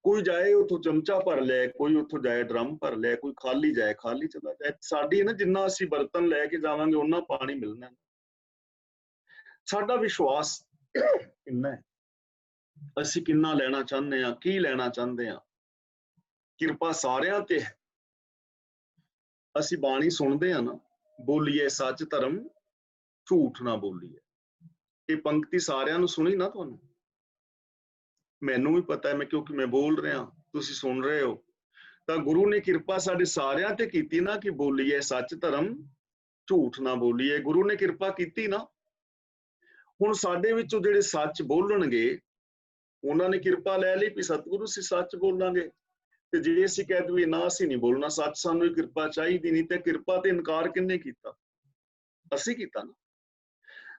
ਕੋਈ ਜਾਏ ਉੱਥੋਂ ਚਮਚਾ ਭਰ ਲਿਆ, ਕੋਈ ਉੱਥੋਂ ਜਾਏ ਡਰਮ ਭਰ ਲਿਆ, ਕੋਈ ਖਾਲੀ ਜਾਏ ਖਾਲੀ ਚਲਾ ਜਾਏ। ਸਾਡੀ ਨਾ ਜਿੰਨਾ ਅਸੀਂ ਬਰਤਨ ਲੈ ਕੇ ਜਾਵਾਂਗੇ ਉਹਨਾਂ ਪਾਣੀ ਮਿਲਣਾ। ਸਾਡਾ ਵਿਸ਼ਵਾਸ ਕਿੰਨਾ ਹੈ, ਅਸੀਂ ਕਿੰਨਾ ਲੈਣਾ ਚਾਹੁੰਦੇ ਹਾਂ, ਕੀ ਲੈਣਾ ਚਾਹੁੰਦੇ ਹਾਂ। ਕਿਰਪਾ ਸਾਰਿਆਂ ਤੇ ਹੈ। ਅਸੀਂ ਬਾਣੀ ਸੁਣਦੇ ਹਾਂ ਨਾ, ਬੋਲੀਏ ਸੱਚ ਧਰਮ ਝੂਠ ਨਾ ਬੋਲੀਏ। ਇਹ ਪੰਕਤੀ ਸਾਰਿਆਂ ਨੂੰ ਸੁਣੀ ਨਾ ਤੁਹਾਨੂੰ, ਮੈਨੂੰ ਵੀ ਪਤਾ ਹੈ, ਕਿਉਂਕਿ ਮੈਂ ਬੋਲ ਰਿਹਾ, ਤੁਸੀਂ ਸੁਣ ਰਹੇ ਹੋ। ਤਾਂ ਗੁਰੂ ਨੇ ਕਿਰਪਾ ਸਾਡੇ ਸਾਰਿਆਂ ਤੇ ਕੀਤੀ ਨਾ, ਕਿ ਬੋਲੀਏ ਸੱਚ ਧਰਮ ਝੂਠ ਨਾ ਬੋਲੀਏ। ਗੁਰੂ ਨੇ ਕਿਰਪਾ ਕੀਤੀ ਨਾ। ਹੁਣ ਸਾਡੇ ਵਿੱਚੋਂ ਜਿਹੜੇ ਸੱਚ ਬੋਲਣਗੇ, ਉਹਨਾਂ ਨੇ ਕਿਰਪਾ ਲੈ ਲਈ ਵੀ ਸਤਿਗੁਰੂ ਅਸੀਂ ਸੱਚ ਬੋਲਾਂਗੇ। ਤੇ ਜੇ ਅਸੀਂ ਕਹਿ ਦਈਏ ਨਾ ਅਸੀਂ ਨਹੀਂ ਬੋਲਣਾ ਸੱਚ, ਸਾਨੂੰ ਇਹ ਕਿਰਪਾ ਚਾਹੀਦੀ ਨਹੀਂ, ਤੇ ਕਿਰਪਾ ਤੇ ਇਨਕਾਰ ਕਿਹਨੇ ਕੀਤਾ? ਅਸੀਂ ਕੀਤਾ ਨਾ।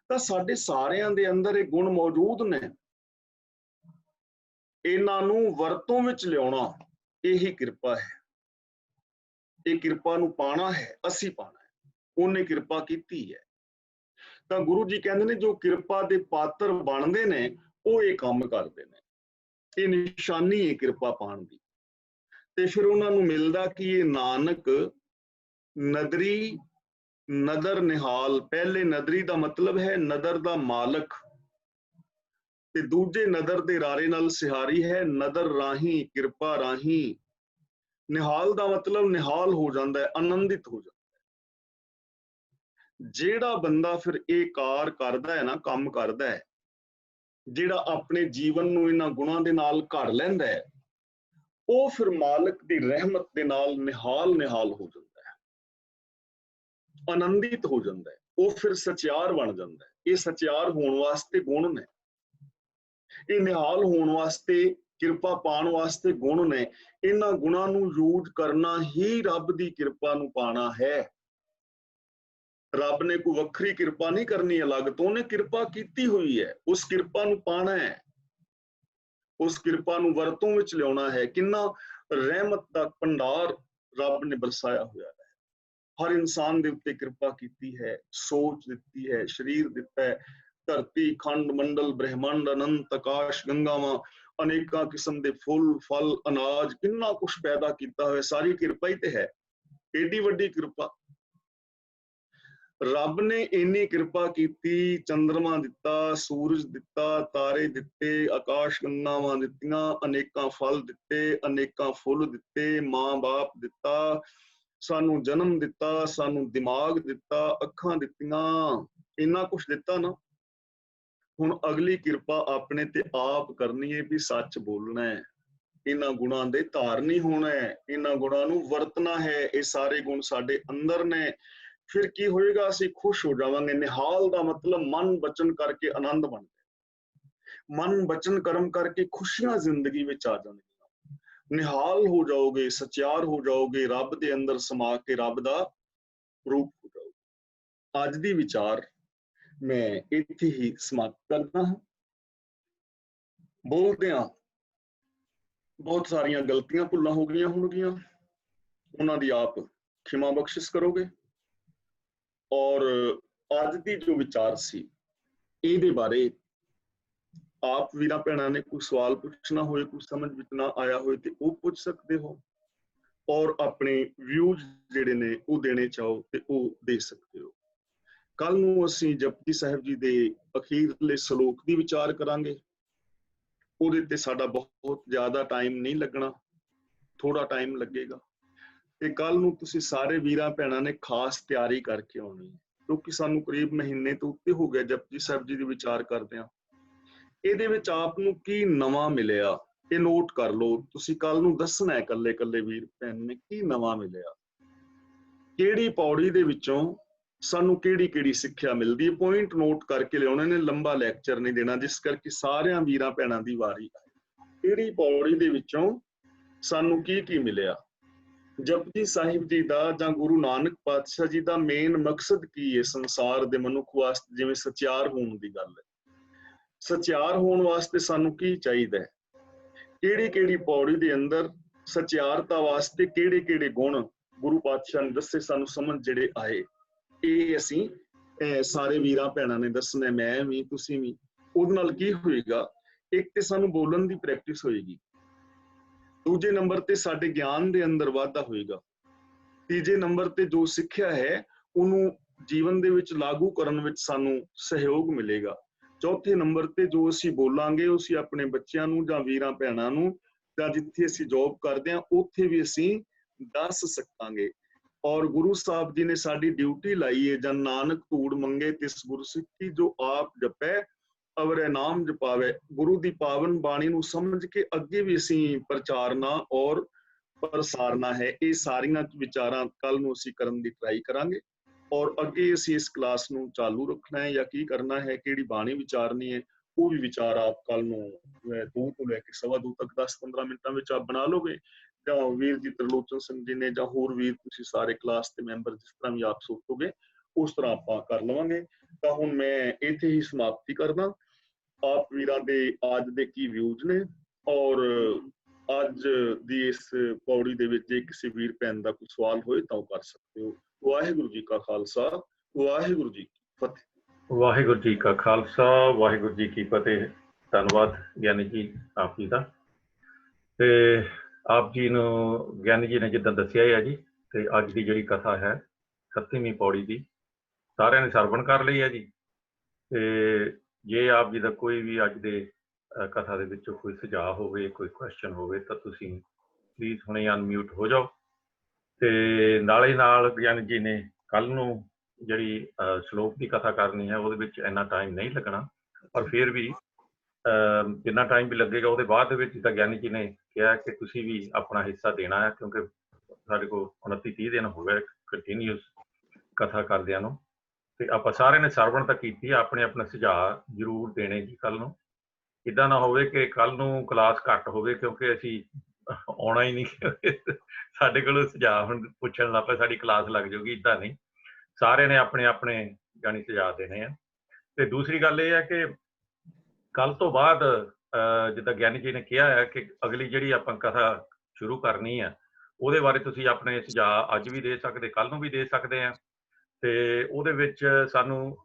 ਤਾਂ ਸਾਡੇ ਸਾਰਿਆਂ ਦੇ ਅੰਦਰ ਇਹ ਗੁਣ ਮੌਜੂਦ ਨੇ, ਇਹਨਾਂ ਨੂੰ ਵਰਤੋਂ ਵਿੱਚ ਲਿਆਉਣਾ ਇਹੀ ਕਿਰਪਾ ਹੈ। ਇਹ ਕਿਰਪਾ ਨੂੰ ਪਾਣਾ ਹੈ, ਅਸੀਂ ਪਾਣਾ ਹੈ, ਉਹਨੇ ਕਿਰਪਾ ਕੀਤੀ ਹੈ। ਤਾਂ ਗੁਰੂ ਜੀ ਕਹਿੰਦੇ ਨੇ ਜੋ ਕਿਰਪਾ ਦੇ ਪਾਤਰ ਬਣਦੇ ਨੇ ਉਹ ਇਹ ਕੰਮ ਕਰਦੇ ਨੇ। ਇਹ ਨਿਸ਼ਾਨੀ ਹੈ ਕਿਰਪਾ ਪਾਣ ਦੀ। ਤੇ ਫਿਰ ਉਹਨਾਂ ਨੂੰ ਮਿਲਦਾ ਕਿ ਇਹ ਨਾਨਕ ਨਦਰੀ ਨਦਰ ਨਿਹਾਲ। ਪਹਿਲੇ ਨਦਰੀ ਦਾ ਮਤਲਬ ਹੈ ਨਦਰ ਦਾ ਮਾਲਕ, ਤੇ ਦੂਜੇ ਨਦਰ ਦੇ ਰਾਰੇ ਨਾਲ ਸਿਹਾਰੀ ਹੈ। ਨਦਰ ਰਾਹੀਂ, ਕਿਰਪਾ ਰਾਹੀਂ। ਨਿਹਾਲ ਦਾ ਮਤਲਬ ਨਿਹਾਲ ਹੋ ਜਾਂਦਾ ਹੈ, ਆਨੰਦਿਤ ਹੋ ਜਾਂਦਾ ਹੈ। ਜਿਹੜਾ ਬੰਦਾ ਫਿਰ ਇਹ ਕਾਰ ਕਰਦਾ ਹੈ ਨਾ, ਕੰਮ ਕਰਦਾ ਹੈ, ਜਿਹੜਾ ਆਪਣੇ ਜੀਵਨ ਨੂੰ ਇਹਨਾਂ ਗੁਣਾਂ ਦੇ ਨਾਲ ਘੜ ਲੈਂਦਾ ਹੈ, ਉਹ ਫਿਰ ਮਾਲਕ ਦੀ ਰਹਿਮਤ ਦੇ ਨਾਲ ਨਿਹਾਲ ਨਿਹਾਲ ਹੋ ਜਾਂਦਾ ਹੈ, ਆਨੰਦਿਤ ਹੋ ਜਾਂਦਾ ਹੈ। ਉਹ ਫਿਰ ਸਚਿਆਰ ਬਣ ਜਾਂਦਾ ਹੈ। ਇਹ ਸਚਿਆਰ ਹੋਣ ਵਾਸਤੇ ਗੁਣ ਨੇ, ਇਹ ਨਿਹਾਲ ਹੋਣ ਵਾਸਤੇ, ਕਿਰਪਾ ਪਾਉਣ ਵਾਸਤੇ ਗੁਣ ਨੇ। ਇਹਨਾਂ ਗੁਣਾਂ ਨੂੰ ਯੂਜ਼ ਕਰਨਾ ਹੀ ਰੱਬ ਦੀ ਕਿਰਪਾ ਨੂੰ ਪਾਣਾ ਹੈ। ਰੱਬ ਨੇ ਕੋਈ ਵੱਖਰੀ ਕਿਰਪਾ ਨਹੀਂ ਕਰਨੀ ਅਲੱਗ ਤੋਂ, ਉਹਨੇ ਕਿਰਪਾ ਕੀਤੀ ਹੋਈ ਹੈ, ਉਸ ਕਿਰਪਾ ਨੂੰ ਪਾਣਾ ਹੈ, ਉਸ ਕਿਰਪਾ ਨੂੰ ਵਰਤੋਂ ਵਿੱਚ ਲਿਆਉਣਾ ਹੈ। ਕਿੰਨਾ ਰਹਿਮਤ ਦਾ ਭੰਡਾਰ ਰੱਬ ਨੇ ਬਰਸਾਇਆ ਹੋਇਆ ਹੈ। ਹਰ ਇਨਸਾਨ ਦੇ ਉੱਤੇ ਕਿਰਪਾ ਕੀਤੀ ਹੈ, ਸੋਚ ਦਿੱਤੀ ਹੈ, ਸਰੀਰ ਦਿੱਤਾ ਹੈ, ਧਰਤੀ, ਖੰਡ, ਮੰਡਲ, ਬ੍ਰਹਿਮੰਡ, ਅਨੰਤ, ਆਕਾਸ਼, ਗੰਗਾਵਾਂ, ਅਨੇਕਾਂ ਕਿਸਮ ਦੇ ਫੁੱਲ, ਫਲ, ਅਨਾਜ, ਕਿੰਨਾ ਕੁਛ ਪੈਦਾ ਕੀਤਾ ਹੋਇਆ। ਸਾਰੀ ਕਿਰਪਾ ਹੀ ਤੇ ਹੈ, ਏਡੀ ਵੱਡੀ ਕਿਰਪਾ। ਰੱਬ ਨੇ ਇੰਨੀ ਕਿਰਪਾ ਕੀਤੀ, ਚੰਦਰਮਾ ਦਿੱਤਾ, ਸੂਰਜ ਦਿੱਤਾ, ਤਾਰੇ ਦਿੱਤੇ, ਆਕਾਸ਼ ਗੰਗਾਵਾਂ ਦਿੱਤੀਆਂ, ਅਨੇਕਾਂ ਫਲ ਦਿੱਤੇ, ਅਨੇਕਾਂ ਫੁੱਲ ਦਿੱਤੇ, ਮਾਂ-ਬਾਪ ਦਿੱਤਾ, ਸਾਨੂੰ ਜਨਮ ਦਿੱਤਾ, ਸਾਨੂੰ ਦਿਮਾਗ ਦਿੱਤਾ, ਅੱਖਾਂ ਦਿੱਤੀਆਂ, ਇੰਨਾ ਕੁਛ ਦਿੱਤਾ ਨਾ। ਹੁਣ ਅਗਲੀ ਕਿਰਪਾ ਆਪਣੇ ਤੇ ਆਪ ਕਰਨੀ ਹੈ ਵੀ ਸੱਚ ਬੋਲਣਾ ਹੈ, ਇਹਨਾਂ ਗੁਣਾਂ ਦੇ ਧਾਰਨੀ ਹੋਣਾ ਹੈ, ਇਹਨਾਂ ਗੁਣਾਂ ਨੂੰ ਵਰਤਣਾ ਹੈ। ਇਹ ਸਾਰੇ ਗੁਣ ਸਾਡੇ ਅੰਦਰ ਨੇ। ਫਿਰ ਕੀ ਹੋਏਗਾ? ਅਸੀਂ ਖੁਸ਼ ਹੋ ਜਾਵਾਂਗੇ। ਨਿਹਾਲ ਦਾ ਮਤਲਬ ਮਨ ਬਚਨ ਕਰਕੇ ਆਨੰਦ ਬਣਦਾ। ਮਨ ਬਚਨ ਕਰਮ ਕਰਕੇ ਖੁਸ਼ੀਆਂ ਜ਼ਿੰਦਗੀ ਵਿੱਚ ਆ ਜਾਣਗੀਆਂ। ਨਿਹਾਲ ਹੋ ਜਾਓਗੇ, ਸਚਿਆਰ ਹੋ ਜਾਓਗੇ, ਰੱਬ ਦੇ ਅੰਦਰ ਸਮਾ ਕੇ ਰੱਬ ਦਾ ਰੂਪ ਹੋ ਜਾਓਗੇ। ਅੱਜ ਦੀ ਵਿਚਾਰ ਮੈਂ ਇੱਥੇ ਹੀ ਸਮਾਪਤ ਕਰਦਾ ਹਾਂ। ਬੋਲਦੇ ਹਾਂ ਬਹੁਤ ਸਾਰੀਆਂ ਗਲਤੀਆਂ ਭੁੱਲਾਂ ਹੋ ਗਈਆਂ ਹੋਣਗੀਆਂ, ਉਹਨਾਂ ਦੀ ਆਪ ਖਿਮਾ ਬਖਸ਼ਿਸ਼ ਕਰੋਗੇ। ਔਰ ਅੱਜ ਦੀ ਜੋ ਵਿਚਾਰ ਸੀ ਇਹਦੇ ਬਾਰੇ ਆਪ ਵੀਰਾਂ ਭੈਣਾਂ ਨੇ ਕੋਈ ਸਵਾਲ ਪੁੱਛਣਾ ਹੋਏ, ਕੋਈ ਸਮਝ ਵਿੱਚ ਨਾ ਆਇਆ ਹੋਏ ਤੇ ਉਹ ਪੁੱਛ ਸਕਦੇ ਹੋ, ਔਰ ਆਪਣੇ ਵਿਊਜ਼ ਜਿਹੜੇ ਨੇ ਉਹ ਦੇਣੇ ਚਾਹੋ ਤੇ ਉਹ ਦੇ ਸਕਦੇ ਹੋ। ਕੱਲ ਨੂੰ ਅਸੀਂ ਜਪਜੀ ਸਾਹਿਬ ਜੀ ਦੇ ਅਖੀਰਲੇ ਸ਼ਲੋਕ ਦੀ ਵਿਚਾਰ ਕਰਾਂਗੇ। ਉਹਦੇ ਤੇ ਸਾਡਾ ਬਹੁਤ ਜ਼ਿਆਦਾ ਟਾਈਮ ਨਹੀਂ ਲੱਗਣਾ, ਥੋੜਾ ਟਾਈਮ ਲੱਗੇਗਾ। ਤੇ ਕੱਲ ਨੂੰ ਤੁਸੀਂ ਸਾਰੇ ਵੀਰਾਂ ਭੈਣਾਂ ਨੇ ਖਾਸ ਤਿਆਰੀ ਕਰਕੇ ਆਉਣੀ ਹੈ, ਕਿਉਂਕਿ ਸਾਨੂੰ ਕਰੀਬ ਮਹੀਨੇ ਤੋਂ ਉੱਤੇ ਹੋ ਗਿਆ ਜਪਜੀ ਸਾਹਿਬ ਜੀ ਦੀ ਵਿਚਾਰ ਕਰਦੇ ਹਾਂ। ਇਹਦੇ ਵਿੱਚ ਆਪ ਨੂੰ ਕੀ ਨਵਾਂ ਮਿਲਿਆ ਇਹ ਨੋਟ ਕਰ ਲਓ। ਤੁਸੀਂ ਕੱਲ ਨੂੰ ਦੱਸਣਾ ਹੈ ਇਕੱਲੇ ਇਕੱਲੇ ਵੀਰ ਭੈਣ ਨੇ ਕੀ ਨਵਾਂ ਮਿਲਿਆ, ਕਿਹੜੀ ਪੌੜੀ ਦੇ ਵਿੱਚੋਂ ਸਾਨੂੰ ਕਿਹੜੀ ਕਿਹੜੀ ਸਿੱਖਿਆ ਮਿਲਦੀ ਹੈ। ਪੁਆਇੰਟ ਨੋਟ ਕਰਕੇ ਲਿਆਉਣੇ ਨੇ, ਲੰਬਾ ਲੈਕਚਰ ਨਹੀਂ ਦੇਣਾ, ਜਿਸ ਕਰਕੇ ਸਾਰਿਆਂ ਵੀਰਾਂ ਭੈਣਾਂ ਦੀ ਵਾਰੀ ਆਏ। ਕਿਹੜੀ ਪੌੜੀ ਦੇ ਵਿੱਚੋਂ ਸਾਨੂੰ ਕੀ ਕੀ ਮਿਲਿਆ, ਜਪਜੀ ਸਾਹਿਬ ਜੀ ਦਾ ਜਾਂ ਗੁਰੂ ਨਾਨਕ ਪਾਤਸ਼ਾਹ ਜੀ ਦਾ ਮੇਨ ਮਕਸਦ ਕੀ ਹੈ ਸੰਸਾਰ ਦੇ ਮਨੁੱਖ ਵਾਸਤੇ? ਜਿਵੇਂ ਸਚਿਆਰ ਹੋਣ ਦੀ ਗੱਲ ਹੈ, ਸਚਿਆਰ ਹੋਣ ਵਾਸਤੇ ਸਾਨੂੰ ਕੀ ਚਾਹੀਦਾ ਹੈ? ਕਿਹੜੀ ਕਿਹੜੀ ਪੌੜੀ ਦੇ ਅੰਦਰ ਸਚਿਆਰਤਾ ਵਾਸਤੇ ਕਿਹੜੇ ਕਿਹੜੇ ਗੁਣ ਗੁਰੂ ਪਾਤਸ਼ਾਹ ਨੇ ਦੱਸੇ ਸਾਨੂੰ ਸਮਝ ਜਿਹੜੇ ਆਏ, ਇਹ ਅਸੀਂ ਸਾਰੇ ਵੀਰਾਂ ਭੈਣਾਂ ਨੇ ਦੱਸਣਾ, ਮੈਂ ਵੀ ਤੁਸੀਂ ਵੀ। ਉਹਦੇ ਨਾਲ ਕੀ ਹੋਏਗਾ? ਇੱਕ ਤੇ ਸਾਨੂੰ ਬੋਲਣ ਦੀ ਪ੍ਰੈਕਟਿਸ ਹੋਏਗੀ, ਦੂਜੇ ਨੰਬਰ ਤੇ ਸਾਡੇ ਗਿਆਨ ਦੇ ਅੰਦਰ ਵਾਧਾ ਹੋਏਗਾ, ਤੀਜੇ ਨੰਬਰ ਤੇ ਜੋ ਸਿੱਖਿਆ ਹੈ ਉਹਨੂੰ ਜੀਵਨ ਦੇ ਵਿੱਚ ਲਾਗੂ ਕਰਨ ਵਿੱਚ ਸਾਨੂੰ ਸਹਿਯੋਗ ਮਿਲੇਗਾ, ਚੌਥੇ ਨੰਬਰ ਤੇ ਜੋ ਅਸੀਂ ਬੋਲਾਂਗੇ ਉਹ ਅਸੀਂ ਆਪਣੇ ਬੱਚਿਆਂ ਨੂੰ ਜਾਂ ਵੀਰਾਂ ਭੈਣਾਂ ਨੂੰ ਜਾਂ ਜਿੱਥੇ ਅਸੀਂ ਜੌਬ ਕਰਦੇ ਹਾਂ ਉੱਥੇ ਵੀ ਅਸੀਂ ਦੱਸ ਸਕਾਂਗੇ। ਔਰ ਗੁਰੂ ਸਾਹਿਬ ਜੀ ਨੇ ਸਾਡੀ ਡਿਊਟੀ ਲਾਈ ਹੈ, ਜਨ ਨਾਨਕ ਧੂੜ ਮੰਗੇ ਤਿਸ ਗੁਰਸਿੱਖੀ ਜੋ ਆਪ ਜਪੈ ਅਵਰੇ ਨਾਮ ਜਪਾਵੇ। ਗੁਰੂ ਦੀ ਪਾਵਨ ਬਾਣੀ ਨੂੰ ਸਮਝ ਕੇ ਅੱਗੇ ਵੀ ਅਸੀਂ ਪ੍ਰਚਾਰਨਾ ਔਰ ਪ੍ਰਸਾਰਨਾ ਹੈ। ਇਹ ਸਾਰੀਆਂ ਵਿਚਾਰਾਂ ਕੱਲ ਨੂੰ ਅਸੀਂ ਕਰਨ ਦੀ ਟਰਾਈ ਕਰਾਂਗੇ ਔਰ ਅੱਗੇ ਅਸੀਂ ਇਸ ਕਲਾਸ ਨੂੰ ਚਾਲੂ ਰੱਖਣਾ ਹੈ ਜਾਂ ਕੀ ਕਰਨਾ ਹੈ, ਕਿਹੜੀ ਬਾਣੀ ਵਿਚਾਰਨੀ ਹੈ, ਉਹ ਵੀ ਵਿਚਾਰ ਆਪ ਕੱਲ ਨੂੰ 2 ਤੋਂ ਲੈ ਕੇ 2:15 ਤੱਕ 10-15 ਮਿੰਟਾਂ ਵਿੱਚ ਆਪ ਬਣਾ ਲਓਗੇ, ਜਾਂ ਵੀਰ ਜੀ ਤਰਲੋਚਨ ਸਿੰਘ ਜੀ ਨੇ ਜਾਂ ਹੋਰ ਵੀਰ ਤੁਸੀਂ ਸਾਰੇ ਕਲਾਸ ਦੇ ਮੈਂਬਰ ਜਿਸ ਤਰ੍ਹਾਂ ਵੀ ਆਪ ਸੋਚੋਗੇ ਉਸ ਤਰ੍ਹਾਂ ਆਪਾਂ ਕਰ ਲਵਾਂਗੇ। ਤਾਂ ਹੁਣ ਮੈਂ ਇੱਥੇ ਹੀ ਸਮਾਪਤੀ ਕਰਦਾ। ਆਪ ਵੀਰਾਂ ਦੇ ਅੱਜ ਦੇ ਕੀ ਵਿਊਜ਼ ਨੇ ਔਰ ਅੱਜ ਦੀ ਇਸ ਪੌੜੀ ਦੇ ਵਿੱਚ ਜੇ ਕਿਸੇ ਵੀਰ ਭੈਣ ਦਾ ਕੋਈ ਸਵਾਲ ਹੋਏ ਤਾਂ ਉਹ ਕਰ ਸਕਦੇ ਹੋ। ਵਾਹਿਗੁਰੂ ਜੀ ਕਾ ਖਾਲਸਾ, ਵਾਹਿਗੁਰੂ ਜੀ ਕੀ ਫਤਿਹ। ਵਾਹਿਗੁਰੂ ਜੀ ਕਾ ਖਾਲਸਾ, ਵਾਹਿਗੁਰੂ ਜੀ ਕੀ ਫਤਿਹ। ਧੰਨਵਾਦ ਗਿਆਨੀ ਜੀ ਆਪ ਜੀ ਦਾ। ਤੇ ਆਪ ਜੀ ਨੂੰ ਗਿਆਨੀ ਜੀ ਨੇ ਜਿੱਦਾਂ ਦੱਸਿਆ ਹੀ ਹੈ ਜੀ, ਤੇ ਅੱਜ ਦੀ ਜਿਹੜੀ ਕਥਾ ਹੈ 37ਵੀਂ ਪੌੜੀ ਦੀ ਸਾਰਿਆਂ ਨੇ ਸਰਵਣ ਕਰ ਲਈ ਹੈ ਜੀ। ਤੇ ਜੇ ਆਪ ਜੀ ਦਾ ਕੋਈ ਵੀ ਅੱਜ ਦੇ ਕਥਾ ਦੇ ਵਿੱਚੋਂ ਕੋਈ ਸੁਝਾਅ ਹੋਵੇ, ਕੋਈ ਕੁਐਸਚਨ ਹੋਵੇ ਤਾਂ ਤੁਸੀਂ ਪਲੀਜ਼ ਹੁਣੇ ਅਨਮਿਊਟ ਹੋ ਜਾਓ। ਤੇ ਨਾਲੇ ਨਾਲ ਗਿਆਨੀ ਜੀ ਨੇ ਕੱਲ ਨੂੰ ਜਿਹੜੀ ਸ਼ਲੋਕ ਦੀ ਕਥਾ ਕਰਨੀ ਹੈ ਉਹਦੇ ਵਿੱਚ ਇੰਨਾ ਟਾਈਮ ਨਹੀਂ ਲੱਗਣਾ, ਪਰ ਫਿਰ ਵੀ ਜਿੰਨਾ ਟਾਈਮ ਵੀ ਲੱਗੇਗਾ ਉਹਦੇ ਬਾਅਦ ਦੇ ਵਿੱਚ ਜਿੱਦਾਂ ਗਿਆਨੀ ਜੀ ਨੇ ਕਿਹਾ ਕਿ ਤੁਸੀਂ ਵੀ ਆਪਣਾ ਹਿੱਸਾ ਦੇਣਾ ਹੈ, ਕਿਉਂਕਿ ਸਾਡੇ ਕੋਲ 29-30 ਦਿਨ ਹੋ ਗਏ ਕੰਟੀਨਿਊਸ ਕਥਾ ਕਰਦਿਆਂ ਨੂੰ। ਤੇ ਆਪਾਂ ਸਾਰਿਆਂ ਨੇ ਸਰਵਣ ਤਾਂ ਕੀਤੀ, ਆਪਣੇ ਆਪਣੇ ਸੁਝਾਅ ਜ਼ਰੂਰ ਦੇਣੇ ਜੀ ਕੱਲ ਨੂੰ। ਇੱਦਾਂ ਨਾ ਹੋਵੇ ਕਿ ਕੱਲ ਨੂੰ ਕਲਾਸ ਘੱਟ ਹੋਵੇ ਕਿਉਂਕਿ ਅਸੀਂ ਆਉਣਾ ਹੀ ਨਹੀਂ, ਸਾਡੇ ਕੋਲ ਸੁਝਾਅ ਹੁਣ ਪੁੱਛਣ ਲੱਗ ਪਏ ਸਾਡੀ ਕਲਾਸ ਲੱਗ ਜਾਊਗੀ। ਇੱਦਾਂ ਨਹੀਂ, ਸਾਰਿਆਂ ਨੇ ਆਪਣੇ ਆਪਣੇ ਜਾਣੀ ਸੁਝਾਅ ਦੇਣੇ ਆ। ਤੇ ਦੂਸਰੀ ਗੱਲ ਇਹ ਹੈ ਕਿ ਕੱਲ ਤੋਂ ਬਾਅਦ ਜਿੱਦਾਂ ਗਿਆਨੀ ਜੀ ਨੇ ਕਿਹਾ ਹੈ ਕਿ ਅਗਲੀ ਜਿਹੜੀ ਆਪਾਂ ਕਥਾ ਸ਼ੁਰੂ ਕਰਨੀ ਹੈ ਉਹਦੇ ਬਾਰੇ ਤੁਸੀਂ ਆਪਣੇ ਸੁਝਾਅ ਅੱਜ ਵੀ ਦੇ ਸਕਦੇ, ਕੱਲ ਨੂੰ ਵੀ ਦੇ ਸਕਦੇ ਆ। ਤੇ ਉਹਦੇ ਵਿੱਚ ਸਾਨੂੰ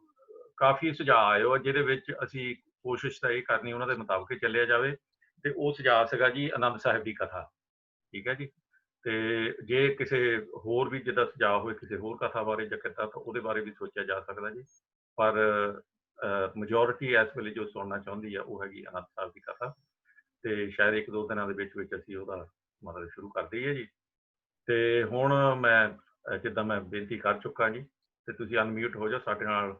ਕਾਫੀ ਸੁਝਾਅ ਆਏ ਹੋ ਜਿਹਦੇ ਵਿੱਚ ਅਸੀਂ ਕੋਸ਼ਿਸ਼ ਤਾਂ ਇਹ ਕਰਨੀ ਉਹਨਾਂ ਦੇ ਮੁਤਾਬਕ ਹੀ ਚੱਲਿਆ ਜਾਵੇ। ਤੇ ਉਹ ਸੁਝਾਅ ਸੀਗਾ ਜੀ ਆਨੰਦ ਸਾਹਿਬ ਦੀ ਕਥਾ, ਠੀਕ ਹੈ ਜੀ। ਤੇ ਜੇ ਕਿਸੇ ਹੋਰ ਵੀ ਜਿੱਦਾਂ ਸੁਝਾਅ ਹੋਏ ਕਿਸੇ ਹੋਰ ਕਥਾ ਬਾਰੇ ਜਾਂ ਕਿੱਦਾਂ, ਤਾਂ ਉਹਦੇ ਬਾਰੇ ਵੀ ਸੋਚਿਆ ਜਾ ਸਕਦਾ ਜੀ। ਪਰ ਮੈਜੋਰਿਟੀ ਇਸ ਵੇਲੇ ਜੋ ਸੁਣਨਾ ਚਾਹੁੰਦੀ ਆ ਉਹ ਹੈਗੀ ਆਨੰਦ ਸਾਹਿਬ ਦੀ ਕਥਾ। ਤੇ ਸ਼ਾਇਦ 1-2 ਦਿਨਾਂ ਦੇ ਵਿੱਚ ਵਿੱਚ ਅਸੀਂ ਉਹਦਾ ਮਤਲਬ ਸ਼ੁਰੂ ਕਰ ਦਈਏ ਜੀ। ਤੇ ਹੁਣ ਮੈਂ ਜਿੱਦਾਂ ਮੈਂ ਬੇਨਤੀ ਕਰ ਚੁੱਕਾ ਜੀ, ਤੇ ਤੁਸੀਂ ਅਨਮਿਊਟ ਹੋ ਜਾਓ। ਸਾਡੇ ਨਾਲ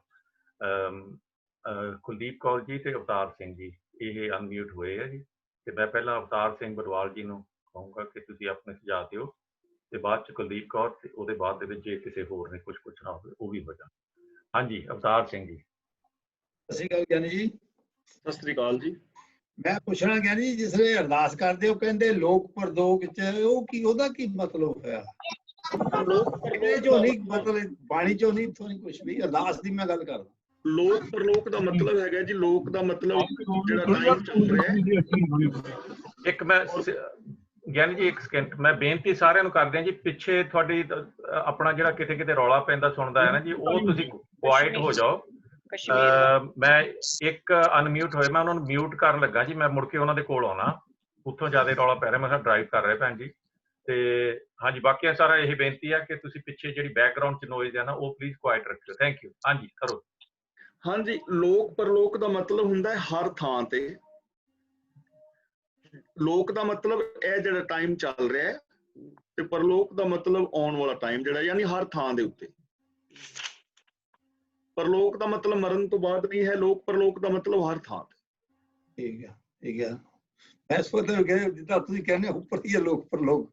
ਕੁਲਦੀਪ ਕੌਰ ਜੀ ਤੇ ਅਵਤਾਰ ਸਿੰਘ ਜੀ ਇਹ ਅਨਮਿਊਟ ਹੋਏ ਆ ਜੀ। ਤੇ ਮੈਂ ਪਹਿਲਾਂ ਅਵਤਾਰ ਸਿੰਘ ਬਡਵਾਲ ਜੀ ਨੂੰ ਕਹੂੰਗਾ ਕਿ ਤੁਸੀਂ ਆਪਣੇ ਸੁਝਾਅ ਦਿਓ, ਤੇ ਬਾਅਦ ਚ ਕੁਲਦੀਪ ਕੌਰ, ਤੇ ਉਹਦੇ ਬਾਅਦ ਦੇ ਵਿੱਚ ਜੇ ਕਿਸੇ ਹੋਰ ਨੇ ਕੁਝ ਪੁੱਛਣਾ ਹੋਵੇ ਉਹ ਵੀ ਹੋ ਜਾਣ। ਹਾਂਜੀ, ਅਵਤਾਰ ਸਿੰਘ ਜੀ। ਸਤਿ ਸ਼੍ਰੀ ਅਕਾਲ ਗਿਆਨੀ ਜੀ। ਸਤਿ ਸ੍ਰੀ ਅਕਾਲ ਜੀ। ਮੈਂ ਪੁੱਛਣਾ ਗਿਆਨੀ ਜੀ, ਜਿਸ ਵੇਲੇ ਅਰਦਾਸ ਕਰਦੇ ਹੋ ਕਹਿੰਦੇ ਲੋਕ ਪਰਲੋਕ ਚ, ਉਹ ਕੀ, ਉਹਦਾ ਕੀ ਮਤਲਬ ਹੋਇਆ? ਚੋਂ ਨਹੀਂ, ਮਤਲਬ ਬਾਣੀ ਚੋਂ ਨਹੀਂ, ਇੱਥੋਂ ਨਹੀਂ ਕੁਛ ਵੀ, ਅਰਦਾਸ ਦੀ ਮੈਂ ਗੱਲ ਕਰਦਾ। ਲੋਕ ਪਰਲੋਕ ਦਾ ਮਤਲਬ ਹੈਗਾ ਜੀ, ਲੋਕ ਦਾ ਮਤਲਬ ਜਿਹੜਾ ਟਾਈਮ ਚੱਲ ਰਿਹਾ। ਇੱਕ ਮੈਂ ਗਿਆਨੀ ਜੀ 1 ਸਕਿੰਟ ਮੈਂ ਬੇਨਤੀ ਸਾਰਿਆਂ ਨੂੰ ਕਰਦੇ ਹਾਂ ਜੀ, ਪਿੱਛੇ ਤੁਹਾਡੀ ਆਪਣਾ ਜਿਹੜਾ ਕਿਤੇ ਕਿਤੇ ਰੌਲਾ ਪੈਂਦਾ ਸੁਣਦਾ ਹੈ ਨਾ ਜੀ, ਉਹ ਤੁਸੀਂ ਕੁਆਇਟ ਹੋ ਜਾਓ। ਮੈਂ ਇੱਕ ਅਨਮਿਊਟ ਹੋਏ, ਮੈਂ ਉਹਨਾਂ ਨੂੰ ਮਿਊਟ ਕਰਨ ਲੱਗਾ ਜੀ, ਮੈਂ ਮੁੜ ਕੇ ਉਹਨਾਂ ਦੇ ਕੋਲ ਆਉਣਾ, ਉੱਥੋਂ ਜ਼ਿਆਦਾ ਰੌਲਾ ਪੈ ਰਿਹਾ, ਮੈਂ ਡਰਾਈਵ ਕਰ ਰਿਹਾ ਭੈਣ ਜੀ। ਤੇ ਹਾਂਜੀ, ਬਾਕੀਆਂ ਸਾਰਾ ਇਹ ਬੇਨਤੀ ਹੈ ਕਿ ਤੁਸੀਂ ਪਿੱਛੇ ਜਿਹੜੀ ਬੈਕਗਰਾਊਂਡ ਚ ਨੋਇਜ਼ ਹੈ ਨਾ ਉਹ ਪਲੀਜ਼ ਕੁਆਇਟ ਰੱਖਿਓ। Thank you. ਹਾਂਜੀ ਕਰੋ। ਹਾਂਜੀ, ਲੋਕ ਪਰਲੋਕ ਦਾ ਮਤਲਬ ਹੁੰਦਾ ਹੈ ਹਰ ਥਾਂ ਤੇ। ਲੋਕ ਦਾ ਮਤਲਬ ਇਹ ਜਿਹੜਾ ਟਾਈਮ ਚੱਲ ਰਿਹਾ ਹੈ, ਤੇ ਪਰਲੋਕ ਦਾ ਮਤਲਬ ਆਉਣ ਵਾਲਾ ਟਾਈਮ ਜਿਹੜਾ, ਯਾਨੀ ਹਰ ਥਾਂ ਦੇ ਉੱਤੇ। ਪਰਲੋਕ ਦਾ ਮਤਲਬ ਮਰਨ ਤੋਂ ਬਾਅਦ ਨਹੀਂ ਹੈ, ਲੋਕ ਪਰਲੋਕ ਦਾ ਮਤਲਬ ਹਰ ਥਾਂ ਤੇ। ਠੀਕ ਹੈ, ਠੀਕ ਹੈ। ਮੈਂ ਸੋਚਦਾ ਕਿ ਜਿੱਦਾਂ ਤੁਸੀਂ ਕਹਿੰਦੇ ਉੱਪਰ ਹੀ ਹੈ ਲੋਕ ਪਰਲੋਕ।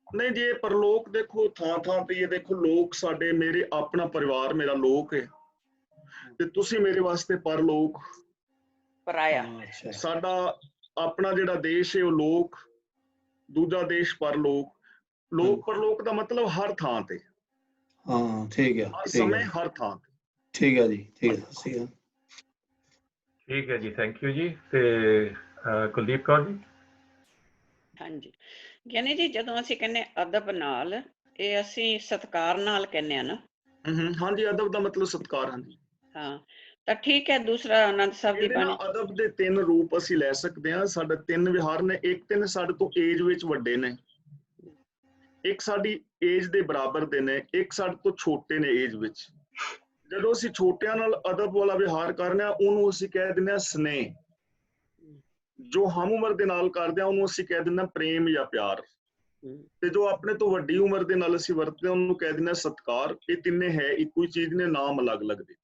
ਨਹੀਂ ਜੀ, ਇਹ ਪਰਲੋਕ ਦੇਖੋ ਥਾਂ ਥਾਂ ਤੇ। ਇਹ ਦੇਖੋ ਲੋਕ ਸਾਡੇ, ਮੇਰੇ ਆਪਣਾ ਪਰਿਵਾਰ ਮੇਰਾ ਲੋਕ ਹੈ, ਤੇ ਤੁਸੀਂ ਮੇਰੇ ਵਾਸਤੇ ਪਰਲੋਕ, ਪਰਾਇਆ। ਸਾਡਾ ਆਪਣਾ ਜਿਹੜਾ ਦੇਸ਼ ਹੈ ਉਹ ਲੋਕ, ਦੂਜਾ ਦੇਸ਼ ਪਰਲੋਕ। ਲੋਕ ਪਰਲੋਕ ਦਾ ਮਤਲਬ ਹਰ ਥਾਂ ਤੇ, ਹਾਂ ਠੀਕ ਹੈ, ਹਰ ਠੀਕ ਸਮੇਂ ਹੈ, ਹਰ ਥਾਂ ਤੇ। ਠੀਕ ਹੈ ਜੀ, ਠੀਕ ਹੈ, ਸਹੀ ਹੈ। ਠੀਕ ਹੈ ਜੀ, ਥੈਂਕ ਯੂ ਜੀ। ਤੇ ਕੁਲਦੀਪ ਕੌਰ ਜੀ। ਹਾਂਜੀ ਗਿਆਨੀ ਜੀ, ਜਦੋਂ ਅਸੀਂ ਕਹਿੰਦੇ ਅਦਬ ਨਾਲ, ਇਹ ਅਸੀਂ ਸਤਿਕਾਰ ਨਾਲ ਕਹਿੰਦੇ ਆ ਨਾ? ਹਾਂਜੀ, ਅਦਬ ਦਾ ਮਤਲਬ ਸਤਿਕਾਰ। ਹਾਂਜੀ ਹਾਂ, ਤਾਂ ਠੀਕ ਹੈ। ਦੂਸਰਾ ਆਨੰਦ ਸਾਹਿਬ ਦੀ ਇਹਦੇ ਨਾਲ ਬਾਣੀ। ਅਦਬ ਦੇ 3 ਰੂਪ ਅਸੀਂ ਲੈ ਸਕਦੇ ਹਾਂ। ਸਾਡੇ 3 ਵਿਹਾਰ ਨੇ। ਇੱਕ ਤੇ ਸਾਡੇ ਤੋਂ ਏਜ ਵਿੱਚ ਵੱਡੇ ਨੇ, ਇੱਕ ਸਾਡੀ ਏਜ ਦੇ ਬਰਾਬਰ ਦੇ ਨੇ, ਇੱਕ ਸਾਡੇ ਤੋਂ ਛੋਟੇ ਨੇ ਏਜ ਵਿੱਚ। ਜਦੋਂ ਅਸੀਂ ਛੋਟਿਆਂ ਨਾਲ ਅਦਬ ਵਾਲਾ ਵਿਹਾਰ ਕਰਨੇ ਆ, ਉਹਨੂੰ ਅਸੀਂ ਕਹਿ ਦਿੰਦੇ ਹਾਂ ਸਨੇਹ। ਜੋ ਹਮ ਉਮਰ ਦੇ ਨਾਲ ਕਰਦੇ ਆ, ਉਹਨੂੰ ਅਸੀਂ ਕਹਿ ਦਿੰਦੇ ਹਾਂ ਪ੍ਰੇਮ ਜਾਂ ਪਿਆਰ। ਤੇ ਜੋ ਆਪਣੇ ਤੋਂ ਵੱਡੀ ਉਮਰ ਦੇ ਨਾਲ ਅਸੀਂ ਵਰਤਦੇ ਹਾਂ, ਉਹਨੂੰ ਕਹਿ ਦਿੰਦੇ ਹਾਂ ਸਤਿਕਾਰ। ਇਹ ਤਿੰਨੇ ਹੈ ਇੱਕੋ ਹੀ ਚੀਜ਼ ਨੇ, ਨਾਮ ਅਲੱਗ ਅਲੱਗ ਦੇ।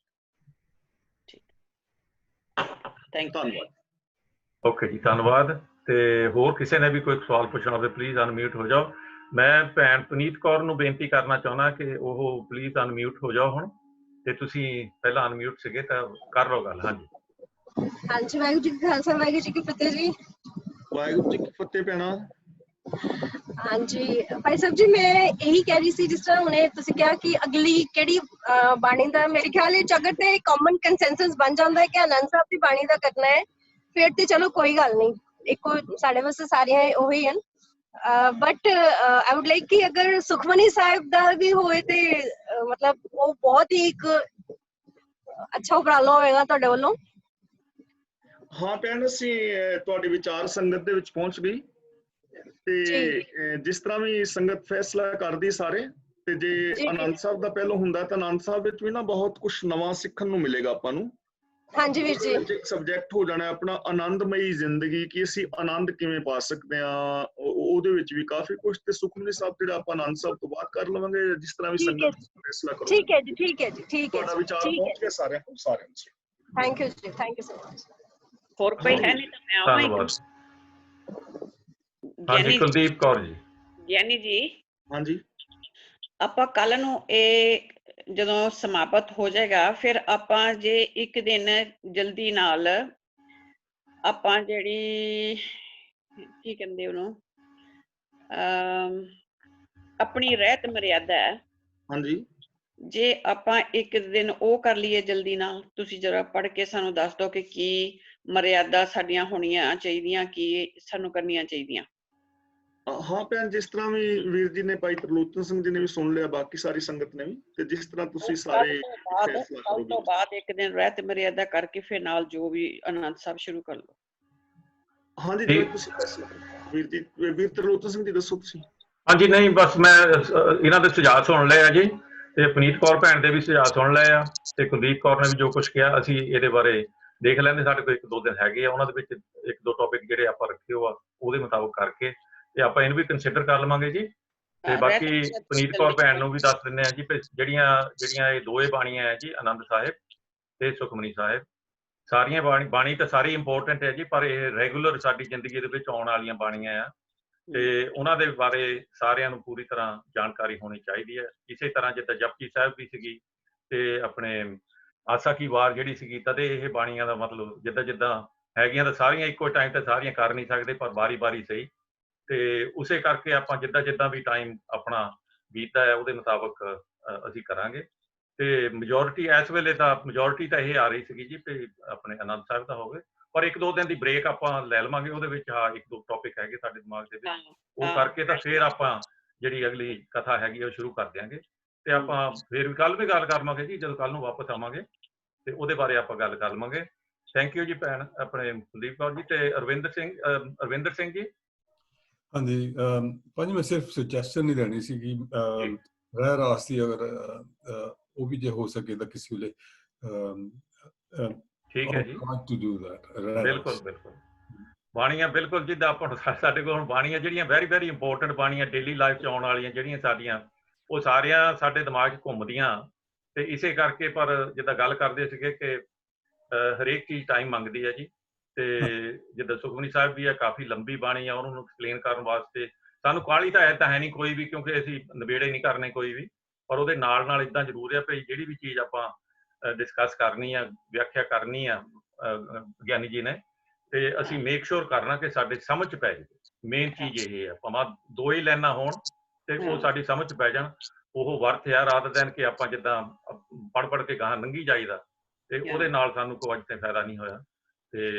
ਧੰਨਵਾਦ। ਓਕੇ ਜੀ, ਧੰਨਵਾਦ। ਤੇ ਹੋਰ ਕਿਸੇ ਨੇ ਵੀ ਕੋਈ ਸਵਾਲ ਪੁੱਛਣਾ ਹੋਵੇ, ਪਲੀਜ਼ ਅਨਮਿਊਟ ਹੋ ਜਾਓ। ਮੈਂ ਭੈਣ ਪੁਨੀਤ ਕੌਰ ਨੂੰ ਬੇਨਤੀ ਕਰਨਾ ਚਾਹੁੰਦਾ ਕਿ ਉਹ ਪਲੀਜ਼ ਅਨਮਿਊਟ ਹੋ ਜਾਓ ਹੁਣ। ਤੇ ਤੁਸੀਂ ਪਹਿਲਾਂ ਅਨਮਿਊਟ ਸੀਗੇ ਤਾਂ ਕਰ ਲਓ ਗੱਲ। ਹਾਂਜੀ ਹਾਂਜੀ, ਵਾਹਿਗੁਰੂ ਜੀ ਕਾ ਖਾਲਸਾ, ਵਾਹਿਗੁਰੂ ਜੀ ਕੀ ਫਤਿਹ ਜੀ। ਵਾਹਿਗੁਰੂ ਜੀ ਕੀ ਫਤਿਹ ਭੈਣਾ। ਹਾਂਜੀ ਭਾਈ ਸਾਹਿਬ ਜੀ, ਮੈਂ ਇਹੀ ਕਹਿ ਰਹੀ ਸੀ, ਜਿਸ ਤਰ੍ਹਾਂ ਹੁਣੇ ਤੁਸੀਂ ਕਿਹਾ ਕਿ ਅਗਲੀ ਕਿਹੜੀ ਬਾਣੀ ਦਾ, ਮੇਰੇ ਖਿਆਲ ਵਿੱਚ ਅਗਰ ਤੇ ਕਾਮਨ ਕੰਸੈਂਸਸ ਬਣ ਜਾਂਦਾ ਹੈ ਕਿ ਆਨੰਦ ਸਾਹਿਬ ਦੀ ਬਾਣੀ ਦਾ ਕਰਨਾ ਹੈ, ਫਿਰ ਤੇ ਚਲੋ ਕੋਈ ਗੱਲ ਨਹੀਂ, ਇੱਕੋ ਸਾਡੇ ਵਾਸਤੇ ਸਾਰੀਆਂ ਉਹੀ ਹਨ। ਬਟ ਆਈ ਵੁੱਡ ਲਾਈਕ ਕਿ ਅਗਰ ਸੁਖਮਨੀ ਸਾਹਿਬ ਦਾ ਵੀ ਹੋਏ ਤੇ ਮਤਲਬ ਉਹ ਬਹੁਤ ਹੀ ਇੱਕ ਅੱਛਾ ਉਪਰਾਲਾ ਹੋਏਗਾ ਤੁਹਾਡੇ ਵੱਲੋਂ। ਹਾਂ ਭੈਣ, ਅਸੀਂ ਤੁਹਾਡੇ ਵਿਚਾਰ ਸੰਗਤ ਦੇ ਵਿੱਚ ਪਹੁੰਚ ਗਈ ਤੇ ਜਿਸ ਤਰ੍ਹਾਂ ਵੀ ਸੰਗਤ ਫੈਸਲਾ ਕਰਦੀ ਸਾਰੇ, ਤੇ ਜੇ ਆਨੰਦ ਸਾਹਿਬ ਦਾ ਪਹਿਲੋਂ ਹੁੰਦਾ ਤਾਂ ਆਨੰਦ ਸਾਹਿਬ ਵਿੱਚ ਵੀ ਨਾ ਬਹੁਤ ਕੁਝ ਨਵਾਂ ਸਿੱਖਣ ਨੂੰ ਮਿਲੇਗਾ ਆਪਾਂ ਨੂੰ। ਹਾਂਜੀ ਵੀਰ ਜੀ, ਇੱਕ ਸਬਜੈਕਟ ਹੋ ਜਾਣਾ ਆਪਣਾ ਆਨੰਦਮਈ ਜ਼ਿੰਦਗੀ, ਕਿ ਅਸੀਂ ਆਨੰਦ ਕਿਵੇਂ ਪਾ ਸਕਦੇ ਹਾਂ। ਉਹਦੇ ਵਿੱਚ ਵੀ ਕਾਫੀ ਕੁਝ। ਤੇ ਸੁਖਮਨੀ ਸਾਹਿਬ ਜਿਹੜਾ ਆਪਾਂ ਆਨੰਦ ਸਾਹਿਬ ਤੋਂ ਬਾਅਦ ਕਰ ਲਵਾਂਗੇ, ਜਿਸ ਤਰ੍ਹਾਂ ਵੀ ਸੰਗਤ ਫੈਸਲਾ ਕਰੋ। ਠੀਕ ਹੈ ਜੀ, ਠੀਕ ਹੈ ਜੀ, ਠੀਕ ਹੈ। ਤੁਹਾਡਾ ਵਿਚਾਰ ਪਹੁੰਚ ਗਿਆ ਸਾਰਿਆਂ ਨੂੰ। ਥੈਂਕ ਯੂ ਜੀ, ਥੈਂਕ ਯੂ ਸੋ ਮਚ। ਹੋਰ ਕੋਈ ਹੈ ਨਹੀਂ ਤਾਂ ਮੈਂ ਆਵਾਂ। ਧੰਨਵਾਦ। ਹਾਂਜੀ ਕੁਲਦੀਪ ਕੌਰ ਜੀ। ਗਿਆਨੀ ਜੀ, ਹਾਂਜੀ, ਆਪਾਂ ਕੱਲ ਨੂੰ ਇਹ ਜਦੋਂ ਸਮਾਪਤ ਹੋ ਜਾਏਗਾ, ਫਿਰ ਆਪਾਂ ਜੇ ਇੱਕ ਦਿਨ ਜਲਦੀ ਨਾਲ ਆਪਾਂ ਜਿਹੜੀ ਕੀ ਕਹਿੰਦੇ ਉਹਨੂੰ ਆਪਣੀ ਰਹਿਤ ਮਰਿਆਦਾ ਹੈ, ਹਾਂਜੀ, ਜੇ ਆਪਾਂ ਇੱਕ ਦਿਨ ਉਹ ਕਰ ਲਈਏ ਜਲਦੀ ਨਾਲ, ਤੁਸੀਂ ਜਰਾ ਪੜ੍ਹ ਕੇ ਸਾਨੂੰ ਦੱਸ ਦਿਓ ਕਿ ਕੀ ਮਰਿਆਦਾ ਸਾਡੀਆਂ ਹੋਣੀਆਂ ਚਾਹੀਦੀਆਂ, ਕੀ ਸਾਨੂੰ ਕਰਨੀਆਂ ਚਾਹੀਦੀਆਂ। ਹਾਂ ਭੈਣ, ਜਿਸ ਤਰ੍ਹਾਂ ਵੀ ਵੀਰ ਜੀ ਨੇ, ਭਾਈ ਤਰਲੋਚਨ ਸਿੰਘ ਜੀ ਨੇ ਵੀ ਸੁਣ ਲਿਆ, ਬਾਕੀ ਸਾਰੀ ਸੰਗਤ ਨੇ ਵੀ, ਤੇ ਜਿਸ ਤਰ੍ਹਾਂ ਤੁਸੀਂ ਸਾਰੇ ਫੈਸਲਾ ਕਰੋਗੇ। ਉਸ ਤੋਂ ਬਾਅਦ ਇੱਕ ਦਿਨ ਰਹਿਤ ਮਰਿਆਦਾ ਕਰਕੇ ਫਿਰ ਨਾਲ ਜੋ ਵੀ ਆਨੰਦ ਸਾਹਿਬ ਸ਼ੁਰੂ ਕਰ ਲਓ। ਹਾਂਜੀ, ਜੋ ਤੁਸੀਂ ਫੈਸਲਾ ਕਰੋ। ਵੀਰ ਜੀ, ਵੀਰ ਤਰਲੋਚਨ ਸਿੰਘ ਜੀ ਦੱਸੋ ਤੁਸੀਂ। ਹਾਂਜੀ, ਨਹੀਂ ਬਸ ਮੈਂ ਇਹਨਾਂ ਦੇ ਸੁਝਾਅ ਸੁਣ ਲਏ ਆ ਜੀ, ਤੇ ਪੁਨੀਤ ਕੌਰ ਭੈਣ ਦੇ ਵੀ ਸੁਝਾਅ ਸੁਣ ਲਏ ਆ, ਤੇ ਕੁਲਦੀਪ ਕੌਰ ਨੇ ਵੀ ਜੋ ਕੁਝ ਕਿਹਾ, ਅਸੀਂ ਇਹਦੇ ਬਾਰੇ ਦੇਖ ਲੈਂਦੇ। ਸਾਡੇ ਕੋਲ 1-2 ਦਿਨ ਹੈਗੇ ਆ, ਉਹਨਾਂ ਦੇ ਵਿੱਚ 1-2 ਟੌਪਿਕ ਜਿਹੜੇ ਆਪਾਂ ਰੱਖੇ ਹੋ ਆ, ਉਹਦੇ ਮੁਤਾਬਕ ਕਰਕੇ ਤੇ ਆਪਾਂ ਇਹਨੂੰ ਵੀ ਕੰਸੀਡਰ ਕਰ ਲਵਾਂਗੇ ਜੀ। ਤੇ ਬਾਕੀ ਪੁਨੀਤ ਕੌਰ ਭੈਣ ਨੂੰ ਵੀ ਦੱਸ ਦਿੰਦੇ ਆ ਜੀ, ਜਿਹੜੀਆਂ ਇਹ ਦੋਏ ਬਾਣੀਆਂ ਹੈ ਜੀ, ਆਨੰਦ ਸਾਹਿਬ ਤੇ ਸੁਖਮਨੀ ਸਾਹਿਬ, ਸਾਰੀਆਂ ਬਾਣੀ ਤਾਂ ਸਾਰੀ ਇੰਪੋਰਟੈਂਟ ਹੈ ਜੀ, ਪਰ ਇਹ ਰੈਗੂਲਰ ਸਾਡੀ ਜ਼ਿੰਦਗੀ ਦੇ ਵਿੱਚ ਆਉਣ ਵਾਲੀਆਂ ਬਾਣੀਆਂ ਆ, ਤੇ ਉਹਨਾਂ ਦੇ ਬਾਰੇ ਸਾਰਿਆਂ ਨੂੰ ਪੂਰੀ ਤਰ੍ਹਾਂ ਜਾਣਕਾਰੀ ਹੋਣੀ ਚਾਹੀਦੀ ਹੈ। ਇਸੇ ਤਰ੍ਹਾਂ ਜਿੱਦਾਂ ਜਪਜੀ ਸਾਹਿਬ ਵੀ ਸੀਗੀ, ਤੇ ਆਪਣੇ ਆਸਾ ਕੀ ਵਾਰ ਜਿਹੜੀ ਸੀਗੀ, ਤਦੇ ਇਹ ਬਾਣੀਆਂ ਦਾ ਮਤਲਬ ਜਿੱਦਾਂ ਹੈਗੀਆਂ ਤਾਂ ਸਾਰੀਆਂ ਇੱਕੋ ਟਾਈਮ ਤੇ ਸਾਰੀਆਂ ਕਰ ਨਹੀਂ ਸਕਦੇ, ਪਰ ਵਾਰੀ ਸਹੀ। ਤੇ ਉਸੇ ਕਰਕੇ ਆਪਾਂ ਜਿੱਦਾਂ ਵੀ ਟਾਈਮ ਆਪਣਾ ਬੀਤਦਾ ਹੈ, ਉਹਦੇ ਮੁਤਾਬਕ ਅਸੀਂ ਕਰਾਂਗੇ। ਤੇ ਮੈਜੋਰਿਟੀ ਇਸ ਵੇਲੇ ਤਾਂ ਮੈਜੋਰਿਟੀ ਤਾਂ ਇਹ ਆ ਰਹੀ ਸੀਗੀ ਜੀ ਤੇ ਆਪਣੇ ਆਨੰਦ ਸਾਹਿਬ ਦਾ ਹੋਵੇ, ਪਰ 1-2 ਦਿਨ ਦੀ ਬ੍ਰੇਕ ਆਪਾਂ ਲੈ ਲਵਾਂਗੇ। ਉਹਦੇ ਵਿੱਚ 1-2 ਟੌਪਿਕ ਹੈਗੇ ਸਾਡੇ ਦਿਮਾਗ ਦੇ ਵਿੱਚ, ਉਹ ਕਰਕੇ ਤਾਂ ਫਿਰ ਆਪਾਂ ਜਿਹੜੀ ਅਗਲੀ ਕਥਾ ਹੈਗੀ ਉਹ ਸ਼ੁਰੂ ਕਰ ਦਿਆਂਗੇ। ਤੇ ਆਪਾਂ ਫਿਰ ਕੱਲ ਵੀ ਗੱਲ ਕਰ ਲਵਾਂਗੇ ਜੀ, ਜਦੋਂ ਕੱਲ ਨੂੰ ਵਾਪਸ ਆਵਾਂਗੇ ਤੇ ਉਹਦੇ ਬਾਰੇ ਆਪਾਂ ਗੱਲ ਕਰ ਲਵਾਂਗੇ। ਥੈਂਕ ਯੂ ਜੀ ਭੈਣ ਆਪਣੇ ਕੁਲਦੀਪ ਕੌਰ ਜੀ। ਤੇ ਅਰਵਿੰਦਰ ਸਿੰਘ ਜੀ। ਹਾਂਜੀ ਭਾਜੀ, ਮੈਂ ਸਿਰਫ ਸੁਜੈਸ਼ਨ ਹੀ ਦੇਣੀ ਸੀ ਕਿ ਰਹਿ ਰਾਸ ਦੀ ਅਗਰ ਉਹ ਵੀ ਜੇ ਹੋ ਸਕੇ ਤਾਂ ਕਿਸੇ ਵੇਲੇ ਠੀਕ ਹੈ ਜੀ, ਬਿਲਕੁਲ ਬਾਣੀਆਂ ਬਿਲਕੁਲ ਜਿੱਦਾਂ ਆਪਾਂ ਸਾਡੇ ਕੋਲ ਹੁਣ ਬਾਣੀਆਂ ਜਿਹੜੀਆਂ ਵੈਰੀ ਇੰਪੋਰਟੈਂਟ ਬਾਣੀਆਂ ਡੇਲੀ ਲਾਈਫ 'ਚ ਆਉਣ ਵਾਲੀਆਂ ਜਿਹੜੀਆਂ ਸਾਡੀਆਂ, ਉਹ ਸਾਰੀਆਂ ਸਾਡੇ ਦਿਮਾਗ 'ਚ ਘੁੰਮਦੀਆਂ। ਤੇ ਇਸੇ ਕਰਕੇ ਪਰ ਜਿੱਦਾਂ ਗੱਲ ਕਰਦੇ ਸੀਗੇ ਕਿ ਹਰੇਕ ਚੀਜ਼ ਟਾਈਮ ਮੰਗਦੀ ਹੈ ਜੀ। ਤੇ ਜਿੱਦਾਂ ਸੁਖਮਨੀ ਸਾਹਿਬ ਵੀ ਹੈ, ਕਾਫੀ ਲੰਬੀ ਬਾਣੀ ਆ, ਉਹਨੂੰ ਐਕਸਪਲੇਨ ਕਰਨ ਵਾਸਤੇ ਸਾਨੂੰ ਕਾਹਲੀ ਤਾਂ ਹੈ ਨਹੀਂ ਕੋਈ ਵੀ, ਕਿਉਂਕਿ ਅਸੀਂ ਨਿਬੇੜੇ ਨਹੀਂ ਕਰਨੇ ਕੋਈ ਵੀ, ਪਰ ਉਹਦੇ ਨਾਲ ਇੱਦਾਂ ਜ਼ਰੂਰ ਹੈ ਭਈ ਜਿਹੜੀ ਵੀ ਚੀਜ਼ ਆਪਾਂ ਡਿਸਕਸ ਕਰਨੀ ਆ, ਵਿਆਖਿਆ ਕਰਨੀ ਆ ਗਿਆਨੀ ਜੀ ਨੇ, ਤੇ ਅਸੀਂ ਮੇਕ ਸ਼ੋਰ ਕਰਨਾ ਕਿ ਸਾਡੇ ਸਮਝ 'ਚ ਪੈ ਜਾਵੇ। ਮੇਨ ਚੀਜ਼ ਇਹ ਹੈ, ਭਾਵੇਂ 2 ਹੀ ਲਾਈਨਾਂ ਹੋਣ, ਤੇ ਉਹ ਸਾਡੀ ਸਮਝ 'ਚ ਪੈ ਜਾਣ, ਉਹ ਵਰਥ ਆ ਰਾਦਰ ਦੈਨ ਕਿ ਆਪਾਂ ਜਿੱਦਾਂ ਪੜ੍ਹ ਕੇ ਗਾਹਾਂ ਲੰਘੀ ਜਾਈਦਾ, ਤੇ ਉਹਦੇ ਨਾਲ ਸਾਨੂੰ ਕੋਈ ਅੱਜ ਤੇ ਫਾਇਦਾ ਨਹੀਂ ਹੋਇਆ। ਤੇ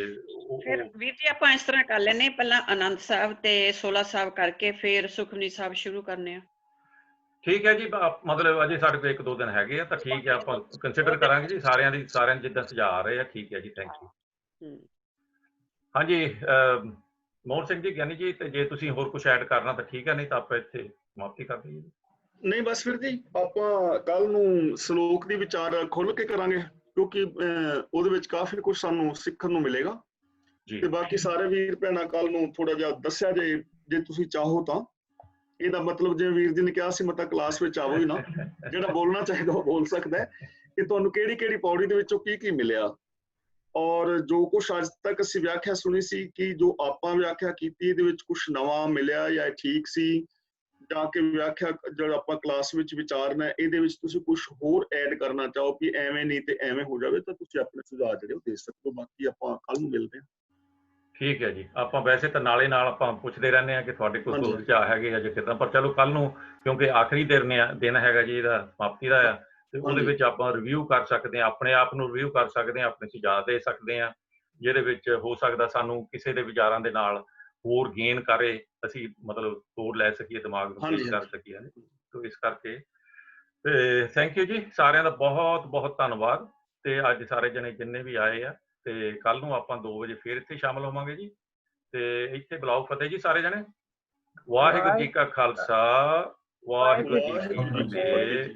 ਫਿਰ ਵੀਰ ਜੀ ਆਪਾਂ ਇਸ ਤਰ੍ਹਾਂ ਕਰ ਲੈਨੇ, ਪਹਿਲਾਂ ਆਨੰਦ ਸਾਹਿਬ ਤੇ 16 ਸਾਹਿਬ ਕਰਕੇ ਫਿਰ ਸੁਖਮਨੀ ਸਾਹਿਬ ਸ਼ੁਰੂ ਕਰਨੇ ਆ। ਠੀਕ ਹੈ ਜੀ, ਮਤਲਬ ਅਜੇ ਸਾਡੇ ਕੋਲ 1-2 ਦਿਨ ਹੈਗੇ ਆ, ਤਾਂ ਠੀਕ ਹੈ, ਆਪਾਂ ਕੰਸੀਡਰ ਕਰਾਂਗੇ ਜੀ ਸਾਰਿਆਂ ਨੂੰ ਜਿੱਦਾਂ ਸੁਝਾਅ ਆ ਰਹੇ ਆ। ਠੀਕ ਹੈ ਜੀ, ਥੈਂਕ ਯੂ। ਹਾਂਜੀ, ਮੋਹਨ ਸਿੰਘ ਜੀ, ਗਿਆਨੀ ਜੀ, ਤੇ ਜੇ ਤੁਸੀਂ ਹੋਰ ਕੁਝ ਐਡ ਕਰਨਾ ਤਾਂ ਠੀਕ ਹੈ, ਨਹੀਂ ਤਾਂ ਆਪਾਂ ਇੱਥੇ ਸਮਾਪਤੀ ਕਰ ਦਈਏ। ਨਹੀਂ ਬਸ ਫਿਰ ਜੀ, ਆਪਾਂ ਕੱਲ ਨੂੰ ਸ਼ਲੋਕ ਦੀ ਵਿਚਾਰ ਖੁੱਲ ਕੇ ਕਰਾਂਗੇ, ਕਿਉਂਕਿ ਉਹਦੇ ਵਿੱਚ ਕਾਫੀ ਕੁਝ ਸਾਨੂੰ ਸਿੱਖਣ ਨੂੰ ਮਿਲੇਗਾ। ਤੇ ਬਾਕੀ ਸਾਰੇ ਵੀਰ ਭੈਣਾਂ ਕੱਲ ਨੂੰ ਥੋੜਾ ਜਿਹਾ ਦੱਸਿਆ ਜੇ ਤੁਸੀਂ ਚਾਹੋ ਤਾਂ। ਇਹਦਾ ਮਤਲਬ ਜਿਵੇਂ ਵੀਰ ਜੀ ਨੇ ਕਿਹਾ ਸੀ, ਮਤਲਬ ਕਲਾਸ ਵਿੱਚ ਆਵੋ ਹੀ ਨਾ, ਜਿਹੜਾ ਬੋਲਣਾ ਚਾਹੀਦਾ ਉਹ ਬੋਲ ਸਕਦਾ ਹੈ ਕਿ ਤੁਹਾਨੂੰ ਕਿਹੜੀ ਪੌੜੀ ਦੇ ਵਿੱਚੋਂ ਕੀ ਮਿਲਿਆ। ਔਰ ਜੋ ਕੁਛ ਅੱਜ ਤੱਕ ਅਸੀਂ ਵਿਆਖਿਆ ਸੁਣੀ ਸੀ, ਕਿ ਜੋ ਆਪਾਂ ਵਿਆਖਿਆ ਕੀਤੀ ਇਹਦੇ ਵਿੱਚ ਕੁਛ ਨਵਾਂ ਮਿਲਿਆ ਜਾਂ ਠੀਕ ਸੀ, ਜਾਂ ਕਿ ਵਿਆਖਿਆ ਜਿਹੜਾ ਆਪਾਂ ਕਲਾਸ ਵਿੱਚ ਵਿਚਾਰਨਾ ਇਹਦੇ ਵਿੱਚ ਤੁਸੀਂ ਕੁਛ ਹੋਰ ਐਡ ਕਰਨਾ ਚਾਹੋ ਕਿ ਐਵੇਂ ਨਹੀਂ ਤੇ ਐਵੇਂ ਹੋ ਜਾਵੇ, ਤਾਂ ਤੁਸੀਂ ਆਪਣੇ ਸੁਝਾਅ ਜਿਹੜੇ ਉਹ ਦੇ ਸਕਦੇ ਹੋ। ਬਾਕੀ ਆਪਾਂ ਕੱਲ ਨੂੰ ਮਿਲਦੇ ਹਾਂ। ਠੀਕ ਹੈ ਜੀ, ਆਪਾਂ ਵੈਸੇ ਤਾਂ ਨਾਲ ਆਪਾਂ ਪੁੱਛਦੇ ਰਹਿੰਦੇ ਹਾਂ ਕਿ ਤੁਹਾਡੇ ਕੋਲ ਕੋਈ ਸੁਝਾਅ ਹੈਗੇ ਆ ਜਾਂ ਕਿੱਦਾਂ, ਪਰ ਚਲੋ ਕੱਲ ਨੂੰ, ਕਿਉਂਕਿ ਆਖਰੀ ਦਿਨ ਹੈਗਾ ਜੀ ਇਹਦਾ, ਸਮਾਪਤੀ ਦਾ ਆ, ਤੇ ਉਹਦੇ ਵਿੱਚ ਆਪਾਂ ਰਿਵਿਊ ਕਰ ਸਕਦੇ ਹਾਂ, ਆਪਣੇ ਆਪ ਨੂੰ ਰਿਵਿਊ ਕਰ ਸਕਦੇ ਹਾਂ, ਆਪਣੇ ਸੁਝਾਅ ਦੇ ਸਕਦੇ ਹਾਂ, ਜਿਹਦੇ ਵਿੱਚ ਹੋ ਸਕਦਾ ਸਾਨੂੰ ਕਿਸੇ ਦੇ ਵਿਚਾਰਾਂ ਦੇ ਨਾਲ ਹੋਰ ਗੇਨ ਕਰੇ, ਅਸੀਂ ਮਤਲਬ ਤੋੜ ਲੈ ਸਕੀਏ, ਦਿਮਾਗ ਨੂੰ ਤੇਜ਼ ਕਰ ਸਕੀਏ। ਤੋ ਇਸ ਕਰਕੇ ਤੇ ਥੈਂਕ ਯੂ ਜੀ, ਸਾਰਿਆਂ ਦਾ ਬਹੁਤ ਬਹੁਤ ਧੰਨਵਾਦ। ਤੇ ਅੱਜ ਸਾਰੇ ਜਣੇ ਜਿੰਨੇ ਵੀ ਆਏ ਆ, ਤੇ ਕੱਲ ਨੂੰ ਆਪਾਂ 2 ਵਜੇ ਫਿਰ ਇੱਥੇ ਸ਼ਾਮਲ ਹੋਵਾਂਗੇ ਜੀ। ਤੇ ਇੱਥੇ ਬੁਲਾਓ ਫਤਿਹ ਜੀ ਸਾਰੇ ਜਣੇ। ਵਾਹਿਗੁਰੂ ਜੀ ਕਾ ਖਾਲਸਾ, ਵਾਹਿਗੁਰੂ ਜੀ ਕੀ ਫਤਿਹ।